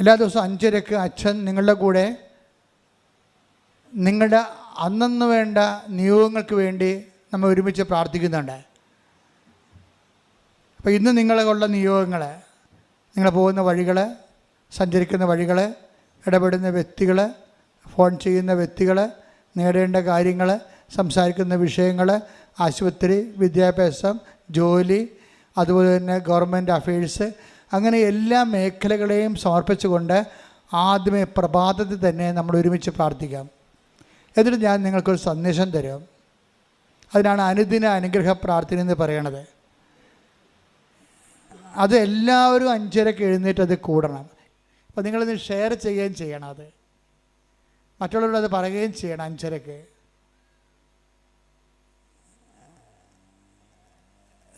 എല്ലാ ദിവസവും 5:30 അച്ഛൻ നിങ്ങളുടെ കൂടെ നിങ്ങളുടെ അന്നന്ന് വേണ്ട നിയോഗങ്ങൾക്ക് വേണ്ടി നമ്മൾ ഒരുമിച്ച് പ്രാർത്ഥിക്കുന്നുണ്ട്. അപ്പോൾ ഇന്ന് നിങ്ങളുള്ള നിയോഗങ്ങൾ, നിങ്ങൾ പോകുന്ന വഴികൾ, സഞ്ചരിക്കുന്ന വഴികൾ, ഇടപെടുന്ന വ്യക്തികൾ, ഫോൺ ചെയ്യുന്ന വ്യക്തികൾ, നേടേണ്ട കാര്യങ്ങൾ, സംസാരിക്കുന്ന വിഷയങ്ങൾ, ആശുപത്രി, വിദ്യാഭ്യാസം, ജോലി, അതുപോലെ തന്നെ ഗവൺമെൻറ് അഫയേഴ്സ്, അങ്ങനെ എല്ലാ മേഖലകളെയും സമർപ്പിച്ചുകൊണ്ട് ആദ്യമേ പ്രഭാതത്തിൽ തന്നെ നമ്മൾ ഒരുമിച്ച് പ്രാർത്ഥിക്കാം. എന്നിട്ട് ഞാൻ നിങ്ങൾക്കൊരു സന്ദേശം തരും. അതിനാണ് അനുദിന അനുഗ്രഹ പ്രാർത്ഥന എന്ന് പറയണത്. അത് എല്ലാവരും 5:30 എഴുന്നേറ്റ് അത് കൂടണം. അപ്പോൾ നിങ്ങളിത് ഷെയർ ചെയ്യുകയും ചെയ്യണം. അത് മറ്റുള്ളവരോട് അത് പറയുകയും ചെയ്യണം. 5:30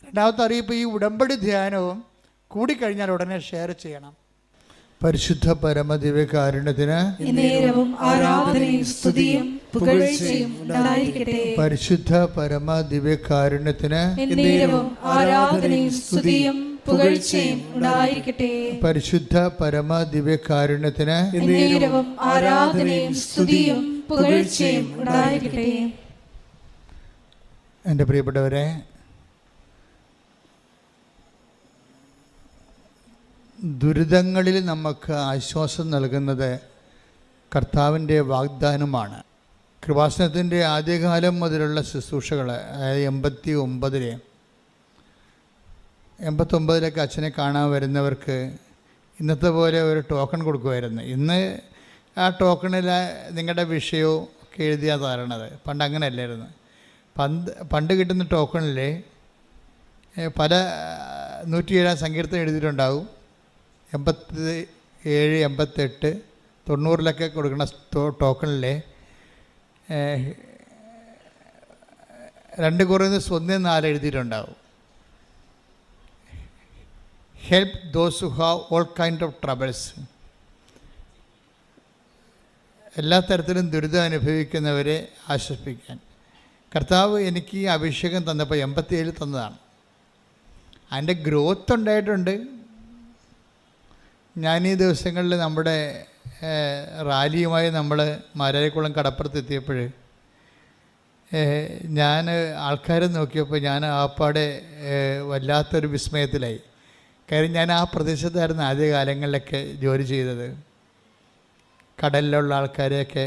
രണ്ടാമത്തെ അറിയിപ്പ്, ഈ ഉടമ്പടി ധ്യാനവും കൂടിക്കഴിഞ്ഞാൽ ഉടനെ ഷെയർ ചെയ്യണം. പരിശുദ്ധ പരമദിവ്യകാരുണ്യത്തിന് പരിശുദ്ധ പരമദിവ്യകാരുണ്യത്തിന് പരിശുദ്ധ പരമദിവ്യകാരുണ്യത്തിന് എൻ്റെ പ്രിയപ്പെട്ടവരെ, ദുരിതങ്ങളിൽ നമുക്ക് ആശ്വാസം നൽകുന്നത് കർത്താവിൻ്റെ വാഗ്ദാനമാണ്. കൃപാസനത്തിൻ്റെ ആദ്യകാലം മുതലുള്ള ശുശ്രൂഷകൾ, അതായത് 89-ലേക്ക് അച്ഛനെ കാണാൻ വരുന്നവർക്ക് ഇന്നത്തെ പോലെ ഒരു ടോക്കൺ കൊടുക്കുമായിരുന്നു. ഇന്ന് ആ ടോക്കണിൽ നിങ്ങളുടെ വിഷയവും ഒക്കെ എഴുതിയാണ് തരണത്. പണ്ട് അങ്ങനെയല്ലായിരുന്നു. പണ്ട് കിട്ടുന്ന ടോക്കണിൽ പല 107 സങ്കീർത്തനം എഴുതിയിട്ടുണ്ടാവും. 87, 88, 90 കൊടുക്കുന്ന ടോക്കണിൽ 2 Corinthians 1:4 എഴുതിയിട്ടുണ്ടാവും. Help those who have all kind of troubles. എല്ലാ തരത്തിലും ദുരിതം അനുഭവിക്കുന്നവരെ ആശ്വസിപ്പിക്കാൻ. കർത്താവ് എനിക്ക് ഈ അഭിഷേകം തന്നപ്പോൾ 87 തന്നതാണ്. അതിൻ്റെ ഗ്രോത്ത് ഉണ്ടായിട്ടുണ്ട്. ഞാൻ ഈ ദിവസങ്ങളിൽ നമ്മുടെ റാലിയുമായി നമ്മൾ മാരാരിക്കുളം കടപ്പുറത്ത് എത്തിയപ്പോൾ ഞാൻ ആൾക്കാരെ നോക്കിയപ്പോൾ ഞാൻ ആപ്പാടെ വല്ലാത്തൊരു വിസ്മയത്തിലായി. കാര്യം ഞാൻ ആ പ്രദേശത്തായിരുന്നു ആദ്യകാലങ്ങളിലൊക്കെ ജോലി ചെയ്തത്. കടലിലുള്ള ആൾക്കാരെയൊക്കെ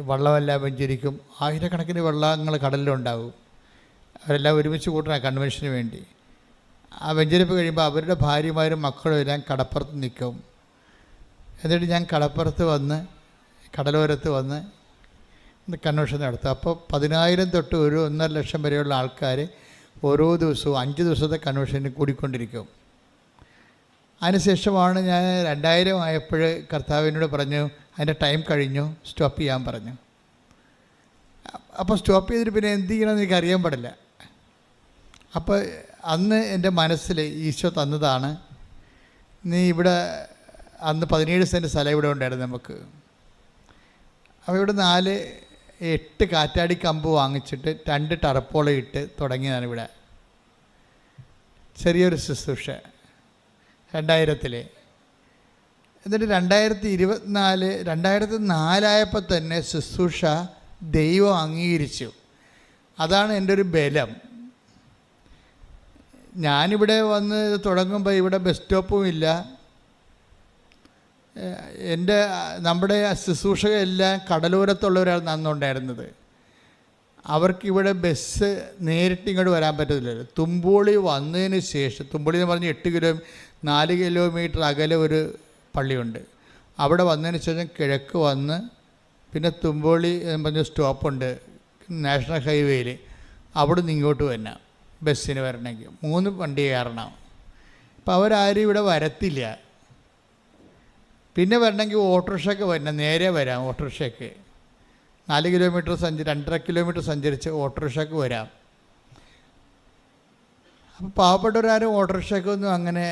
വള്ളമെല്ലാം വെഞ്ചരിക്കും. 1000കണക്കിന് വള്ളങ്ങൾ കടലിലുണ്ടാവും. അവരെല്ലാം ഒരുമിച്ച് കൂട്ടണം കൺവെൻഷന് വേണ്ടി. ആ വെഞ്ചരിപ്പ് കഴിയുമ്പോൾ അവരുടെ ഭാര്യമാരും മക്കളും എല്ലാം കടപ്പുറത്ത് നിൽക്കും. എന്നിട്ട് ഞാൻ കടപ്പുറത്ത് വന്ന് കടലോരത്ത് വന്ന് കൺവെൻഷൻ നടത്തും. അപ്പോൾ 10,000 തൊട്ട് 1.5 ലക്ഷം വരെയുള്ള ആൾക്കാർ ഓരോ ദിവസവും 5 ദിവസത്തെ കൺവെൻഷന് കൂടിക്കൊണ്ടിരിക്കും. അതിനുശേഷമാണ് ഞാൻ 2000 ആയപ്പോൾ കർത്താവിനോട് പറഞ്ഞു, അതിൻ്റെ ടൈം കഴിഞ്ഞു, സ്റ്റോപ്പ് ചെയ്യാൻ പറഞ്ഞു. അപ്പോൾ സ്റ്റോപ്പ് ചെയ്തിട്ട് പിന്നെ എന്ത് ചെയ്യണമെന്ന് എനിക്ക് അറിയാൻ പാടില്ല. അപ്പോൾ അന്ന് എൻ്റെ മനസ്സിൽ ഈശോ തന്നതാണ്, നീ ഇവിടെ അന്ന് 17 സെൻറ്റ് സ്ഥലം ഇവിടെ ഉണ്ടായിരുന്നു നമുക്ക്. അപ്പോൾ ഇവിടെ 8 കാറ്റാടി കമ്പ് വാങ്ങിച്ചിട്ട് 2 ടർപ്പോള ഇട്ട് തുടങ്ങിയതാണ് ഇവിടെ ചെറിയൊരു ശുശ്രൂഷ 2000. എന്നിട്ട് 2024 ആയപ്പോൾ തന്നെ ശുശ്രൂഷ ദൈവം അംഗീകരിച്ചു. അതാണ് എൻ്റെ ഒരു ബലം. ഞാനിവിടെ വന്ന് തുടങ്ങുമ്പോൾ ഇവിടെ ബസ് സ്റ്റോപ്പും ഇല്ല. നമ്മുടെ ശുശ്രൂഷകരെല്ലാം കടലോരത്തുള്ളവരാണ് അന്നുണ്ടായിരുന്നത്. അവർക്കിവിടെ ബസ് നേരിട്ട് ഇങ്ങോട്ട് വരാൻ പറ്റത്തില്ലല്ലോ. തുമ്പോളി വന്നതിന് ശേഷം, തുമ്പോളി എന്ന് പറഞ്ഞ് 4 കിലോമീറ്റർ അകലെ ഒരു പള്ളിയുണ്ട്. അവിടെ വന്നതിന് ശേഷം കിഴക്ക് വന്ന് പിന്നെ തുമ്പോളി എന്ന് പറഞ്ഞ സ്റ്റോപ്പുണ്ട് നാഷണൽ ഹൈവേയിൽ. അവിടെ നിന്ന് ഇങ്ങോട്ട് വരണം ബസ്സിന് വരണമെങ്കിൽ 3 വണ്ടി കയറണം. അപ്പോൾ അവരാരും ഇവിടെ വരത്തില്ല. പിന്നെ വരണമെങ്കിൽ ഓട്ടോറിക്ഷയ്ക്ക് വരണം, നേരെ വരാം. ഓട്ടോറിക്ഷയ്ക്ക് 4 കിലോമീറ്റർ 2.5 കിലോമീറ്റർ സഞ്ചരിച്ച് ഓട്ടോറിക്ഷയ്ക്ക് വരാം. അപ്പോൾ പാവപ്പെട്ടവരാരും ഓട്ടോറിക്ഷയ്ക്കൊന്നും അങ്ങനെ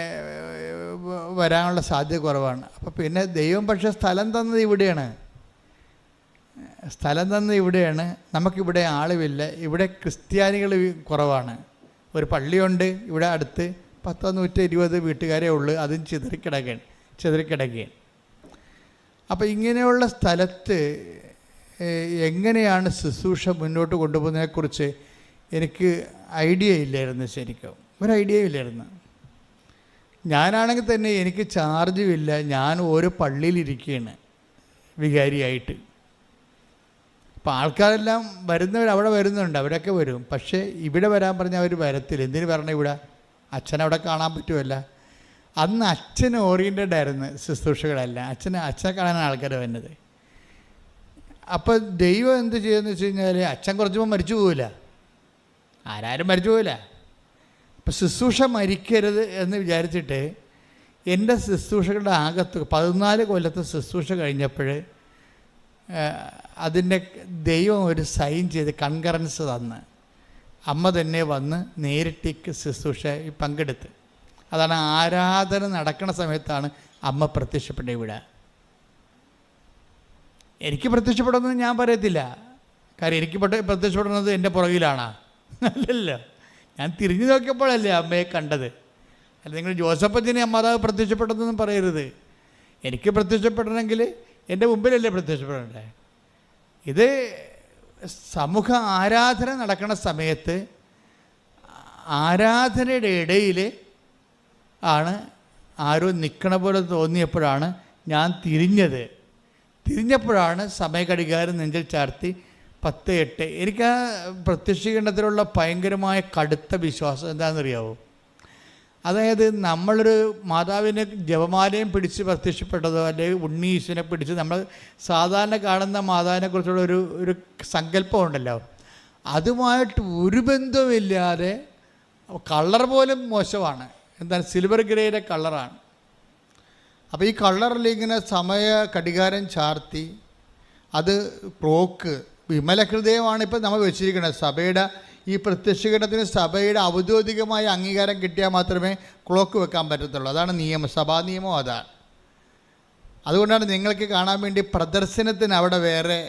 വരാനുള്ള സാധ്യത കുറവാണ്. അപ്പോൾ പിന്നെ ദൈവം പക്ഷേ സ്ഥലം തന്നത് ഇവിടെയാണ്. നമുക്കിവിടെ ആളുമില്ല. ഇവിടെ ക്രിസ്ത്യാനികൾ കുറവാണ്. ഒരു പള്ളിയുണ്ട് ഇവിടെ അടുത്ത്, 10-120 വീട്ടുകാരേ ഉള്ളൂ. അതും ചിതറിക്കിടക്കാൻ ചിതറിക്കിടക്കുകയാണ്. അപ്പോൾ ഇങ്ങനെയുള്ള സ്ഥലത്ത് എങ്ങനെയാണ് ശുശ്രൂഷ മുന്നോട്ട് കൊണ്ടുപോകുന്നതിനെക്കുറിച്ച് എനിക്ക് ഐഡിയ ഇല്ലായിരുന്നു. ശരിക്കും ഒരു ഐഡിയ ഇല്ലായിരുന്നു. ഞാനാണെങ്കിൽ തന്നെ എനിക്ക് ചാർജും ഇല്ല. ഞാൻ ഓരോ പള്ളിയിലിരിക്കുകയാണ് വികാരിയായിട്ട്. അപ്പോൾ ആൾക്കാരെല്ലാം വരുന്നവർ അവിടെ വരുന്നുണ്ട്, അവരൊക്കെ വരും. പക്ഷേ ഇവിടെ വരാൻ പറഞ്ഞാൽ അവർ വരത്തില്ല. എന്തിനു പറഞ്ഞാൽ ഇവിടെ അച്ഛനവിടെ കാണാൻ പറ്റുമല്ല. അന്ന് അച്ഛൻ ഓറിയൻറ്റഡ് ആയിരുന്നു ശുശ്രൂഷകളെല്ലാം. അച്ഛനെ കാണാനാണ് ആൾക്കാർ വരുന്നത്. അപ്പോൾ ദൈവം എന്ത് ചെയ്യുമെന്ന് വെച്ച് കഴിഞ്ഞാൽ അച്ഛൻ കുറച്ചുമ്പോൾ മരിച്ചു പോവില്ല, ആരാരും മരിച്ചു പോവില്ല. അപ്പം ശുശ്രൂഷ മരിക്കരുത് എന്ന് വിചാരിച്ചിട്ട് എൻ്റെ ശുശ്രൂഷകളുടെ അകത്ത് 14 കൊല്ലത്തെ ശുശ്രൂഷ കഴിഞ്ഞപ്പോൾ അതിൻ്റെ ദൈവം ഒരു സൈൻ ചെയ്ത് കൺകറൻസ് തന്ന് അമ്മ തന്നെ വന്ന് നേരിട്ടേക്ക് ശുശ്രൂഷ പങ്കെടുത്ത്. അതാണ് ആരാധന നടക്കുന്ന സമയത്താണ് അമ്മ പ്രത്യക്ഷപ്പെട്ടത്. ഇവിടെ എനിക്ക് പ്രത്യക്ഷപ്പെടുന്നത് ഞാൻ പറയത്തില്ല. കാര്യം എനിക്ക് പ്രത്യക്ഷപ്പെടുന്നത് എൻ്റെ പുറകിലാണ്. അല്ലല്ലോ, ഞാൻ തിരിഞ്ഞു നോക്കിയപ്പോഴല്ലേ അമ്മയെ കണ്ടത്. അല്ല, നിങ്ങൾ ജോസഫച്ചനെ മാതാവ് പ്രത്യക്ഷപ്പെട്ടതെന്നും പറയരുത്. എനിക്ക് പ്രത്യക്ഷപ്പെടണമെങ്കിൽ എൻ്റെ മുമ്പിലല്ലേ പ്രത്യക്ഷപ്പെടണ്ടേ. ഇത് സമൂഹ ആരാധന നടക്കുന്ന സമയത്ത് ആരാധനയുടെ ഇടയിൽ ആണ് ആരോ നിൽക്കണ പോലെ തോന്നിയപ്പോഴാണ് ഞാൻ തിരിഞ്ഞപ്പോഴാണ് സമയഘടികാരം നെഞ്ചിൽ ചാർത്തി 10:08. എനിക്ക് ആ പ്രത്യക്ഷീകരണത്തിലുള്ള ഭയങ്കരമായ കടുത്ത വിശ്വാസം എന്താണെന്നറിയാവോ? അതായത് നമ്മളൊരു മാതാവിനെ ജപമാലയും പിടിച്ച് പ്രത്യക്ഷപ്പെട്ടതോ അല്ലെങ്കിൽ ഉണ്ണീശനെ പിടിച്ച് നമ്മൾ സാധാരണ കാണുന്ന മാതാവിനെക്കുറിച്ചുള്ള ഒരു സങ്കല്പമുണ്ടല്ലോ, അതുമായിട്ട് ഒരു ബന്ധവുമില്ലാതെ കളർ പോലും മോശമാണ്. എന്താണ്, സിൽവർ ഗ്രേയുടെ കളറാണ്. അപ്പോൾ ഈ കളറിൽ ഇങ്ങനെ സമയ ഘടികാരം ചാർത്തി അത് ക്ലോക്ക് വിമല ഹൃദയമാണ് ഇപ്പോൾ നമ്മൾ വെച്ചിരിക്കുന്നത്. സഭയുടെ ഈ പ്രത്യക്ഷീകരണത്തിന് സഭയുടെ ഔദ്യോഗികമായ അംഗീകാരം കിട്ടിയാൽ മാത്രമേ ക്ലോക്ക് വെക്കാൻ പറ്റത്തുള്ളൂ. അതാണ് നിയമം, സഭാ നിയമം അതാണ്. അതുകൊണ്ടാണ് നിങ്ങൾക്ക് കാണാൻ വേണ്ടി പ്രദർശനത്തിന് അവിടെ വേറെ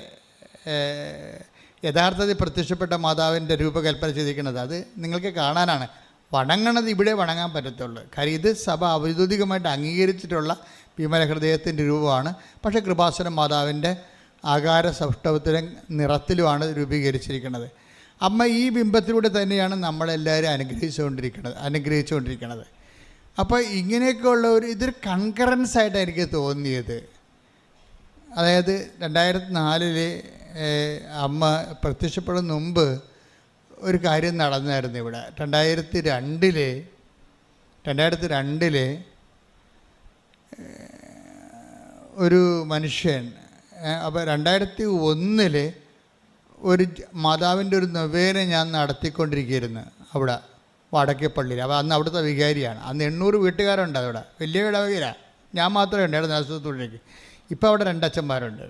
യഥാർത്ഥത്തിൽ പ്രത്യക്ഷപ്പെട്ട മാതാവിൻ്റെ രൂപകൽപ്പന ചെയ്തിരിക്കുന്നത്. അത് നിങ്ങൾക്ക് കാണാനാണ്. വണങ്ങണത് ഇവിടെ വണങ്ങാൻ പറ്റത്തുള്ളൂ. കാര്യം ഇത് സഭ ഔദ്യോഗികമായിട്ട് അംഗീകരിച്ചിട്ടുള്ള വിമല ഹൃദയത്തിൻ്റെ രൂപമാണ്. പക്ഷേ കൃപാസന മാതാവിൻ്റെ ആകാര സൗഷ്ഠവത്തിലും നിറത്തിലുമാണ് രൂപീകരിച്ചിരിക്കുന്നത്. അമ്മ ഈ ബിംബത്തിലൂടെ തന്നെയാണ് നമ്മളെല്ലാവരും അനുഗ്രഹിച്ചുകൊണ്ടിരിക്കുന്നത്. അപ്പോൾ ഇങ്ങനെയൊക്കെയുള്ള ഇതൊരു കൺകറൻസ് ആയിട്ടാണ് എനിക്ക് തോന്നിയത്. അതായത് 2004 അമ്മ പ്രത്യക്ഷപ്പെടുന്ന മുമ്പ് ഒരു കാര്യം നടന്നായിരുന്നു ഇവിടെ. 2002 ഒരു മനുഷ്യൻ. അപ്പോൾ 2001 ഒരു മാതാവിൻ്റെ ഒരു നൊവേന ഞാൻ നടത്തിക്കൊണ്ടിരിക്കുകയായിരുന്നു അവിടെ വടക്കേപ്പള്ളിയിൽ. അപ്പോൾ അന്ന് അവിടുത്തെ വികാരിയാണ്. അന്ന് 800 വീട്ടുകാരുണ്ട് അവിടെ, വലിയ ഇടവകയിലാണ്. ഞാൻ മാത്രമേ ഉണ്ടായിരുന്നു നേതൃത്വത്തിലേക്ക്. ഇപ്പോൾ അവിടെ 2 അച്ഛന്മാരുണ്ട്.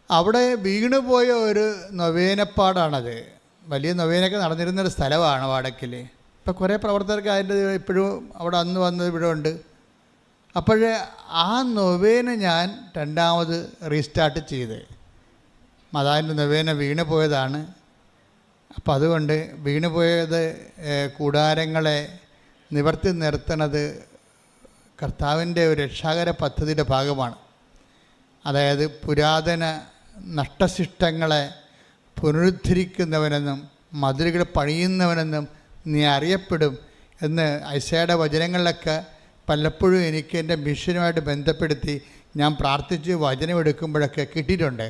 അവിടെ വീണുപോയ ഒരു നൊവേനപ്പാടാണത്. വലിയ നൊവേനൊക്കെ നടന്നിരുന്നൊരു സ്ഥലമാണ് വടക്കിൽ. ഇപ്പോൾ കുറേ പ്രവർത്തകർക്ക് അതിൻ്റെ ഇപ്പോഴും അവിടെ അന്ന് വന്നത് ഇവിടെ ഉണ്ട്. അപ്പോഴേ ആ നൊവേന ഞാൻ 2ാമത് റീസ്റ്റാർട്ട് ചെയ്ത്. മാതാവിൻ്റെ നൊവേന വീണു പോയതാണ്. അപ്പോൾ അതുകൊണ്ട് വീണുപോയത് കൂടാരങ്ങളെ നിവർത്തി നിർത്തണത് കർത്താവിൻ്റെ ഒരു രക്ഷാകര പദ്ധതിയുടെ ഭാഗമാണ്. അതായത് പുരാതന നഷ്ടശിഷ്ടങ്ങളെ പുനരുദ്ധരിക്കുന്നവനെന്നും മതിലുകൾ പണിയുന്നവനെന്നും നീ അറിയപ്പെടും എന്ന് ഐസയുടെ വചനങ്ങളിലൊക്കെ പലപ്പോഴും എനിക്ക് എൻ്റെ മിഷനുമായിട്ട് ബന്ധപ്പെടുത്തി ഞാൻ പ്രാർത്ഥിച്ച് വചനമെടുക്കുമ്പോഴൊക്കെ കിട്ടിയിട്ടുണ്ട്.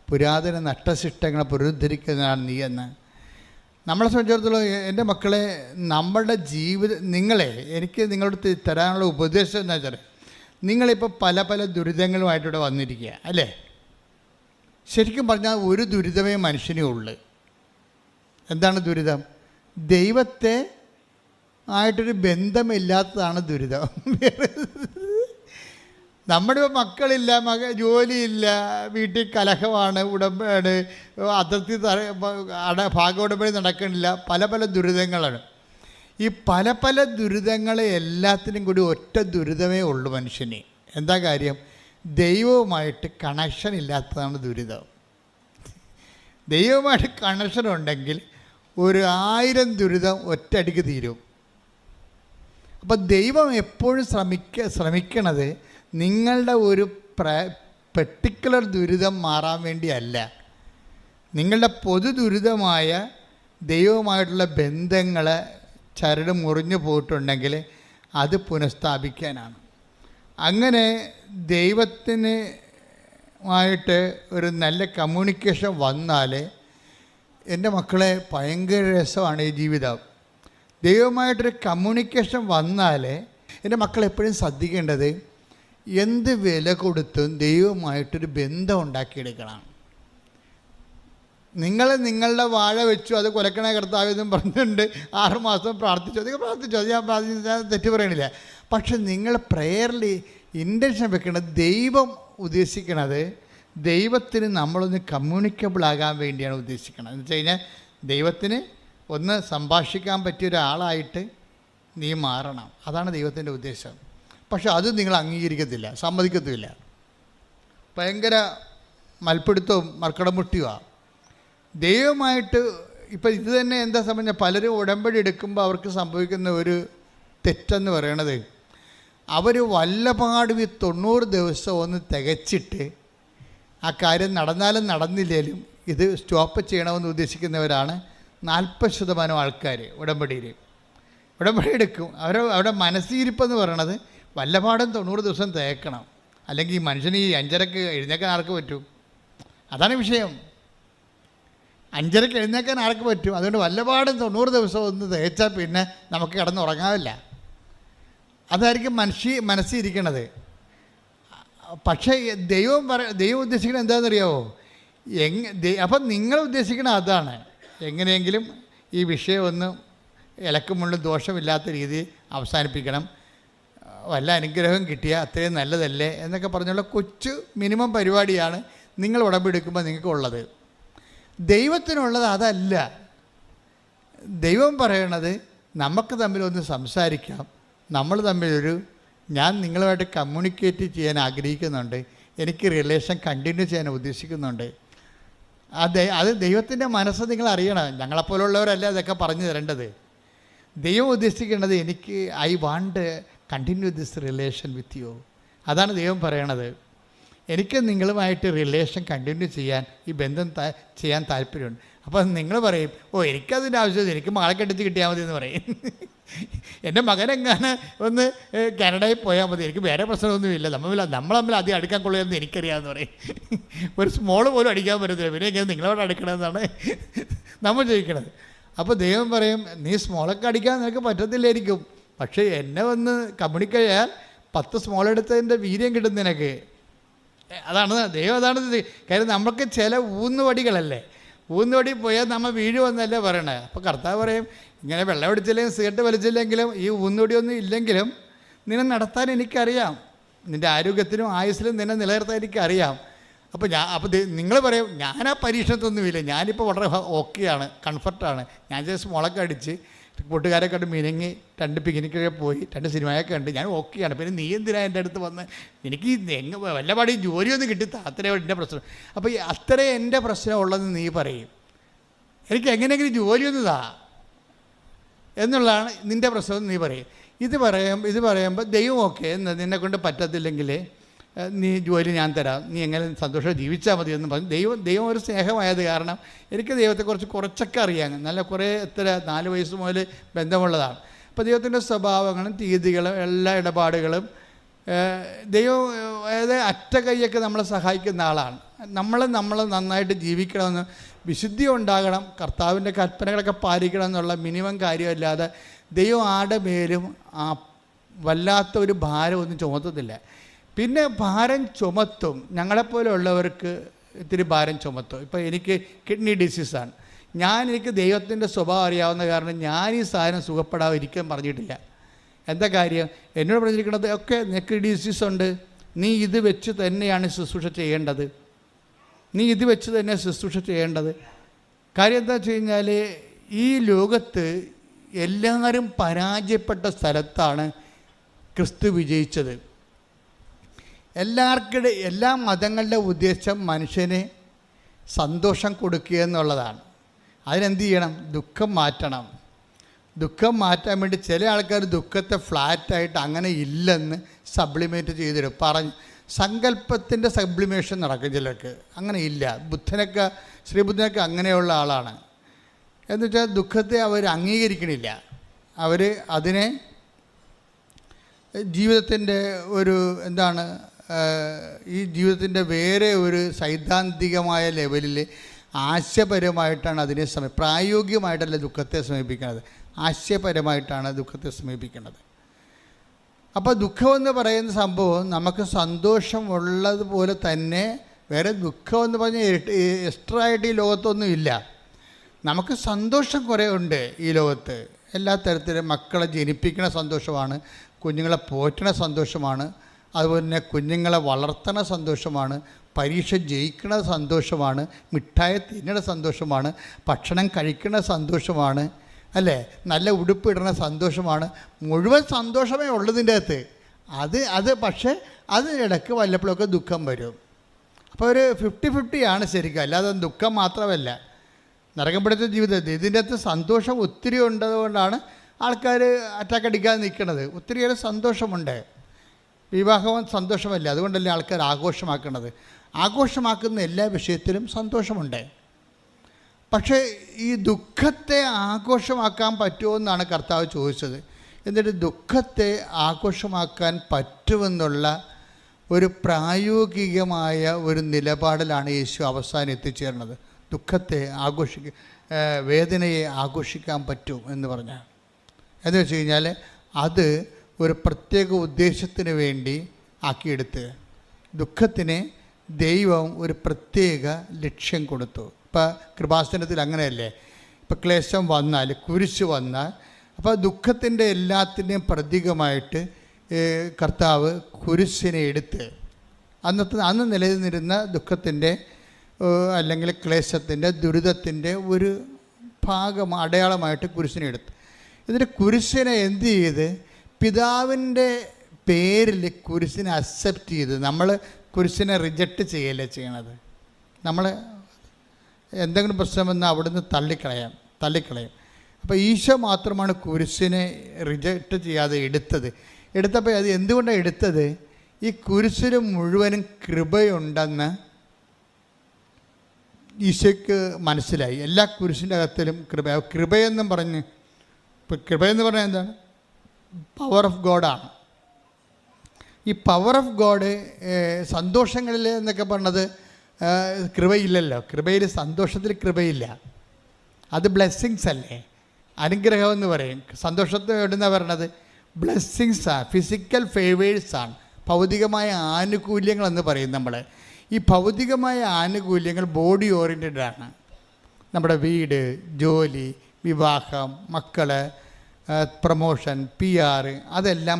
പുരാതന നഷ്ടശിഷ്ടങ്ങളെ പുനരുദ്ധരിക്കുന്നതാണ് നീ എന്ന്. നമ്മളെ സംബന്ധിച്ചിടത്തോളം എൻ്റെ മക്കളെ, നമ്മളുടെ എനിക്ക് നിങ്ങളോട് തരാനുള്ള ഉപദേശം എന്താ വെച്ചാൽ, നിങ്ങളിപ്പോൾ പല ദുരിതങ്ങളുമായിട്ടിവിടെ വന്നിരിക്കുക അല്ലേ? ശരിക്കും പറഞ്ഞാൽ ഒരു ദുരിതമേ മനുഷ്യനേ ഉള്ളൂ. എന്താണ് ദുരിതം? ദൈവത്തെ ആയിട്ടൊരു ബന്ധമില്ലാത്തതാണ് ദുരിതം. നമ്മുടെ മക്കളില്ല, ജോലിയില്ല, വീട്ടിൽ കലഹമാണ്, ഉടമ്പടി അതിർത്തി ഭാഗോടമ്പടി നടക്കണില്ല, പല ദുരിതങ്ങളാണ്. ഈ പല ദുരിതങ്ങളെ എല്ലാത്തിനും കൂടി ഒറ്റ ദുരിതമേ ഉള്ളൂ മനുഷ്യന്. എന്താ കാര്യം? ദൈവവുമായിട്ട് കണക്ഷൻ ഇല്ലാത്തതാണ് ദുരിതം. ദൈവവുമായിട്ട് കണക്ഷൻ ഉണ്ടെങ്കിൽ 1000 ദുരിതം ഒറ്റയടിക്ക് തീരും. അപ്പോൾ ദൈവം എപ്പോഴും ശ്രമിക്കണത് നിങ്ങളുടെ ഒരു പെർട്ടിക്കുലർ ദുരിതം മാറാൻ വേണ്ടിയല്ല, നിങ്ങളുടെ പൊതു ദുരിതമായ ദൈവവുമായിട്ടുള്ള ബന്ധങ്ങൾ ചരട് മുറിഞ്ഞു പോയിട്ടുണ്ടെങ്കിൽ അത് പുനഃസ്ഥാപിക്കാനാണ്. അങ്ങനെ ദൈവത്തിനുമായിട്ട് ഒരു നല്ല കമ്മ്യൂണിക്കേഷൻ വന്നാൽ, എൻ്റെ മക്കളെ ഭയങ്കര രസമാണ് ഈ ജീവിതം. ദൈവമായിട്ടൊരു കമ്മ്യൂണിക്കേഷൻ വന്നാൽ എൻ്റെ മക്കളെപ്പോഴും ശ്രദ്ധിക്കേണ്ടത് എന്ത് വില കൊടുത്തും ദൈവമായിട്ടൊരു ബന്ധം ഉണ്ടാക്കിയെടുക്കണം. നിങ്ങൾ നിങ്ങളുടെ വാഴ വെച്ചു, അത് കുലക്കണ കർത്താവെന്നും പറഞ്ഞിട്ടുണ്ട്, 6 മാസം പ്രാർത്ഥിച്ചു, അതൊക്കെ പ്രാർത്ഥിച്ചു, അത് ഞാൻ തെറ്റ് പറയണില്ല. പക്ഷെ നിങ്ങൾ പ്രേയറിൽ ഇൻറ്റൻഷൻ വെക്കേണ്ടത്, ദൈവം ഉദ്ദേശിക്കണത് ദൈവത്തിന് നമ്മളൊന്ന് കമ്മ്യൂണിക്കബിൾ ആകാൻ വേണ്ടിയാണ് ഉദ്ദേശിക്കുന്നത്. എന്ന് വെച്ച് കഴിഞ്ഞാൽ ദൈവത്തിന് ഒന്ന് സംഭാഷിക്കാൻ പറ്റിയ ഒരാളായിട്ട് നീ മാറണം, അതാണ് ദൈവത്തിൻ്റെ ഉദ്ദേശം. പക്ഷെ അത് നിങ്ങൾ അംഗീകരിക്കത്തില്ല, സമ്മതിക്കത്തില്ല. ഭയങ്കര മൽപ്പിടുത്തവും മർക്കടമുട്ടിയുമാണ് ദൈവമായിട്ട്. ഇപ്പം ഇത് തന്നെ എന്താ സംബന്ധിച്ചാൽ പലരും ഉടമ്പടി എടുക്കുമ്പോൾ അവർക്ക് സംഭവിക്കുന്ന ഒരു തെറ്റെന്ന് പറയണത്, അവർ വല്ലപാടും ഈ 90 ദിവസം ഒന്ന് തികച്ചിട്ട് ആ കാര്യം നടന്നാലും നടന്നില്ലേലും ഇത് സ്റ്റോപ്പ് ചെയ്യണമെന്ന് ഉദ്ദേശിക്കുന്നവരാണ് 40% ആൾക്കാർ. ഉടമ്പടി എടുക്കും. അവരുടെ മനസ്സിരിപ്പെന്ന് പറയണത് വല്ലപാടും 90 ദിവസം തേക്കണം, അല്ലെങ്കിൽ ഈ മനുഷ്യന് ഈ 5:30 എഴുന്നേക്കാൻ ആർക്ക് പറ്റും? അതാണ് വിഷയം. 5:30 എഴുന്നേക്കാൻ ആർക്ക് പറ്റും? അതുകൊണ്ട് വല്ലപാടും 90 ദിവസം ഒന്ന് തേച്ചാൽ പിന്നെ നമുക്ക് കിടന്നുറങ്ങാവില്ല. അതായിരിക്കും മനസ്സിരിക്കണത്. പക്ഷേ ദൈവം ഉദ്ദേശിക്കുന്നത് എന്താണെന്നറിയാമോ? അപ്പം നിങ്ങൾ ഉദ്ദേശിക്കുന്നത് അതാണ്, എങ്ങനെയെങ്കിലും ഈ വിഷയം ഒന്ന് ഇലക്കുമുള്ളും ദോഷമില്ലാത്ത രീതിയിൽ അവസാനിപ്പിക്കണം, വല്ല അനുഗ്രഹം കിട്ടിയാൽ അത്രയും നല്ലതല്ലേ എന്നൊക്കെ പറഞ്ഞുള്ള കൊച്ചു മിനിമം പരിപാടിയാണ് നിങ്ങൾ ഉടമ്പെടുക്കുമ്പോൾ നിങ്ങൾക്കുള്ളത്. ദൈവത്തിനുള്ളത് അതല്ല. ദൈവം പറയണത് നമുക്ക് തമ്മിലൊന്ന് സംസാരിക്കാം, നമ്മൾ തമ്മിലൊരു, ഞാൻ നിങ്ങളുമായിട്ട് കമ്മ്യൂണിക്കേറ്റ് ചെയ്യാൻ ആഗ്രഹിക്കുന്നുണ്ട്, എനിക്ക് റിലേഷൻ കണ്ടിന്യൂ ചെയ്യാൻ ഉദ്ദേശിക്കുന്നുണ്ട്. അത് ദൈവത്തിൻ്റെ മനസ്സ് നിങ്ങൾ അറിയണം. ഞങ്ങളെപ്പോലുള്ളവരല്ല അതൊക്കെ പറഞ്ഞു തരേണ്ടത്. ദൈവം ഉദ്ദേശിക്കേണ്ടത് എനിക്ക് I want continue this relation with you. അതാണ് ദൈവം പറയണത്. എനിക്ക് നിങ്ങളുമായിട്ട് റിലേഷൻ കണ്ടിന്യൂ ചെയ്യാൻ, ഈ ബന്ധം ചെയ്യാൻ താല്പര്യമുണ്ട്. അപ്പം നിങ്ങൾ പറയും, എനിക്കതിൻ്റെ ആവശ്യമില്ല, എനിക്ക് മകളെ കെട്ടിച്ച് കിട്ടിയാൽ മതി എന്ന് പറയും. എൻ്റെ മകനെങ്ങനെ ഒന്ന് കാനഡയിൽ പോയാൽ മതി, എനിക്ക് വേറെ പ്രശ്നമൊന്നുമില്ല, നമ്മൾ തമ്മിൽ അധികം അടുക്കാൻ കൊള്ളുകയെന്ന് എനിക്കറിയാമെന്ന് പറയും. ഒരു സ്മോൾ പോലും അടിക്കാൻ പറ്റത്തില്ല, പിന്നെ എങ്ങനെ നിങ്ങളോട് അടുക്കണമെന്നാണ് നമ്മൾ ചോദിക്കണത്. അപ്പോൾ ദൈവം പറയും, നീ സ്മോളൊക്കെ അടിക്കാൻ നിനക്ക് പറ്റത്തില്ലായിരിക്കും, പക്ഷേ എന്നെ വന്ന് കമ്മ്യൂണിക്കേറ്റ് ചെയ്യാൻ 10 സ്മോൾ എടുത്തതിൻ്റെ വീര്യം കിട്ടും നിനക്ക്. അതാണ് ദൈവം. അതാണ് കാര്യം, നമുക്ക് ചില ഊന്നുവടികളല്ലേ, ഊന്നുവടി പോയാൽ നമ്മൾ വീഴുമെന്നല്ലേ പറയണേ. അപ്പോൾ കർത്താവ് പറയും, ഇങ്ങനെ വെള്ളം അടിച്ചില്ലെങ്കിലും സിഗരറ്റ് വലിച്ചില്ലെങ്കിലും ഈ ഊന്നുവടിയൊന്നും ഇല്ലെങ്കിലും നിന്നെ നടത്താൻ എനിക്കറിയാം, നിൻ്റെ ആരോഗ്യത്തിനും ആയുസ്സിലും നിന്നെ നിലനിർത്താൻ എനിക്കറിയാം. അപ്പോൾ നിങ്ങൾ പറയും, ഞാൻ ആ പരീക്ഷണത്തൊന്നുമില്ല, ഞാനിപ്പോൾ വളരെ ഓക്കെയാണ്, കംഫർട്ടാണ്, ഞാൻ ജസ്റ്റ് മുളക് അടിച്ച് കൂട്ടുകാരെ കണ്ട് മിനങ്ങി 2 പിക്നിക്കൊക്കെ പോയി 2 സിനിമയൊക്കെ കണ്ട് ഞാൻ ഓക്കെയാണ്, പിന്നെ നീ എന്തിനാ എൻ്റെ അടുത്ത് വന്ന്, എനിക്ക് വല്ലപാടി ജോലിയൊന്നും കിട്ടി അത്രയും എൻ്റെ പ്രശ്നം. അപ്പോൾ അത്രയും എൻ്റെ പ്രശ്നമുള്ളതെന്ന് നീ പറയും, എനിക്ക് എങ്ങനെയെങ്കിലും ജോലിയൊന്നും താ എന്നുള്ളതാണ് നിൻ്റെ പ്രശ്നം നീ പറയും. ഇത് പറയുമ്പോൾ ദൈവം ഓക്കെ എന്ന് നിന്നെക്കൊണ്ട് പറ്റത്തില്ലെങ്കിൽ നീ ജോലി ഞാൻ തരാം, നീ എങ്ങനെ സന്തോഷം ജീവിച്ചാൽ മതി എന്ന് പറഞ്ഞു. ദൈവം ഒരു സ്നേഹമായത് കാരണം എനിക്ക് ദൈവത്തെക്കുറിച്ച് കുറച്ചൊക്കെ അറിയാം, നല്ല കുറേ 4 വയസ്സ് മുതൽ ബന്ധമുള്ളതാണ്. അപ്പോൾ ദൈവത്തിൻ്റെ സ്വഭാവങ്ങളും തീയതികളും എല്ലാ ഇടപാടുകളും ദൈവം അറ്റ കൈയൊക്കെ നമ്മളെ സഹായിക്കുന്ന ആളാണ്. നമ്മൾ നന്നായിട്ട് ജീവിക്കണമെന്ന്, വിശുദ്ധി ഉണ്ടാകണം, കർത്താവിൻ്റെ കൽപ്പനകളൊക്കെ പാലിക്കണം എന്നുള്ള മിനിമം കാര്യമല്ലാതെ ദൈവം ആരുടെ മേലും വല്ലാത്ത ഒരു ഭാരം ഒന്നും ചുമത്തത്തില്ല. പിന്നെ ഭാരം ചുമത്തും, ഞങ്ങളെപ്പോലെ ഉള്ളവർക്ക് ഇത്തിരി ഭാരം ചുമത്തും. ഇപ്പോൾ എനിക്ക് കിഡ്നി ഡിസീസാണ്, എനിക്ക് ദൈവത്തിൻ്റെ സ്വഭാവം അറിയാവുന്ന കാരണം ഞാൻ ഈ സാധനം സുഖപ്പെടാതിരിക്കാൻ പറഞ്ഞിട്ടില്ല. എന്താ കാര്യം? എന്നോട് പറഞ്ഞിരിക്കുന്നത്, ഒക്കെ നിനക്ക് ഡിസീസുണ്ട്, നീ ഇത് വെച്ച് തന്നെയാണ് ശുശ്രൂഷ ചെയ്യേണ്ടത്, നീ ഇത് വെച്ച് തന്നെ ശുശ്രൂഷ ചെയ്യേണ്ടത്. കാര്യം എന്താ വെച്ച് കഴിഞ്ഞാൽ, ഈ ലോകത്ത് എല്ലാവരും പരാജയപ്പെട്ട സ്ഥലത്താണ് ക്രിസ്തു വിജയിച്ചത്. എല്ലാ മതങ്ങളുടെ ഉദ്ദേശം മനുഷ്യന് സന്തോഷം കൊടുക്കുക എന്നുള്ളതാണ്. അതിനെന്ത് ചെയ്യണം? ദുഃഖം മാറ്റണം. ദുഃഖം മാറ്റാൻ വേണ്ടി ചില ആൾക്കാർ ദുഃഖത്തെ ഫ്ലാറ്റായിട്ട് അങ്ങനെ ഇല്ലെന്ന് സബ്ലിമേറ്റ് ചെയ്തിടും. സങ്കല്പത്തിൻ്റെ സബ്ലിമേഷൻ നടക്കും ചിലർക്ക്. അങ്ങനെ ഇല്ല. ബുദ്ധനൊക്കെ, ശ്രീബുദ്ധനൊക്കെ അങ്ങനെയുള്ള ആളാണ്. എന്നുവെച്ചാൽ ദുഃഖത്തെ അവർ അംഗീകരിക്കണില്ല. അവർ അതിനെ ജീവിതത്തിൻ്റെ ഒരു എന്താണ്, ഈ ജീവിതത്തിൻ്റെ വേറെ ഒരു സൈദ്ധാന്തികമായ ലെവലിൽ ആശയപരമായിട്ടാണ് അതിനെ പ്രായോഗികമായിട്ടല്ല ദുഃഖത്തെ സമീപിക്കുന്നത്, ആശയപരമായിട്ടാണ് ദുഃഖത്തെ സമീപിക്കുന്നത്. അപ്പോൾ ദുഃഖമെന്ന് പറയുന്ന സംഭവം നമുക്ക് സന്തോഷമുള്ളതുപോലെ തന്നെ വേറെ ദുഃഖമെന്ന് പറഞ്ഞാൽ എക്സ്ട്രാ ആയിട്ട് ഈ ലോകത്തൊന്നും ഇല്ല. നമുക്ക് സന്തോഷം കുറേ ഉണ്ട് ഈ ലോകത്ത്. എല്ലാ തരത്തിലും മക്കളെ ജനിപ്പിക്കുന്ന സന്തോഷമാണ്, കുഞ്ഞുങ്ങളെ പോറ്റണ സന്തോഷമാണ്, അതുപോലെ തന്നെ കുഞ്ഞുങ്ങളെ വളർത്തണ സന്തോഷമാണ്, പരീക്ഷ ജയിക്കണ സന്തോഷമാണ്, മിഠായി തിന്നണ സന്തോഷമാണ്, ഭക്ഷണം കഴിക്കണ സന്തോഷമാണ്, അല്ലേ, നല്ല ഉടുപ്പിടണ സന്തോഷമാണ്. മുഴുവൻ സന്തോഷമേ ഉള്ളതിൻ്റെ അകത്ത്. അത് പക്ഷേ അതിനിടയ്ക്ക് വല്ലപ്പോഴൊക്കെ ദുഃഖം വരും. അപ്പോൾ ഒരു 50-50 ശരിക്കും, അല്ലാതെ ദുഃഖം മാത്രമല്ല. നരകം പിടിച്ച ജീവിതത്തിൽ ഇതിൻ്റെ അകത്ത് സന്തോഷം ഒത്തിരി ഉണ്ടതുകൊണ്ടാണ് ആൾക്കാർ അറ്റാക്ക് അടിക്കാതെ നിൽക്കുന്നത്. ഒത്തിരിയേറെ സന്തോഷമുണ്ട്. വിവാഹവും സന്തോഷമല്ല, അതുകൊണ്ടല്ലേ ആൾക്കാർ ആഘോഷമാക്കുന്നത്. ആഘോഷമാക്കുന്ന എല്ലാ വിഷയത്തിലും സന്തോഷമുണ്ട്. പക്ഷേ ഈ ദുഃഖത്തെ ആഘോഷമാക്കാൻ പറ്റുമോ എന്നാണ് കർത്താവ് ചോദിച്ചത്. എന്നിട്ട് ദുഃഖത്തെ ആഘോഷമാക്കാൻ പറ്റുമെന്നുള്ള ഒരു പ്രായോഗികമായ ഒരു നിലപാടിലാണ് യേശു അവസാനം എത്തിച്ചേർന്നത്. ദുഃഖത്തെ വേദനയെ ആഘോഷിക്കാൻ പറ്റും എന്ന് പറഞ്ഞാൽ എന്ന് വെച്ച് കഴിഞ്ഞാൽ അത് ഒരു പ്രത്യേക ഉദ്ദേശത്തിന് വേണ്ടി ആക്കിയെടുത്ത് ദുഃഖത്തിന് ദൈവം ഒരു പ്രത്യേക ലക്ഷ്യം കൊടുത്തു. ഇപ്പം കൃപാസനത്തിൽ അങ്ങനെയല്ലേ, ഇപ്പം ക്ലേശം വന്നാൽ, കുരിശ് വന്നാൽ, അപ്പോൾ ദുഃഖത്തിൻ്റെ എല്ലാത്തിൻ്റെയും പ്രതീകമായിട്ട് കർത്താവ് കുരിശിനെ എടുത്ത് അന്ന് നിലനിന്നിരുന്ന ദുഃഖത്തിൻ്റെ അല്ലെങ്കിൽ ക്ലേശത്തിൻ്റെ ദുരിതത്തിൻ്റെ ഒരു ഭാഗം അടയാളമായിട്ട് കുരിശിനെ എടുത്ത്. എന്നിട്ട് കുരിശിനെ എന്ത് ചെയ്ത് പിതാവിൻ്റെ പേരിൽ കുരിശിനെ അക്സെപ്റ്റ് ചെയ്ത്. നമ്മൾ കുരിശിനെ റിജക്റ്റ് ചെയ്യല്ലേ ചെയ്യണത്. നമ്മൾ എന്തെങ്കിലും പ്രശ്നം വന്നാൽ അവിടുന്ന് തള്ളിക്കളയും. അപ്പോൾ ഈശോ മാത്രമാണ് കുരിശിനെ റിജക്റ്റ് ചെയ്യാതെ എടുത്തപ്പോൾ അത് എന്തുകൊണ്ടാണ് എടുത്തത്? ഈ കുരിശിന് മുഴുവനും കൃപയുണ്ടെന്ന് ഈശോയ്ക്ക് മനസ്സിലായി. എല്ലാ കുരിശിൻ്റെ അകത്തിലും കൃപയെന്ന് പറഞ്ഞ്, ഇപ്പോൾ കൃപയെന്ന് പറഞ്ഞാൽ എന്താണ്? പവർ ഓഫ് ഗോഡാണ്. ഈ പവർ ഓഫ് ഗോഡ് സന്തോഷങ്ങളിൽ എന്നൊക്കെ പറഞ്ഞത് കൃപയില്ലല്ലോ. കൃപയിൽ, സന്തോഷത്തിൽ കൃപയില്ല. അത് ബ്ലെസ്സിങ്സ് അല്ലേ, അനുഗ്രഹം എന്ന് പറയും. സന്തോഷത്തെ എവിടുന്ന പറയണത്? ബ്ലെസ്സിങ്സാണ്, ഫിസിക്കൽ ഫേവേഴ്സാണ്, ഭൗതികമായ ആനുകൂല്യങ്ങളെന്ന് പറയും നമ്മൾ. ഈ ഭൗതികമായ ആനുകൂല്യങ്ങൾ ബോഡി ഓറിയൻറ്റഡാണ്. നമ്മുടെ വീട്, ജോലി, വിവാഹം, മക്കൾ, പ്രമോഷൻ, PR, അതെല്ലാം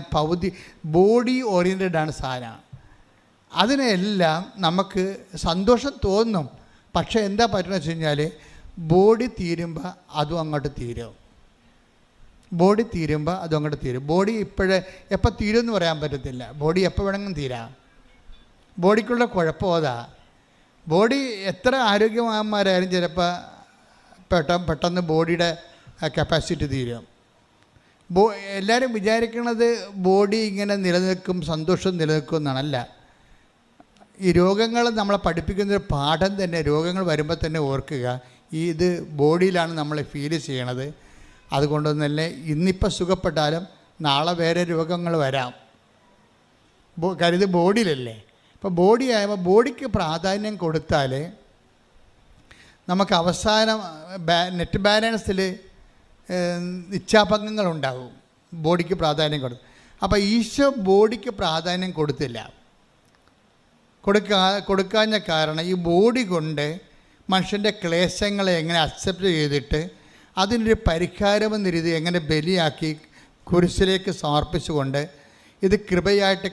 ബോഡി ഓറിയൻറ്റഡാണ് സാധനം. അതിനെല്ലാം നമുക്ക് സന്തോഷം തോന്നും. പക്ഷേ എന്താ പറ്റുന്നത് വെച്ച് കഴിഞ്ഞാൽ ബോഡി തീരുമ്പോൾ അതും അങ്ങോട്ട് തീരും. ബോഡി എപ്പോൾ തീരുമെന്ന് പറയാൻ പറ്റത്തില്ല. ബോഡി എപ്പോൾ വേണമെങ്കിലും തീരാം. ബോഡിക്കുള്ള കുഴപ്പം അതാ. ബോഡി എത്ര ആരോഗ്യവാന്മാരായാലും ചിലപ്പോൾ പെട്ടെന്ന് ബോഡിയുടെ കപ്പാസിറ്റി തീരും. എല്ലാവരും വിചാരിക്കുന്നത് ബോഡി ഇങ്ങനെ നിലനിൽക്കും, സന്തോഷം നിലനിൽക്കും എന്നാണല്ല. ഈ രോഗങ്ങൾ നമ്മളെ പഠിപ്പിക്കുന്നൊരു പാഠം തന്നെ. രോഗങ്ങൾ വരുമ്പോൾ തന്നെ ഓർക്കുക, ഇത് ബോഡിയിലാണ് നമ്മൾ ഫീൽ ചെയ്യണത്. അതുകൊണ്ടൊന്നല്ലേ ഇന്നിപ്പോൾ സുഖപ്പെട്ടാലും നാളെ വേറെ രോഗങ്ങൾ വരാം. കരുത് ബോഡിയിലല്ലേ. ഇപ്പോൾ ബോഡി ആയപ്പോൾ ബോഡിക്ക് പ്രാധാന്യം കൊടുത്താൽ നമുക്ക് അവസാനം നെറ്റ് ബാലൻസിൽ ഇച്ഛാഭംഗങ്ങളുണ്ടാകും. ബോഡിക്ക് പ്രാധാന്യം കൊടുത്തു. അപ്പോൾ ഈശോ ബോഡിക്ക് പ്രാധാന്യം കൊടുക്കാഞ്ഞ കാരണം ഈ ബോഡി കൊണ്ട് മനുഷ്യൻ്റെ ക്ലേശങ്ങളെ എങ്ങനെ അക്സെപ്റ്റ് ചെയ്തിട്ട് അതിനൊരു പരിഹാരമെന്ന രീതി എങ്ങനെ ബലിയാക്കി കുരിശിലേക്ക് സമർപ്പിച്ചുകൊണ്ട് ഇത് കൃപയായിട്ട്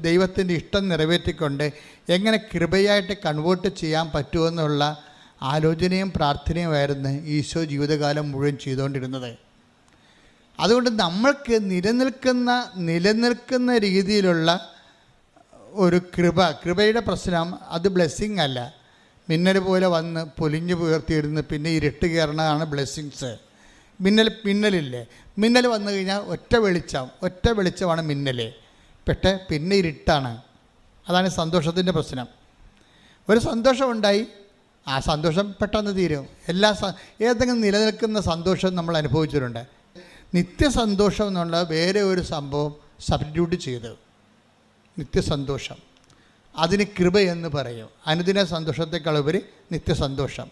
ദൈവത്തിൻ്റെ ഇഷ്ടം നിറവേറ്റിക്കൊണ്ട് എങ്ങനെ കൃപയായിട്ട് കൺവേർട്ട് ചെയ്യാൻ പറ്റുമെന്നുള്ള ആലോചനയും പ്രാർത്ഥനയുമായിരുന്നു ഈശോ ജീവിതകാലം മുഴുവൻ ചെയ്തുകൊണ്ടിരുന്നത്. അതുകൊണ്ട് നമ്മൾക്ക് നിലനിൽക്കുന്ന രീതിയിലുള്ള ഒരു കൃപയുടെ പ്രശ്നം അത് ബ്ലെസ്സിങ് അല്ല. മിന്നൽ പോലെ വന്ന് പൊലിഞ്ഞു പുയർത്തിയിരുന്ന് പിന്നെ ഇരുട്ട് കയറണതാണ് ബ്ലെസ്സിങ്സ്. മിന്നലില്ലേ, മിന്നൽ വന്നു കഴിഞ്ഞാൽ ഒറ്റ വെളിച്ചമാണ് മിന്നൽ. പിന്നെ ഇരുട്ടാണ്. അതാണ് സന്തോഷത്തിൻ്റെ പ്രശ്നം. ഒരു സന്തോഷമുണ്ടായി, ആ സന്തോഷം പെട്ടെന്ന് തീരും. ഏതെങ്കിലും നിലനിൽക്കുന്ന സന്തോഷം നമ്മൾ അനുഭവിച്ചിട്ടുണ്ട്. നിത്യസന്തോഷം എന്നുള്ള വേറെ ഒരു സംഭവം സബ്സ്റ്റിറ്റ്യൂട്ട് ചെയ്ത് നിത്യസന്തോഷം, അതിന് കൃപയെന്ന് പറയും. അനുദിന സന്തോഷത്തെക്കാളുപരി നിത്യസന്തോഷം.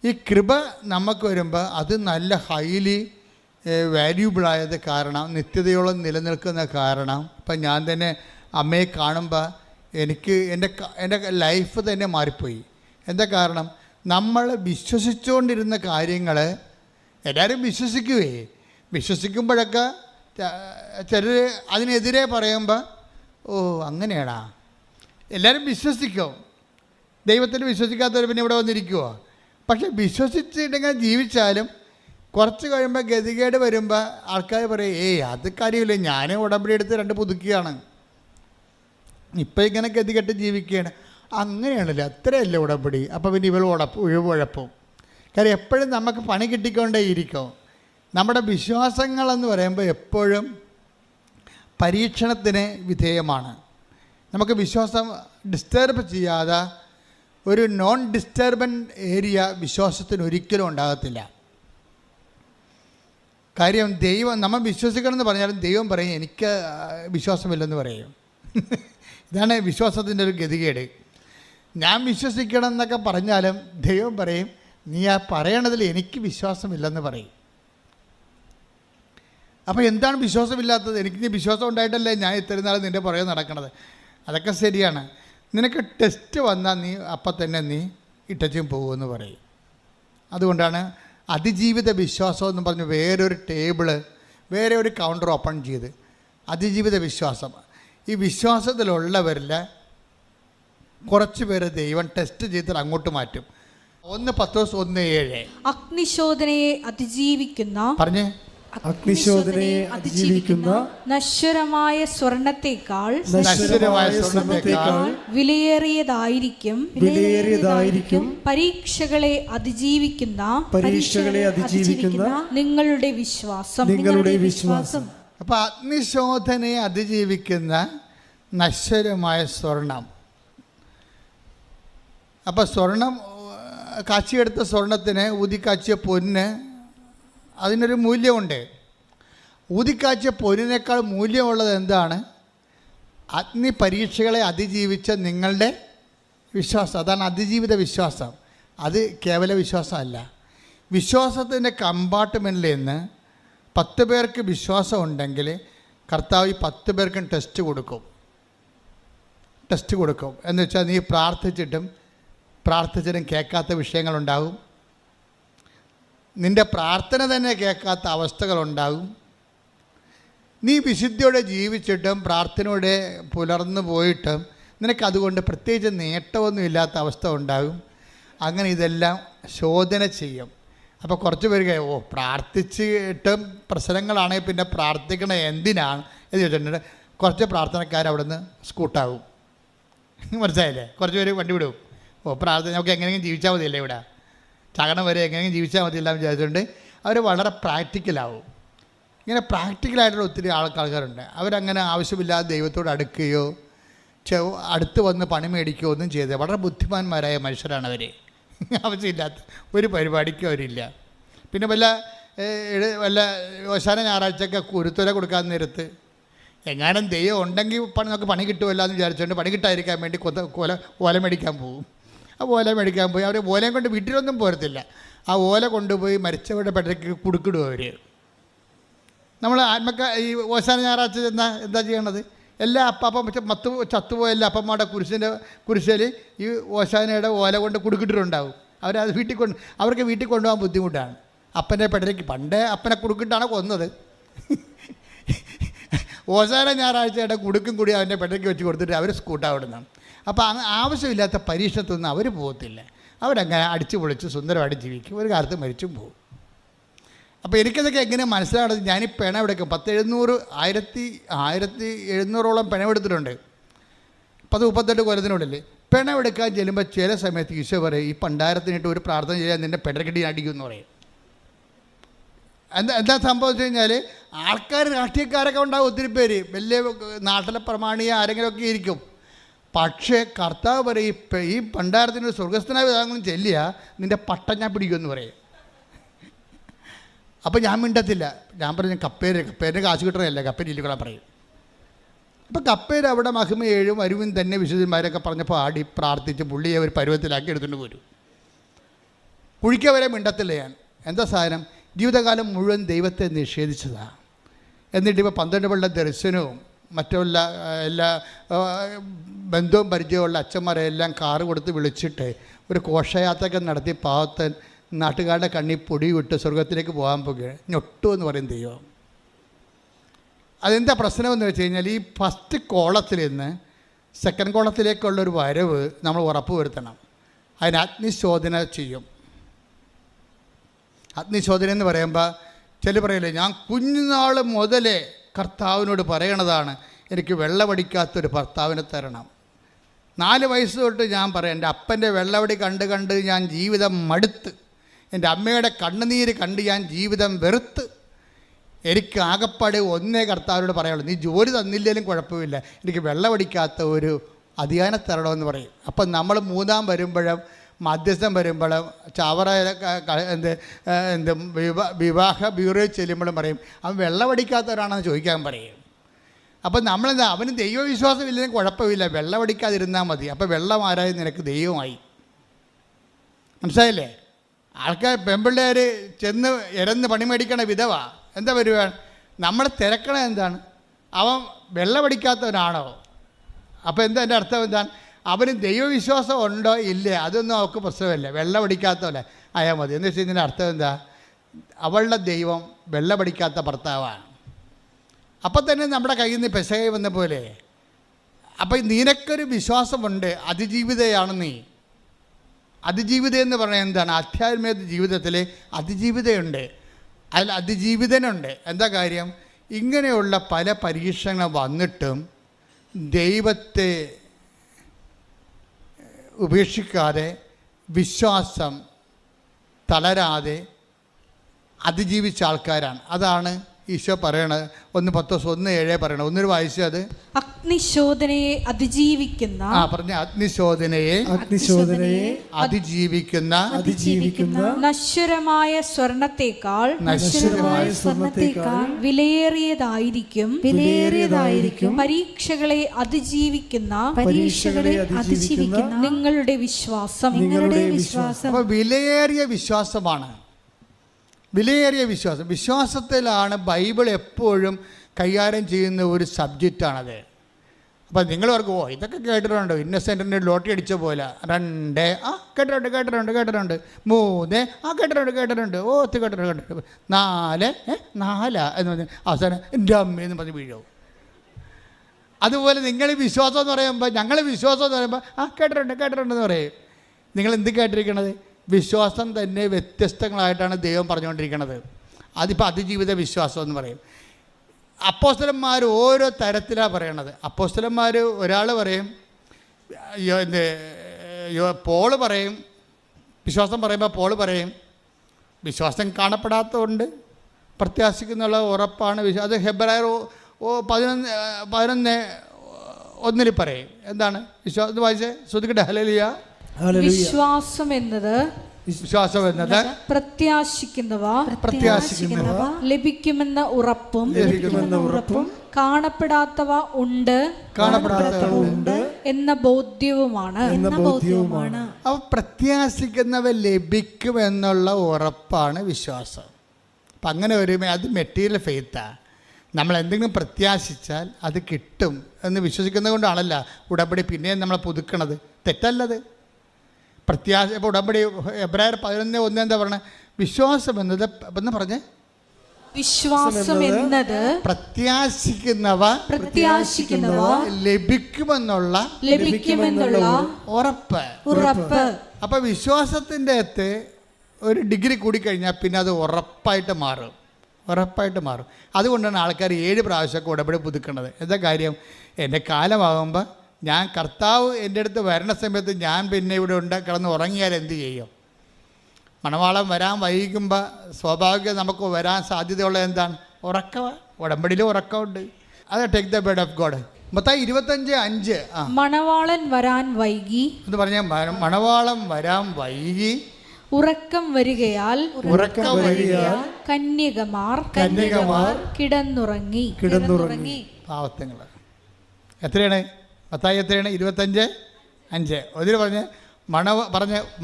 ഈ കൃപ നമുക്ക് വരുമ്പോൾ അത് നല്ല ഹൈലി വാല്യൂബിളായത് കാരണം, നിത്യതയോളം നിലനിൽക്കുന്ന കാരണം. ഇപ്പം ഞാൻ തന്നെ അമ്മയെ കാണുമ്പോൾ എനിക്ക് എൻ്റെ ലൈഫ് തന്നെ മാറിപ്പോയി. എന്താ കാരണം? നമ്മൾ വിശ്വസിച്ചുകൊണ്ടിരുന്ന കാര്യങ്ങൾ എല്ലാവരും വിശ്വസിക്കുമ്പോഴൊക്കെ ചിലർ അതിനെതിരെ പറയുമ്പോൾ ഓ അങ്ങനെയാണാ, എല്ലാവരും വിശ്വസിക്കും. ദൈവത്തിൽ വിശ്വസിക്കാത്തവർ പിന്നെ ഇവിടെ വന്നിരിക്കുമോ? പക്ഷെ വിശ്വസിച്ചിട്ടെങ്കിൽ ജീവിച്ചാലും കുറച്ച് കഴിയുമ്പോൾ ഗതികേട് വരുമ്പോൾ ആൾക്കാർ പറയും അത് കാര്യമില്ല, ഞാൻ ഉടമ്പടി എടുത്ത് 2 പുതുക്കുകയാണ്, ഇപ്പം ഇങ്ങനെ ഗതികെട്ട് ജീവിക്കുകയാണ്. അങ്ങനെയാണല്ലോ, അത്രയല്ലേ ഉടമ്പടി. അപ്പോൾ പിന്നെ ഉഴപ്പും. കാര്യം എപ്പോഴും നമുക്ക് പണി കിട്ടിക്കൊണ്ടേയിരിക്കും. നമ്മുടെ വിശ്വാസങ്ങളെന്ന് പറയുമ്പോൾ എപ്പോഴും പരീക്ഷണത്തിന് വിധേയമാണ്. നമുക്ക് വിശ്വാസം ഡിസ്റ്റർബ് ചെയ്യാതെ ഒരു നോൺ ഡിസ്റ്റർബൻറ്റ് ഏരിയ വിശ്വാസത്തിന് ഒരിക്കലും ഉണ്ടാകത്തില്ല. കാര്യം ദൈവം നമ്മൾ വിശ്വസിക്കണമെന്ന് പറഞ്ഞാലും ദൈവം പറയും എനിക്ക് വിശ്വാസമില്ലെന്ന് പറയും. ഇതാണ് വിശ്വാസത്തിൻ്റെ ഒരു ഗതികേട്. ഞാൻ വിശ്വസിക്കണം എന്നൊക്കെ പറഞ്ഞാലും ദൈവം പറയും നീ ആ പറയണതിൽ എനിക്ക് വിശ്വാസമില്ലെന്ന് പറയും. അപ്പോൾ എന്താണ് വിശ്വാസമില്ലാത്തത്? എനിക്ക് നീ വിശ്വാസം ഉണ്ടായിട്ടല്ലേ ഞാൻ ഇത്രയും നാൾ നിൻ്റെ പുറകെ നടക്കണത്. അതൊക്കെ ശരിയാണ്. നിനക്ക് ടെസ്റ്റ് വന്നാൽ നീ അപ്പം തന്നെ നീ ഇട്ടച്ചും പോകുമെന്ന് പറയും. അതുകൊണ്ടാണ് അതിജീവിത വിശ്വാസം എന്ന് പറഞ്ഞ് വേറെ ഒരു കൗണ്ടർ ഓപ്പൺ ചെയ്ത് അതിജീവിത വിശ്വാസം. ഈ വിശ്വാസത്തിലുള്ളവരിൽ കുറച്ച് പേര് ദൈവം ടെസ്റ്റ് ചെയ്തിട്ട് അങ്ങോട്ട് മാറ്റും. 1 പത്രോസ് 1:7 അഗ്നിശോധനയെ അതിജീവിക്കുന്ന നശ്വരമായ സ്വർണത്തേക്കാൾ വിലയേറിയതായിരിക്കും പരീക്ഷകളെ അതിജീവിക്കുന്ന നിങ്ങളുടെ വിശ്വാസം. അപ്പോൾ അഗ്നിശോധനയെ അതിജീവിക്കുന്ന നശ്വരമായ സ്വർണം. അപ്പോൾ സ്വർണം കാച്ചിയെടുത്ത സ്വർണത്തിന് ഊതിക്കാച്ചിയ പൊന്ന് അതിനൊരു മൂല്യമുണ്ട്. ഊതിക്കാച്ചിയ പൊന്നിനേക്കാൾ മൂല്യമുള്ളത് എന്താണ്? അഗ്നി പരീക്ഷകളെ അതിജീവിച്ച നിങ്ങളുടെ വിശ്വാസം. അതാണ് അതിജീവിത വിശ്വാസം. അത് കേവല വിശ്വാസമല്ല. വിശ്വാസത്തിൻ്റെ കമ്പാർട്ട്മെൻറ്റിൽ നിന്ന് 10 പേർക്ക് വിശ്വാസം ഉണ്ടെങ്കിൽ കർത്താവ് 10 പേർക്കും ടെസ്റ്റ് കൊടുക്കും. എന്ന് വെച്ചാൽ നീ പ്രാർത്ഥിച്ചിട്ടും കേൾക്കാത്ത വിഷയങ്ങളുണ്ടാകും. നിൻ്റെ പ്രാർത്ഥന തന്നെ കേൾക്കാത്ത അവസ്ഥകളുണ്ടാകും. നീ വിശുദ്ധിയോടെ ജീവിച്ചിട്ടും പ്രാർത്ഥനയോടെ പുലർന്നു പോയിട്ടും നിനക്കതുകൊണ്ട് പ്രത്യേകിച്ച് നേട്ടമൊന്നും ഇല്ലാത്ത അവസ്ഥ ഉണ്ടാകും. അങ്ങനെ ഇതെല്ലാം ശോധന ചെയ്യും. അപ്പോൾ കുറച്ച് പേര് പ്രാർത്ഥിച്ചിട്ടും പ്രശ്നങ്ങളാണെങ്കിൽ പിന്നെ പ്രാർത്ഥിക്കണ എന്തിനാണ് എന്ന് ചോദിച്ചിട്ടുണ്ട്. കുറച്ച് പ്രാർത്ഥനക്കാർ അവിടെ നിന്ന് സ്കൂട്ടാകും. മനസ്സിലായില്ലേ? കുറച്ച് പേര് വണ്ടി വിടും. പ്രാർത്ഥന നമുക്ക് എങ്ങനെയെങ്കിലും ജീവിച്ചാൽ മതിയല്ലേ, ഇവിടെ ചകണം വരെ എങ്ങനെയെങ്കിലും ജീവിച്ചാൽ മതിയല്ല എന്ന് വിചാരിച്ചുകൊണ്ട് അവർ വളരെ പ്രാക്ടിക്കലാവും. ഇങ്ങനെ പ്രാക്ടിക്കലായിട്ടുള്ള ഒത്തിരി ആൾക്കാരുണ്ട്. അവരങ്ങനെ ആവശ്യമില്ലാതെ ദൈവത്തോട് അടുക്കുകയോ അടുത്ത് വന്ന് പണി മേടിക്കുകയോ ഒന്നും ചെയ്തത്. വളരെ ബുദ്ധിമാന്മാരായ മനുഷ്യരാണ് അവർ. ആവശ്യമില്ലാത്ത ഒരു പരിപാടിക്കും അവരില്ല. പിന്നെ വല്ല ഓശാന ഞായറാഴ്ചയൊക്കെ കുരുത്തോല കൊടുക്കാൻ നേരത്ത് എങ്ങാനും ദൈവം ഉണ്ടെങ്കിൽ നമുക്ക് പണി കിട്ടുമല്ലോ എന്ന് വിചാരിച്ചുകൊണ്ട് പണി കിട്ടാതിരിക്കാൻ വേണ്ടി ഓല മേടിക്കാൻ പോകും. ആ ഓല മേടിക്കാൻ പോയി അവർ ഓലയും കൊണ്ട് വീട്ടിലൊന്നും പോരത്തില്ല. ആ ഓല കൊണ്ടുപോയി മരിച്ചവരുടെ പെടയ്ക്ക് കുടുക്കിടും അവർ. നമ്മൾ ഈ ഓശാന ഞായറാഴ്ച ചെന്നാൽ എന്താ ചെയ്യണത്? എല്ലാ അപ്പം ചത്തുപോയ എല്ലാ അപ്പന്മാരുടെ കുരിശിൽ ഈ ഓശാനയുടെ ഓല കൊണ്ട് കുടുക്കിട്ടിട്ടുണ്ടാവും. അവരത് അവർക്ക് വീട്ടിൽ കൊണ്ടുപോകാൻ ബുദ്ധിമുട്ടാണ്. അപ്പൻ്റെ പെടരയ്ക്ക് പണ്ടേ അപ്പനെ കുടുക്കിട്ടാണ് കൊന്നത്. ഓശാന ഞായറാഴ്ചയുടെ കുടുക്കും കൂടി അവൻ്റെ പെടരയ്ക്ക് വെച്ച് കൊടുത്തിട്ട് അവർ സ്കൂട്ടാവിടുന്നതാണ്. അപ്പോൾ ആവശ്യമില്ലാത്ത പരീക്ഷണത്തൊന്നും അവർ പോകത്തില്ല. അവരങ്ങനെ അടിച്ചു പൊളിച്ച് സുന്ദരമായിട്ട് ജീവിക്കും. ഒരു കാലത്ത് മരിച്ചും പോകും. അപ്പോൾ എനിക്കതൊക്കെ എങ്ങനെ മനസ്സിലാകുന്നത്? ഞാൻ ഈ പിണമെടുക്കും 1700-1700ഓളം പിണമെടുത്തിട്ടുണ്ട്. 10-38 കൊല്ലത്തിനുള്ളിൽ പിണമെടുക്കാൻ ചെല്ലുമ്പോൾ ചില സമയത്ത് ഈശോ പറയും ഈ പണ്ടാരത്തിനിട്ട് ഒരു പ്രാർത്ഥന ചെയ്യാൻ നിൻ്റെ പെടരക്കടി അടിക്കുമെന്ന് പറയും. എന്താ സംഭവിച്ചു കഴിഞ്ഞാൽ ആൾക്കാർ രാഷ്ട്രീയക്കാരൊക്കെ ഉണ്ടാവും, ഒത്തിരി പേര് വലിയ നാട്ടിലെ പ്രമാണിയ ആരെങ്കിലുമൊക്കെ ഇരിക്കും. പക്ഷേ കർത്താവ് പറയും, ഇപ്പം ഈ ഭണ്ഡാരത്തിനൊരു സ്വർഗസ്ഥനായ വിധാങ്ങളും ചെല്ലിയ നിൻ്റെ പട്ടം ഞാൻ പിടിക്കുമെന്ന് പറയും. അപ്പം ഞാൻ മിണ്ടത്തില്ല. ഞാൻ പറഞ്ഞു കപ്പേരിന് കാശ് കിട്ടണമല്ല, കപ്പേര് ഇല്ലിക്കൊള്ളാൻ പറയും. അപ്പം കപ്പേര് അവിടെ മഹിമയേഴും വരുവിൻ തന്നെ വിശുദ്ധന്മാരൊക്കെ പറഞ്ഞപ്പോൾ ആടി പ്രാർത്ഥിച്ച് പുള്ളിയെ ഒരു പരുവത്തിലാക്കി എടുത്തുകൊണ്ട് പോരും. കുഴിക്കവരെ മിണ്ടത്തില്ല ഞാൻ. എന്താ സാധനം? ജീവിതകാലം മുഴുവൻ ദൈവത്തെ നിഷേധിച്ചതാണ്. എന്നിട്ടിപ്പോൾ 12 കൊല്ലം ദർശനവും മറ്റുള്ള എല്ലാ ബന്ധവും പരിചയമുള്ള അച്ഛന്മാരെ എല്ലാം കാറ് കൊടുത്ത് വിളിച്ചിട്ട് ഒരു ഘോഷയാത്രയൊക്കെ നടത്തി പാവത്തൻ നാട്ടുകാരുടെ കണ്ണിൽ പൊടി വിട്ട് സ്വർഗത്തിലേക്ക് പോകാൻ പോകുകയാണ്. ഞൊട്ടു എന്ന് പറയും ദൈവം. അതെന്താ പ്രശ്നമെന്ന് വെച്ച് കഴിഞ്ഞാൽ ഈ ഫസ്റ്റ് കോളത്തിൽ നിന്ന് സെക്കൻഡ് കോളത്തിലേക്കുള്ളൊരു വരവ് നമ്മൾ ഉറപ്പ് വരുത്തണം. അതിന് അഗ്നിശോധന ചെയ്യും. അഗ്നിശോധന എന്ന് പറയുമ്പോൾ ചില പറയില്ലേ, ഞാൻ കുഞ്ഞുനാൾ മുതലേ കർത്താവിനോട് പറയണതാണ് എനിക്ക് വെള്ളമടിക്കാത്തൊരു ഭർത്താവിനെ തരണം. 4 വയസ്സ് തൊട്ട് ഞാൻ പറയാം, എൻ്റെ അപ്പൻ്റെ വെള്ളവടി കണ്ട് ഞാൻ ജീവിതം മടുത്ത്, എൻ്റെ അമ്മയുടെ കണ്ണുനീര് കണ്ട് ഞാൻ ജീവിതം വെറുത്ത്, എനിക്ക് ആകപ്പാടെ ഒന്നേ കർത്താവിനോട് പറയുള്ളൂ, നീ ജോലി തന്നില്ലെങ്കിലും കുഴപ്പമില്ല, എനിക്ക് വെള്ളമടിക്കാത്ത ഒരു അധികാരം തരണമെന്ന് പറയും. അപ്പം നമ്മൾ 3-ാം വരുമ്പോഴും മധ്യസ്ഥം വരുമ്പോഴും ചവറ വിവാഹ ബ്യൂറോയിൽ ചെല്ലുമ്പോഴും പറയും അവൻ വെള്ളമടിക്കാത്തവരാണെന്ന് ചോദിക്കാൻ പറയും. അപ്പം നമ്മളെന്താ, അവന് ദൈവവിശ്വാസം ഇല്ലെങ്കിലും കുഴപ്പമില്ല, വെള്ളമടിക്കാതിരുന്നാൽ മതി. അപ്പോൾ വെള്ളമാരായി നിനക്ക് ദൈവമായി. മനസ്സിലായില്ലേ? ആൾക്കാർ പെൺപിള്ളേർ ചെന്ന് ഇരന്ന് പണി മേടിക്കണ വിധവ എന്താ വരുവാണ്, നമ്മളെ തിരക്കണ എന്താണ്, അവൻ വെള്ളമടിക്കാത്തവനാണോ? അപ്പോൾ എന്താ എൻ്റെ അർത്ഥം എന്താണ്? അവന് ദൈവവിശ്വാസം ഉണ്ടോ ഇല്ലേ അതൊന്നും അവൾക്ക് പ്രശ്നമില്ല, വെള്ളമടിക്കാത്തവല്ലേ ആയാൽ മതി. എന്ന് വെച്ച് കഴിഞ്ഞാൽ അർത്ഥം എന്താ, അവളുടെ ദൈവം വെള്ളമടിക്കാത്ത ഭർത്താവാണ്. അപ്പം തന്നെ നമ്മുടെ കയ്യിൽ നിന്ന് പെസകൈ വന്ന പോലെ. അപ്പം നിനക്കൊരു വിശ്വാസമുണ്ട്, അതിജീവിതയാണ് നീ. അതിജീവിത എന്ന് പറഞ്ഞാൽ എന്താണ്? ആധ്യാത്മിക ജീവിതത്തിൽ അതിജീവിതയുണ്ട്, അതിൽ അതിജീവിതനുണ്ട്. എന്താ കാര്യം? ഇങ്ങനെയുള്ള പല പരീക്ഷണങ്ങൾ വന്നിട്ടും ദൈവത്തെ ഉപേക്ഷിക്കാതെ, വിശ്വാസം തളരാതെ അതിജീവിച്ച ആൾക്കാരാണ്. അതാണ് ഈശോ പറയണത്. 1 പത്രോസ് 1:7 പറയണം. ഒന്നൊരു വായിച്ചു അത്. അഗ്നിശോധനയെ അതിജീവിക്കുന്ന പറഞ്ഞ അഗ്നിശോധനയെ അതിജീവിക്കുന്ന നശ്വരമായ സ്വർണത്തേക്കാൾ വിലയേറിയതായിരിക്കും പരീക്ഷകളെ അതിജീവിക്കുന്ന നിങ്ങളുടെ വിശ്വാസം. അപ്പോൾ വിലയേറിയ വിശ്വാസമാണ്. വിലയേറിയ വിശ്വാസം. വിശ്വാസത്തിലാണ് ബൈബിൾ എപ്പോഴും കൈകാര്യം ചെയ്യുന്ന ഒരു സബ്ജക്റ്റാണത്. അപ്പം നിങ്ങൾ ഓർക്കും, ഇതൊക്കെ കേട്ടിട്ടുണ്ടോ, ഇന്നസെൻറ്റിൻ്റെ ലോട്ടറി അടിച്ച പോലെ. 2 കേട്ടിട്ടുണ്ട് 3 കേട്ടിട്ടുണ്ട് കേട്ടിട്ടുണ്ട് 4 എന്ന് പറഞ്ഞ് അവസാനം എൻ്റെ അമ്മയെന്ന് പറഞ്ഞ് വീഴും. അതുപോലെ നിങ്ങൾ വിശ്വാസം എന്ന് പറയുമ്പോൾ, ഞങ്ങൾ വിശ്വാസം എന്ന് പറയുമ്പോൾ കേട്ടിട്ടുണ്ടെന്ന് പറയും. നിങ്ങൾ എന്ത് കേട്ടിരിക്കണത്? വിശ്വാസം തന്നെ വ്യത്യസ്തങ്ങളായിട്ടാണ് ദൈവം പറഞ്ഞുകൊണ്ടിരിക്കുന്നത്. അതിപ്പോൾ അതിജീവിത വിശ്വാസം എന്ന് പറയും. അപ്പോസ്തലന്മാർ ഓരോ തരത്തിലാണ് പറയണത്. അപ്പോസ്തലന്മാർ ഒരാൾ പറയും, പോള് പറയും, വിശ്വാസം പറയുമ്പോൾ പോള് പറയും വിശ്വാസം കാണപ്പെടാത്തതുകൊണ്ട് പ്രത്യാശിക്കുന്നുള്ള ഉറപ്പാണ് വിശ്വാസം. അത് ഹെബ്രായർ 11:1 പറയും. എന്താണ് വിശ്വാസം? വായിച്ചേ, ശ്രദ്ധിക്കട്ടെ. ഹല്ലേലൂയ. വിശ്വാസം എന്നത് പ്രത്യാശിക്കുന്നവ ലഭിക്കുമെന്ന ഉറപ്പും കാണപ്പെടാത്തവ ഉണ്ട് എന്ന ബോധ്യവുമാണ്. അവ പ്രത്യാശിക്കുന്നവ ലഭിക്കുമെന്നുള്ള ഉറപ്പാണ് വിശ്വാസം. അപ്പം അങ്ങനെ വരുമ്പോൾ അത് മെറ്റീരിയൽ ഫെയ്ത്താണ്. നമ്മൾ എന്തെങ്കിലും പ്രത്യാശിച്ചാൽ അത് കിട്ടും എന്ന് വിശ്വസിക്കുന്നത് കൊണ്ടാണല്ലോ ഉടമ്പടി പിന്നെയും നമ്മളെ പുതുക്കണത്. തെറ്റല്ലത്. പ്രത്യാശ. ഇപ്പോൾ ഉടമ്പടി എബ്രായർ 11:1 എന്താ പറഞ്ഞത്? വിശ്വാസം എന്നത് എന്ന് പറഞ്ഞേ, വിശ്വാസം എന്നത് പ്രത്യാശിക്കുന്നവ ലഭിക്കുമെന്നുള്ള ഉറപ്പ്. അപ്പം വിശ്വാസത്തിൻ്റെ അകത്ത് ഒരു ഡിഗ്രി കൂടിക്കഴിഞ്ഞാൽ പിന്നെ അത് ഉറപ്പായിട്ട് മാറും. അതുകൊണ്ടാണ് ആൾക്കാർ 7 പ്രാവശ്യമൊക്കെ ഉടമ്പടി പുതുക്കുന്നത്. എന്താ കാര്യം? എൻ്റെ കാലമാകുമ്പോൾ ഞാൻ കർത്താവ് എൻ്റെ അടുത്ത് വരണ സമയത്ത് ഞാൻ പിന്നെ ഇവിടെ കിടന്ന് ഉറങ്ങിയാൽ എന്ത് ചെയ്യും? മണവാളം വരാൻ വൈകുമ്പോൾ സ്വാഭാവികം നമുക്ക് വരാൻ സാധ്യതയുള്ള എന്താണ്? ഉറക്കമാണ്. ഉടമ്പടിയിൽ ഉറക്കമുണ്ട്. അത് take the bed of God. Mathai 25:5. മണവാളൻ വരാൻ വൈകി എന്ന് പറഞ്ഞാൽ മണവാളം വരാൻ വൈകി ഉറക്കം വരികയാൽ കന്യകമാർ കിടന്നുറങ്ങി. പാവത്തങ്ങൾ എത്രയാണ്? മത്തായി എത്രയാണ്? 25:5. അതിൽ പറഞ്ഞ്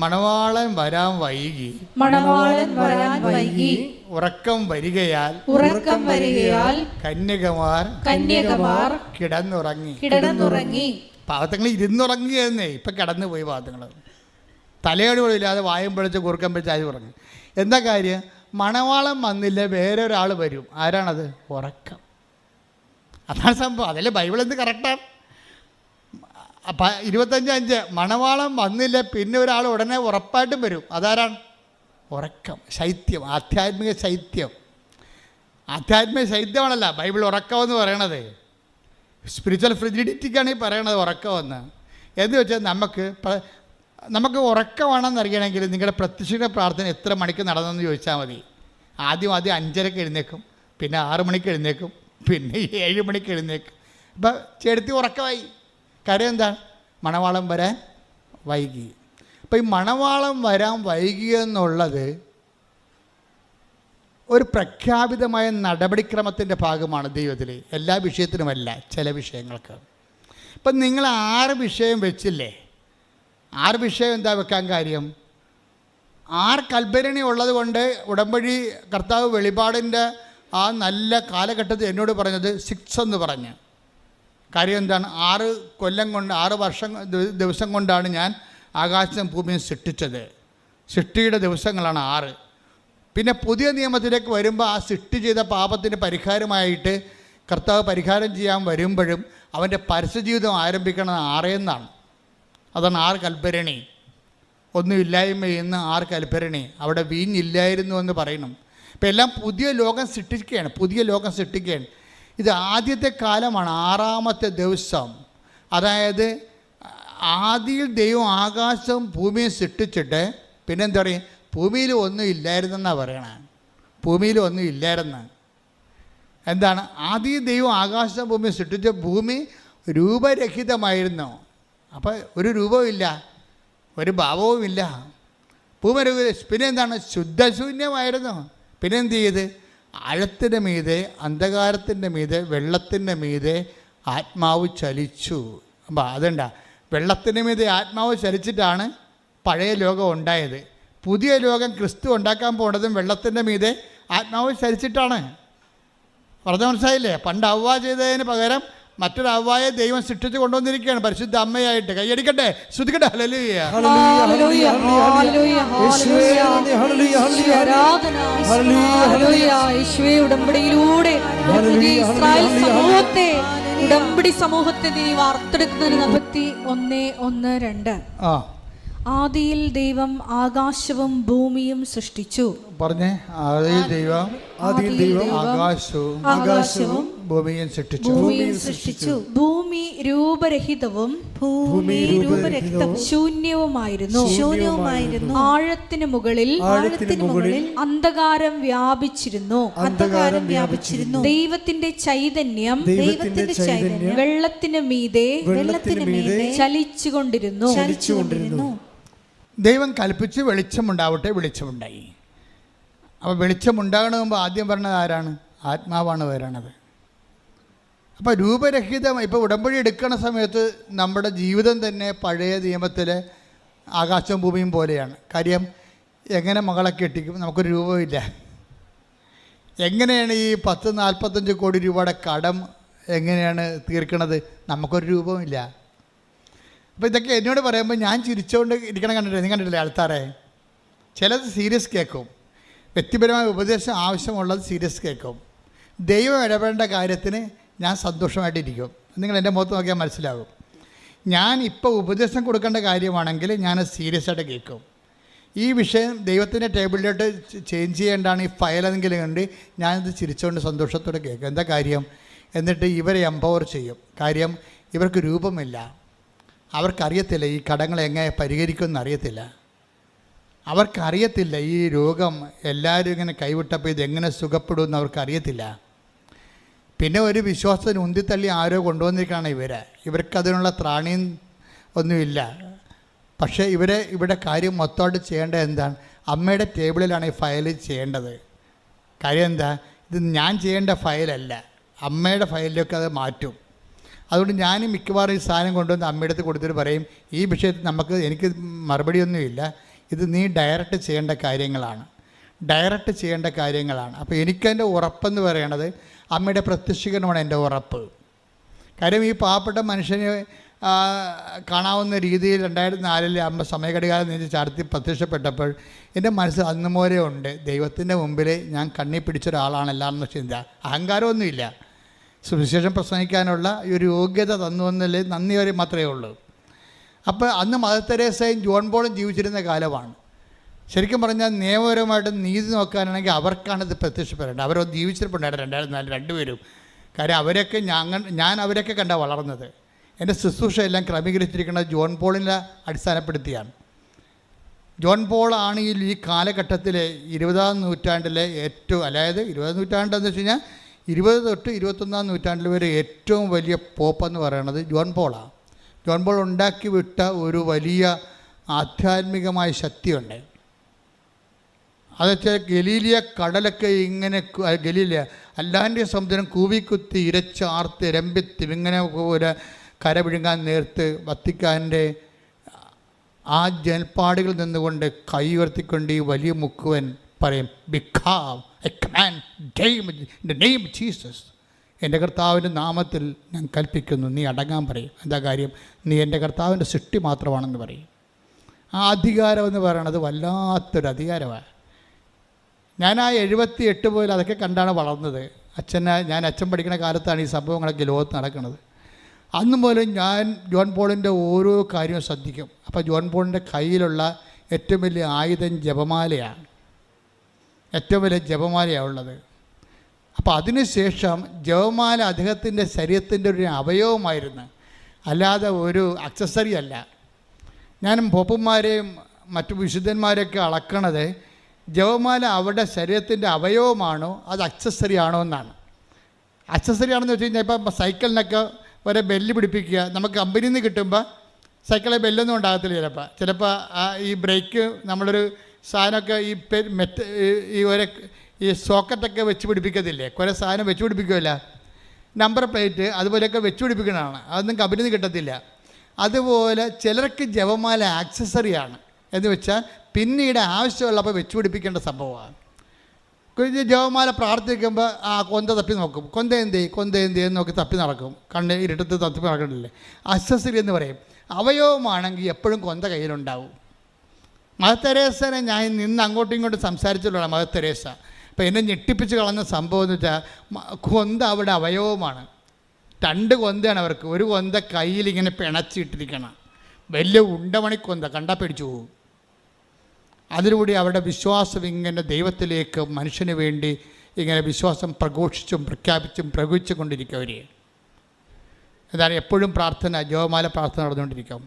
മണവാളൻ വരാൻ വൈകി ഉറക്കം വരികയാൽ കന്യകമാർ കിടന്നുറങ്ങി. പാവത്തങ്ങൾ ഇരുന്നുറങ്ങിയെന്നേ. ഇപ്പം കിടന്നു പോയി പാവത്തങ്ങൾ. തലയോട് പോലും ഇല്ലാതെ വായും പിടിച്ച് കുറുക്കം പിടിച്ച് ആയി ഉറങ്ങി. എന്താ കാര്യം? മണവാളം വന്നില്ല, വേറൊരാൾ വരും. ആരാണത്? ഉറക്കം. അതാണ് സംഭവം. അതല്ലേ ബൈബിൾ എന്ത് കറക്റ്റാണ്. 25:5 മണവാളം വന്നില്ല, പിന്നെ ഒരാൾ ഉടനെ ഉറപ്പായിട്ടും വരും. അതാരാണ്? ഉറക്കം. ശൈത്യം, ആധ്യാത്മിക ശൈത്യം. ആധ്യാത്മിക ശൈത്യമാണല്ല ബൈബിൾ ഉറക്കമെന്ന് പറയണത്. സ്പിരിച്വൽ ഫ്രിജിഡിറ്റിക്കാണ് ഈ പറയണത് ഉറക്കമെന്ന്. എന്ന് വെച്ചാൽ നമുക്ക് ഉറക്കമാണെന്ന് അറിയണമെങ്കിൽ നിങ്ങളുടെ പ്രത്യക്ഷ പ്രാർത്ഥന എത്ര മണിക്ക് നടന്നെന്ന് ചോദിച്ചാൽ മതി. ആദ്യം 5:30 എഴുന്നേക്കും, പിന്നെ 6 മണിക്ക് എഴുന്നേക്കും, പിന്നെ 7 മണിക്ക് എഴുന്നേക്കും. അപ്പം ചെടുത്തി ഉറക്കമായി. കാര്യം എന്താണ്? മണവാളം വരാൻ വൈകി. അപ്പം ഈ മണവാളം വരാൻ വൈകിയെന്നുള്ളത് ഒരു പ്രഖ്യാപിതമായ നടപടിക്രമത്തിൻ്റെ ഭാഗമാണ് ദൈവത്തിൽ. എല്ലാ വിഷയത്തിനുമല്ല, ചില വിഷയങ്ങൾക്ക്. ഇപ്പം നിങ്ങൾ 6 വിഷയം വെച്ചില്ലേ? 6 വിഷയം എന്താ വെക്കാൻ കാര്യം? 6 കൽഭരണി ഉള്ളത് കൊണ്ട് ഉടമ്പടി കർത്താവ് വെളിപാടിൻ്റെ ആ നല്ല കാലഘട്ടത്തിൽ എന്നോട് പറഞ്ഞത് 6 എന്ന് പറഞ്ഞ്. കാര്യം എന്താണ്? 6 കൊല്ലം കൊണ്ട് 6 ദിവസം കൊണ്ടാണ് ഞാൻ ആകാശം ഭൂമിയും സൃഷ്ടിച്ചത്. സൃഷ്ടിയുടെ ദിവസങ്ങളാണ് 6. പിന്നെ പുതിയ നിയമത്തിലേക്ക് വരുമ്പോൾ ആ സൃഷ്ടി ചെയ്ത പാപത്തിന് പരിഹാരമായിട്ട് കർത്താവ് പരിഹാരം ചെയ്യാൻ വരുമ്പോഴും അവൻ്റെ പരസ്യജീവിതം ആരംഭിക്കുന്നത് 6 എന്നാണ്. അതാണ് 6 കൽഭരണി. ഒന്നുമില്ലായ്മയെന്ന് 6 കൽഭരണി. അവിടെ വീഞ്ഞില്ലായിരുന്നു എന്ന് പറയണം. ഇപ്പം എല്ലാം പുതിയ ലോകം സൃഷ്ടിക്കുകയാണ്. ഇത് ആദ്യത്തെ കാലമാണ്, 6ാമത്തെ ദിവസം. അതായത് ആദിയിൽ ദൈവം ആകാശവും ഭൂമിയും സൃഷ്ടിച്ചിട്ട് പിന്നെന്താ പറയും? ഭൂമിയിൽ ഒന്നും ഇല്ലായിരുന്നെന്നാണ് പറയണത്. ഭൂമിയിൽ ഒന്നും ഇല്ലായിരുന്നു. എന്താണ്? ആദ്യം ദൈവം ആകാശവും ഭൂമിയും സൃഷ്ടിച്ച ഭൂമി രൂപരഹിതമായിരുന്നു. അപ്പോൾ ഒരു രൂപവുമില്ല, ഒരു ഭാവവുമില്ല. ഭൂമി പിന്നെ എന്താണ്? ശുദ്ധശൂന്യമായിരുന്നു. പിന്നെ എന്ത് ചെയ്ത്? ആഴത്തിൻ്റെ മീതെ, അന്ധകാരത്തിൻ്റെ മീതെ, വെള്ളത്തിൻ്റെ മീതെ ആത്മാവ് ചലിച്ചു. അപ്പം അതുണ്ടാ, വെള്ളത്തിൻ്റെ മീതെ ആത്മാവ് ചലിച്ചിട്ടാണ് പഴയ ലോകം ഉണ്ടായത്. പുതിയ ലോകം ക്രിസ്തു ഉണ്ടാക്കാൻ പോണതും വെള്ളത്തിൻ്റെ മീതെ ആത്മാവ് ചലിച്ചിട്ടാണ്. പറഞ്ഞ മനസ്സിലായില്ലേ? പണ്ട് അവ്വ ചെയ്തതിന് പകരം മറ്റൊരു അവ്വായെ ദൈവം സൃഷ്ടിച്ച് കൊണ്ടുവന്നിരിക്കുകയാണ് പരിശുദ്ധ അമ്മയായിട്ട്. കൈയടിക്കട്ടെ, ശ്രുതിക്കട്ടെ. ഹല്ലേലൂയ. ഉടമ്പടിയിലൂടെ ഇസ്രായേൽ സമൂഹത്തെ, ഉടമ്പടി സമൂഹത്തെ നീ വാർത്തെടുക്കുന്നതിന് 41:1-2. ആദിയിൽ ദൈവം ആകാശവും ഭൂമിയും സൃഷ്ടിച്ചു. പറഞ്ഞേ, ആദിയിൽ ദൈവം ആകാശവും ഭൂമിയും സൃഷ്ടിച്ചു. ഭൂമി രൂപരഹിതവും ശൂന്യവുമായിരുന്നു. ആഴത്തിന് മുകളിൽ അന്ധകാരം വ്യാപിച്ചിരുന്നു. ദൈവത്തിന്റെ ചൈതന്യം വെള്ളത്തിന് മീതെ ചലിച്ചുകൊണ്ടിരുന്നു. ദൈവം കൽപ്പിച്ച് വെളിച്ചമുണ്ടാവട്ടെ, വെളിച്ചമുണ്ടായി. അപ്പോൾ വെളിച്ചമുണ്ടാകണ മുമ്പ് ആദ്യം പറഞ്ഞത് ആരാണ്? ആത്മാവാണ് വരണത്. അപ്പോൾ രൂപരഹിതം. ഇപ്പോൾ ഉടമ്പടി എടുക്കണ സമയത്ത് നമ്മുടെ ജീവിതം തന്നെ പഴയ നിയമത്തിലെ ആകാശവും ഭൂമിയും പോലെയാണ്. കാര്യം എങ്ങനെ മകളെ കെട്ടിക്കും? നമുക്കൊരു രൂപമില്ല. എങ്ങനെയാണ് ഈ 10-45 കോടി രൂപയുടെ കടം എങ്ങനെയാണ് തീർക്കണത്? നമുക്കൊരു രൂപമില്ല. അപ്പോൾ ഇതൊക്കെ എന്നോട് പറയുമ്പോൾ ഞാൻ ചിരിച്ചുകൊണ്ട് ഇരിക്കണം. നീ കണ്ടിട്ടില്ലേ ആൾക്കാരെ? ചിലത് സീരിയസ് കേൾക്കും. വ്യക്തിപരമായ ഉപദേശം ആവശ്യമുള്ളത് സീരിയസ് കേൾക്കും. ദൈവം ഇടപെടേണ്ട കാര്യത്തിന് ഞാൻ സന്തോഷമായിട്ടിരിക്കും. നിങ്ങൾ എൻ്റെ മുഖത്ത് നോക്കിയാൽ മനസ്സിലാകും. ഞാൻ ഇപ്പോൾ ഉപദേശം കൊടുക്കേണ്ട കാര്യമാണെങ്കിൽ ഞാൻ സീരിയസ് ആയിട്ട് കേൾക്കും. ഈ വിഷയം ദൈവത്തിൻ്റെ ടേബിളിലോട്ട് ചേഞ്ച് ചെയ്യേണ്ടാണ് ഈ ഫയലെങ്കിലും കണ്ട് ഞാനിത് ചിരിച്ചുകൊണ്ട് സന്തോഷത്തോടെ കേൾക്കും. എന്താ കാര്യം? എന്നിട്ട് ഇവരെ എംപവർ ചെയ്യും. കാര്യം ഇവർക്ക് രൂപമില്ല, അവർക്കറിയത്തില്ല ഈ കടങ്ങൾ എങ്ങനെ പരിഹരിക്കുമെന്ന് അറിയത്തില്ല. അവർക്കറിയത്തില്ല ഈ രോഗം എല്ലാവരും ഇങ്ങനെ കൈവിട്ടപ്പോൾ ഇതെങ്ങനെ സുഖപ്പെടുമെന്ന് അവർക്കറിയത്തില്ല. പിന്നെ ഒരു വിശ്വാസത്തിന് ഉന്തിത്തള്ളി ആരോ കൊണ്ടുവന്നിരിക്കുകയാണ് ഇവർക്കതിനുള്ള ത്രാണിയും ഒന്നുമില്ല. പക്ഷേ ഇവിടെ കാര്യം മൊത്തമായിട്ട് ചെയ്യേണ്ടത് എന്താണ്? അമ്മയുടെ ടേബിളിലാണ് ഈ ഫയൽ ചെയ്യേണ്ടത്. കാര്യം എന്താ? ഇത് ഞാൻ ചെയ്യേണ്ട ഫയലല്ല, അമ്മയുടെ ഫയലിലൊക്കെ അത് മാറ്റും. അതുകൊണ്ട് ഞാൻ മിക്കവാറും ഈ സാധനം കൊണ്ടുവന്ന് അമ്മയുടെ അടുത്ത് കൊടുത്തിട്ട് പറയും, ഈ വിഷയത്തിൽ എനിക്ക് മറുപടിയൊന്നുമില്ല, ഇത് നീ ഡയറക്റ്റ് ചെയ്യേണ്ട കാര്യങ്ങളാണ്. അപ്പോൾ എനിക്കെൻ്റെ ഉറപ്പെന്ന് പറയണത് അമ്മയുടെ പ്രത്യക്ഷീകരണമാണ് എൻ്റെ ഉറപ്പ്. കാര്യം ഈ പാവപ്പെട്ട മനുഷ്യനെ കാണാവുന്ന രീതിയിൽ 2004 അമ്മ സമയഘടികാലം നീതി ചാർത്തി പ്രത്യക്ഷപ്പെട്ടപ്പോൾ എൻ്റെ മനസ്സിൽ അന്ന് പോലെ ഉണ്ട്, ദൈവത്തിൻ്റെ മുമ്പിൽ ഞാൻ കണ്ണി പിടിച്ച ഒരാളാണെല്ലാമെന്ന് ചിന്ത. അഹങ്കാരമൊന്നുമില്ല. സുവിശേഷം പ്രസംഗിക്കാനുള്ള ഒരു യോഗ്യത തന്നു എന്നല്ലേ നന്ദി വരെ മാത്രമേ ഉള്ളൂ. അപ്പോൾ അന്ന് മദർ തെരേസയും ജോൺ പോളും ജീവിച്ചിരുന്ന കാലമാണ്. ശരിക്കും പറഞ്ഞാൽ നിയമപരമായിട്ട് നീതി നോക്കാനാണെങ്കിൽ അവർക്കാണിത് പ്രത്യക്ഷപ്പെടേണ്ടത്. അവരൊന്ന് ജീവിച്ചിരിപ്പുണ്ടായിരുന്നു 2004 രണ്ടുപേരും. കാര്യം അവരൊക്കെ ഞാൻ അവരൊക്കെ കണ്ടാണ് വളർന്നത്. എൻ്റെ ശുശ്രൂഷ എല്ലാം ക്രമീകരിച്ചിരിക്കുന്നത് ജോൺ പോളിനെ അടിസ്ഥാനപ്പെടുത്തിയാണ്. ജോൺ പോളാണ് ഈ കാലഘട്ടത്തിലെ 20-ാം നൂറ്റാണ്ടിലെ ഏറ്റവും, അതായത് 20-ാം നൂറ്റാണ്ടെന്ന് വെച്ച് കഴിഞ്ഞാൽ 20 തൊട്ട് 21-ാം നൂറ്റാണ്ടിൽ വരെ ഏറ്റവും വലിയ പോപ്പെന്ന് പറയുന്നത് ജോൺ പോളാണ്. ജോൺ പോൾ ഉണ്ടാക്കി വിട്ട ഒരു വലിയ ആധ്യാത്മികമായ ശക്തിയുണ്ട്. അതെച്ചാൽ ഗലീലിയ കടലൊക്കെ ഇങ്ങനെ, ഗലീലിയ അല്ലാൻ്റെ സമുദ്രം കൂവിക്കുത്തി ഇരച്ചാർത്ത് രമ്പിത്തി ഇങ്ങനെ പോലെ കര വിഴുങ്ങാൻ നേർത്ത് വത്തിക്കാൻ്റെ ആ ജൽപ്പാടുകളിൽ നിന്നുകൊണ്ട് കൈ ഉയർത്തിക്കൊണ്ട് ഈ വലിയ മുക്കുവൻ പറയും, because I command in the name of Jesus, എൻ്റെ കർത്താവിൻ്റെ നാമത്തിൽ ഞാൻ കൽപ്പിക്കുന്നു, നീ അടങ്ങാൻ പറയും. എന്താ കാര്യം? നീ എൻ്റെ കർത്താവിൻ്റെ സൃഷ്ടി മാത്രമാണെന്ന് പറയും. ആ അധികാരം എന്ന് പറയണത് വല്ലാത്തൊരു അധികാരമാണ്. ഞാൻ ആ 78 പോലും അതൊക്കെ കണ്ടാണ് വളർന്നത്. ഞാൻ അച്ഛൻ പഠിക്കുന്ന കാലത്താണ് ഈ സംഭവങ്ങളൊക്കെ ലോകത്ത് നടക്കുന്നത്. അന്ന് പോലും ഞാൻ ജോൺ പോളിൻ്റെ ഓരോ കാര്യവും ശ്രദ്ധിക്കും. അപ്പോൾ ജോൺ പോളിൻ്റെ കയ്യിലുള്ള ഏറ്റവും വലിയ ആയുധം ജപമാലയാണ്. ഏറ്റവും വലിയ ജപമാലയാണ് ഉള്ളത്. അപ്പോൾ അതിനുശേഷം ജപമാല അദ്ദേഹത്തിൻ്റെ ശരീരത്തിൻ്റെ ഒരു അവയവമായിരുന്നു, അല്ലാതെ ഒരു അക്സസറി അല്ല. ഞാൻ പോപ്പന്മാരെയും മറ്റു വിശുദ്ധന്മാരെയൊക്കെ അളക്കണത് ജപമാല അവരുടെ ശരീരത്തിൻ്റെ അവയവമാണോ അത് അക്സസറി ആണോ എന്നാണ്. അക്സസറി ആണെന്ന് വെച്ച് കഴിഞ്ഞാൽ ഇപ്പം സൈക്കിളിനൊക്കെ ഒരേ ബെല്ല് പിടിപ്പിക്കുക, നമുക്ക് കമ്പനിയിൽ നിന്ന് കിട്ടുമ്പോൾ സൈക്കിളിൽ ബെല്ലൊന്നും ഉണ്ടാകത്തില്ല. ചിലപ്പോൾ ഈ ബ്രേക്ക് നമ്മളൊരു സാധനമൊക്കെ ഈ സോക്കറ്റൊക്കെ വെച്ച് പിടിപ്പിക്കത്തില്ലേ, കുറേ സാധനം വെച്ച് പിടിപ്പിക്കുമല്ല, നമ്പർ പ്ലേറ്റ് അതുപോലെയൊക്കെ വെച്ച് പിടിപ്പിക്കുന്നതാണ്. അതൊന്നും കമ്പനിയിൽ നിന്ന് കിട്ടത്തില്ല. അതുപോലെ ചിലർക്ക് ജപമാല ആക്സസറിയാണ് എന്ന് വെച്ചാൽ പിന്നീട് ആവശ്യമുള്ളപ്പോൾ വെച്ച് പിടിപ്പിക്കേണ്ട സംഭവമാണ്. ജപമാല പ്രാർത്ഥിക്കുമ്പോൾ കൊന്ത തപ്പി നോക്കും, കൊന്ത എന്ത് നോക്കി തപ്പി നടക്കും, കണ്ണ് ഇരുട്ടത്ത് തപ്പി നടക്കണില്ലേ. അക്സസറി എന്ന് പറയും. അവയവമാണെങ്കിൽ എപ്പോഴും കൊന്ത കയ്യിലുണ്ടാവും. മദർ തെരേസനെ ഞാൻ നിന്ന് അങ്ങോട്ടും ഇങ്ങോട്ടും സംസാരിച്ചിട്ടുള്ള മദർ തെരേസ. അപ്പോൾ എന്നെ ഞെട്ടിപ്പിച്ച് കളഞ്ഞ സംഭവം എന്ന് വെച്ചാൽ കൊന്ത അവിടെ അവയവമാണ്. 2 കൊന്തയാണ് അവർക്ക്. ഒരു കൊന്ത കയ്യിലിങ്ങനെ പിണച്ചിട്ടിരിക്കണം, വലിയ ഉണ്ടമണിക്കൊന്ത, കണ്ടാൽ പിടിച്ചു പോകും. അതിലൂടെ അവരുടെ വിശ്വാസം ഇങ്ങനെ ദൈവത്തിലേക്ക് മനുഷ്യന് വേണ്ടി ഇങ്ങനെ വിശ്വാസം പ്രഘോഷിച്ചും പ്രഖ്യാപിച്ചും പ്രവഹിച്ചും കൊണ്ടിരിക്കും. അവർ എന്താണ് എപ്പോഴും പ്രാർത്ഥന, ജപമാല പ്രാർത്ഥന നടന്നുകൊണ്ടിരിക്കും.